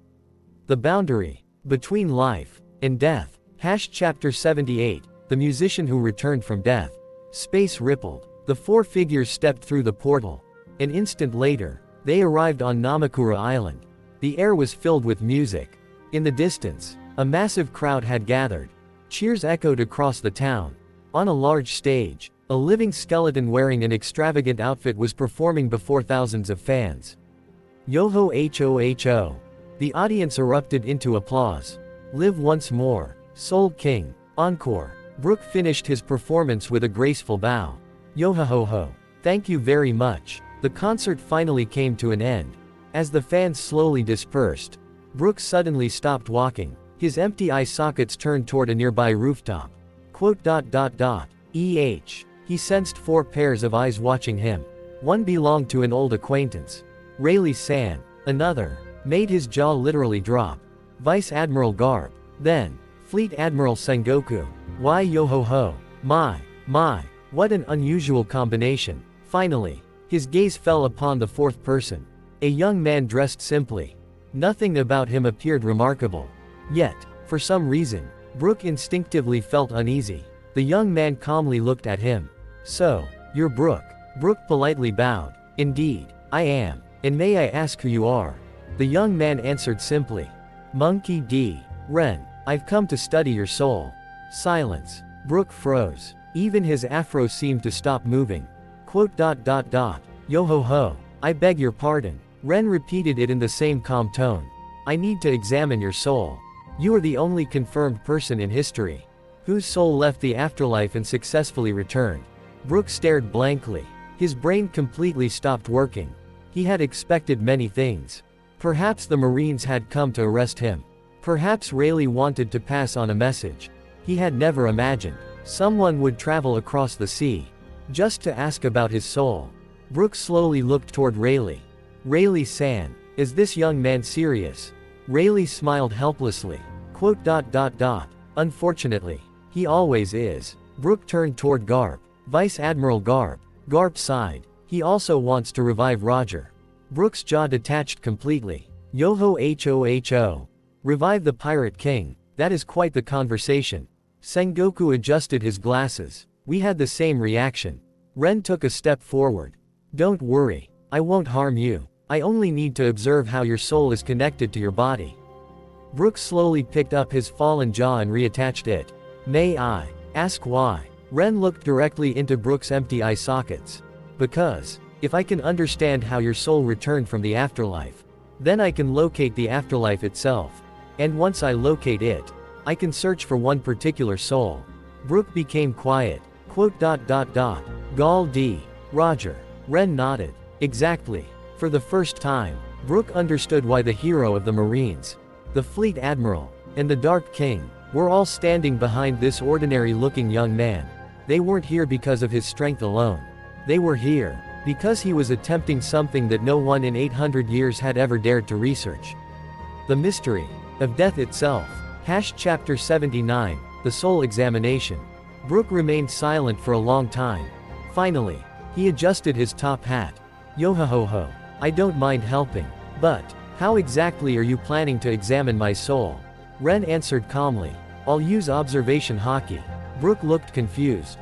The boundary between life and death. Chapter 78, The Musician Who Returned from Death. Space rippled. The four figures stepped through the portal. An instant later, they arrived on Namakura Island. The air was filled with music. In the distance, a massive crowd had gathered. Cheers echoed across the town. On a large stage, a living skeleton wearing an extravagant outfit was performing before thousands of fans. Yo-ho ho. The audience erupted into applause. Live once more. Soul King. Encore. Brook finished his performance with a graceful bow. Yo-ho-ho. Thank you very much. The concert finally came to an end. As the fans slowly dispersed, Brook suddenly stopped walking. His empty eye sockets turned toward a nearby rooftop. Quote dot dot dot. He sensed four pairs of eyes watching him. One belonged to an old acquaintance. Rayleigh-san. Another made his jaw literally drop. Vice Admiral Garp. Then, Fleet Admiral Sengoku. Why yo-ho-ho. My, what an unusual combination. Finally, his gaze fell upon the fourth person. A young man dressed simply. Nothing about him appeared remarkable. Yet, for some reason, Brook instinctively felt uneasy. The young man calmly looked at him. So, you're Brook. Brook politely bowed. Indeed, I am. And may I ask who you are? The young man answered simply. Monkey D. Ren, I've come to study your soul. Silence. Brook froze. Even his afro seemed to stop moving. Quote dot dot dot. Yo ho ho. I beg your pardon. Ren repeated it in the same calm tone. I need to examine your soul. You are the only confirmed person in history whose soul left the afterlife and successfully returned. Brook stared blankly. His brain completely stopped working. He had expected many things. Perhaps the Marines had come to arrest him. Perhaps Rayleigh wanted to pass on a message. He had never imagined someone would travel across the sea just to ask about his soul. Brook slowly looked toward Rayleigh. Rayleigh-san, is this young man serious? Rayleigh smiled helplessly. Unfortunately, he always is. Brook turned toward Garp. Vice Admiral Garp. Garp sighed. He also wants to revive Roger. Brook's jaw detached completely. Yo-ho-ho-ho. Revive the Pirate King. That is quite the conversation. Sengoku adjusted his glasses. We had the same reaction. Ren took a step forward. Don't worry. I won't harm you. I only need to observe how your soul is connected to your body. Brook slowly picked up his fallen jaw and reattached it. May I ask why? Ren looked directly into Brook's empty eye sockets. Because, if I can understand how your soul returned from the afterlife, then I can locate the afterlife itself. And once I locate it, I can search for one particular soul. Brook became quiet. Gall D. Roger. Ren nodded. Exactly. For the first time, Brook understood why the hero of the Marines, the Fleet Admiral, and the Dark King, were all standing behind this ordinary-looking young man. They weren't here because of his strength alone. They were here because he was attempting something that no one in 800 years had ever dared to research. The mystery of death itself. Chapter 79, The Soul Examination. Brook remained silent for a long time. Finally, he adjusted his top hat. Yo-ho-ho-ho. I don't mind helping. But, how exactly are you planning to examine my soul? Ren answered calmly. I'll use observation hockey. Brook looked confused.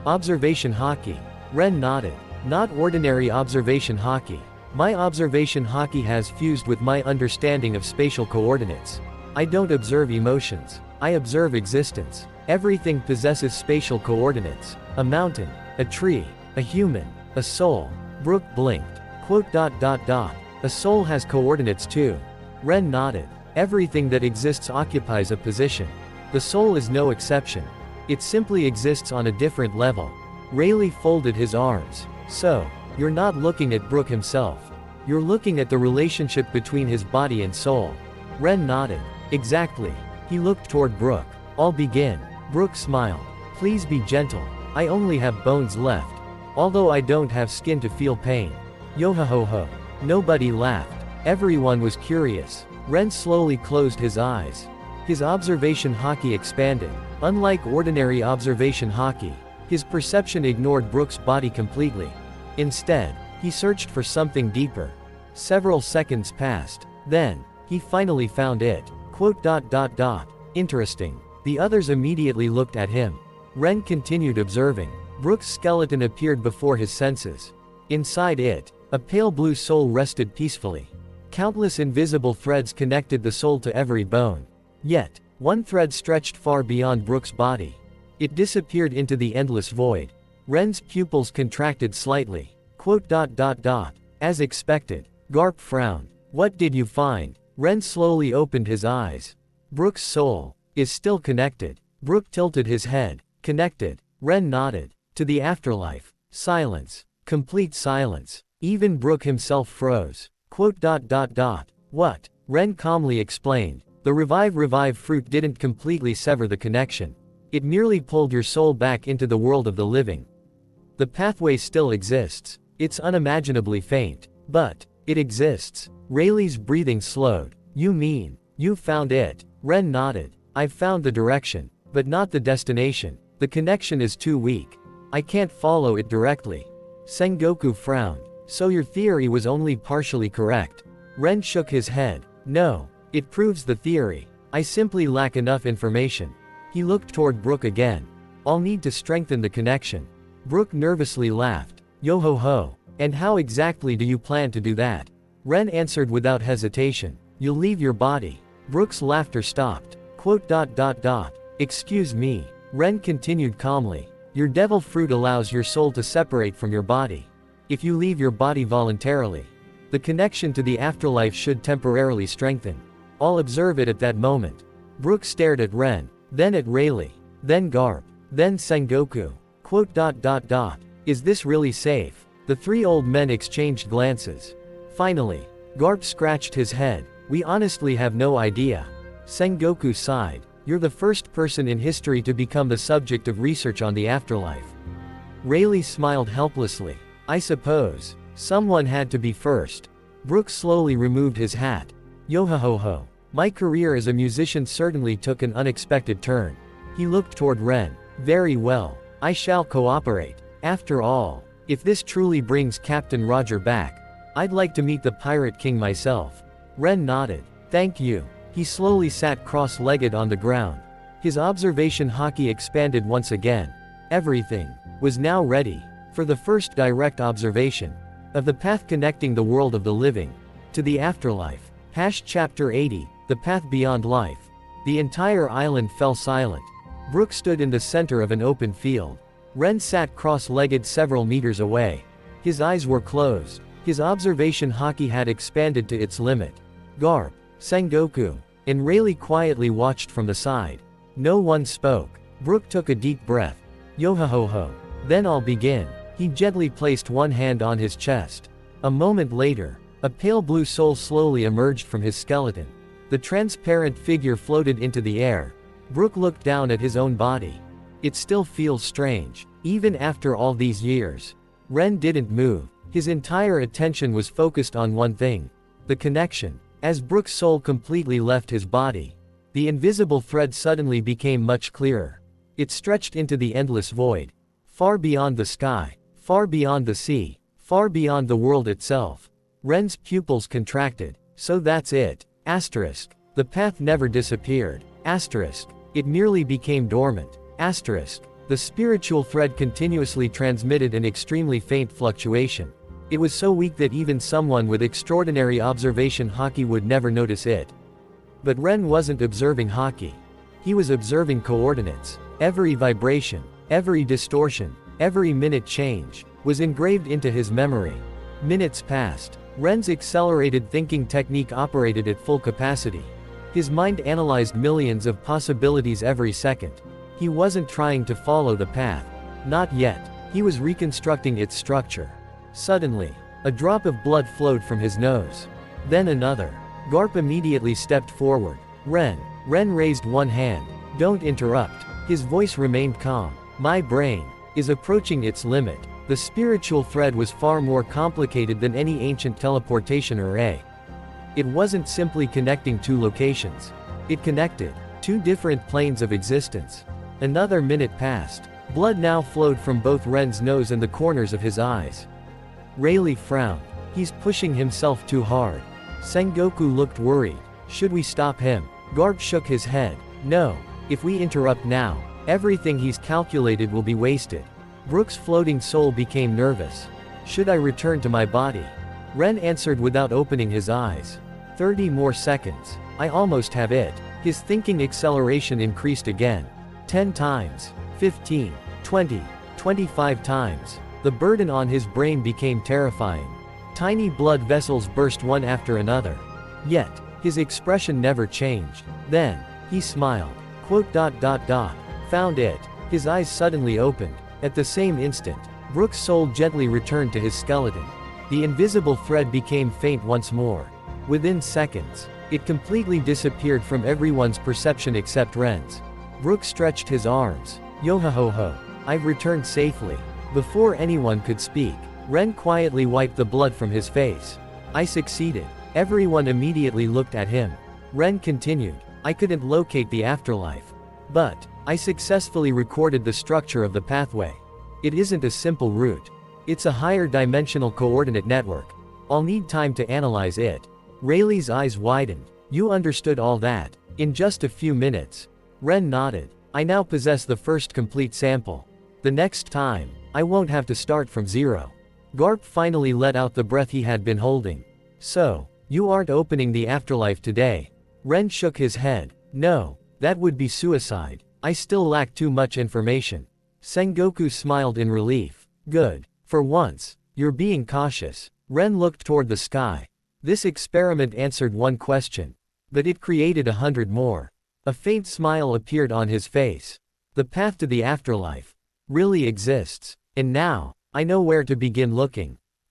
Observation hockey. Ren nodded. Not ordinary observation hockey. My observation hockey has fused with my understanding of spatial coordinates. I don't observe emotions. I observe existence. Everything possesses spatial coordinates. A mountain, a tree, a human, a soul. Brook blinked. A soul has coordinates too. Ren nodded. Everything that exists occupies a position. The soul is no exception. It simply exists on a different level. Rayleigh folded his arms. So, you're not looking at Brook himself. You're looking at the relationship between his body and soul. Ren nodded. Exactly. He looked toward Brook. I'll begin. Brook smiled. Please be gentle. I only have bones left. Although I don't have skin to feel pain. Yo-ho-ho-ho. Nobody laughed. Everyone was curious. Ren slowly closed his eyes. His observation hockey expanded. Unlike ordinary observation hockey, his perception ignored Brook's body completely. Instead, he searched for something deeper. Several seconds passed. Then, he finally found it. Interesting. The others immediately looked at him. Ren continued observing. Brook's skeleton appeared before his senses. Inside it, a pale blue soul rested peacefully. Countless invisible threads connected the soul to every bone. Yet, one thread stretched far beyond Brook's body. It disappeared into the endless void. Ren's pupils contracted slightly. As expected. Garp frowned. What did you find? Ren slowly opened his eyes. Brook's soul is still connected. Brook tilted his head. Connected. Ren nodded. To the afterlife. Silence. Complete silence. Even Brook himself froze. What? Ren calmly explained. The revive fruit didn't completely sever the connection. It merely pulled your soul back into the world of the living. The pathway still exists. It's unimaginably faint. But, it exists. Rayleigh's breathing slowed. You mean, you found it? Ren nodded. I've found the direction. But not the destination. The connection is too weak. I can't follow it directly. Sengoku frowned. So your theory was only partially correct. Ren shook his head. No. It proves the theory. I simply lack enough information. He looked toward Brook again. I'll need to strengthen the connection. Brook nervously laughed. Yo-ho-ho. And how exactly do you plan to do that? Ren answered without hesitation. You'll leave your body. Brook's laughter stopped. Excuse me. Ren continued calmly. Your devil fruit allows your soul to separate from your body. If you leave your body voluntarily, the connection to the afterlife should temporarily strengthen. I'll observe it at that moment. Brook stared at Ren, then at Rayleigh, then Garp, then Sengoku. Is this really safe? The three old men exchanged glances. Finally, Garp scratched his head. We honestly have no idea. Sengoku sighed. You're the first person in history to become the subject of research on the afterlife. Rayleigh smiled helplessly. I suppose someone had to be first. Brook slowly removed his hat. Yo-ho-ho-ho. My career as a musician certainly took an unexpected turn. He looked toward Ren. Very well. I shall cooperate. After all, if this truly brings Captain Roger back, I'd like to meet the Pirate King myself. Ren nodded. Thank you. He slowly sat cross-legged on the ground. His observation hockey expanded once again. Everything was now ready for the first direct observation of the path connecting the world of the living to the afterlife. Chapter 80, The Path Beyond Life. The entire island fell silent. Brook stood in the center of an open field. Ren sat cross-legged several meters away. His eyes were closed. His observation hockey had expanded to its limit. Garp, Sengoku, and Rayleigh quietly watched from the side. No one spoke. Brook took a deep breath. Yo-ho-ho-ho. Then I'll begin. He gently placed one hand on his chest. A moment later, a pale blue soul slowly emerged from his skeleton. The transparent figure floated into the air. Brook looked down at his own body. It still feels strange, even after all these years. Ren didn't move. His entire attention was focused on one thing: the connection. As Brook's soul completely left his body, the invisible thread suddenly became much clearer. It stretched into the endless void. Far beyond the sky, far beyond the sea, far beyond the world itself. Ren's pupils contracted. So that's it. Asterisk. The path never disappeared. Asterisk. It merely became dormant. Asterisk. The spiritual thread continuously transmitted an extremely faint fluctuation. It was so weak that even someone with extraordinary observation hockey would never notice it. But Ren wasn't observing hockey. He was observing coordinates. Every vibration, every distortion, every minute change, was engraved into his memory. Minutes passed. Ren's accelerated thinking technique operated at full capacity. His mind analyzed millions of possibilities every second. He wasn't trying to follow the path. Not yet. He was reconstructing its structure. Suddenly, a drop of blood flowed from his nose. Then another. Garp immediately stepped forward. Ren raised one hand. Don't interrupt. His voice remained calm. My brain is approaching its limit. The spiritual thread was far more complicated than any ancient teleportation array. It wasn't simply connecting two locations. It connected two different planes of existence. Another minute passed. Blood now flowed from both Ren's nose and the corners of his eyes. Rayleigh frowned. He's pushing himself too hard. Sengoku looked worried. Should we stop him? Garp shook his head. No. If we interrupt now, everything he's calculated will be wasted. Brook's floating soul became nervous. Should I return to my body? Ren answered without opening his eyes. 30 more seconds. I almost have it. His thinking acceleration increased again. 10 times. 15. 20. 25 times. The burden on his brain became terrifying. Tiny blood vessels burst one after another. Yet, his expression never changed. Then, he smiled. Found it. His eyes suddenly opened. At the same instant, Brook's soul gently returned to his skeleton. The invisible thread became faint once more. Within seconds, it completely disappeared from everyone's perception except Ren's. Brook stretched his arms. Yo-ho-ho-ho. I've returned safely. Before anyone could speak, Ren quietly wiped the blood from his face. I succeeded. Everyone immediately looked at him. Ren continued. I couldn't locate the afterlife. But I successfully recorded the structure of the pathway. It isn't a simple route. It's a higher dimensional coordinate network. I'll need time to analyze it. Rayleigh's eyes widened. You understood all that in just a few minutes. Ren nodded. I now possess the first complete sample. The next time, I won't have to start from zero. Garp finally let out the breath he had been holding. So, you aren't opening the afterlife today? Ren shook his head. No, that would be suicide. I still lack too much information. Sengoku smiled in relief. Good. For once, You're being cautious. Ren looked toward the sky. This experiment answered one question. But it created 100 more. A faint smile appeared on his face. The path to the afterlife really exists. And now, I know where to begin looking.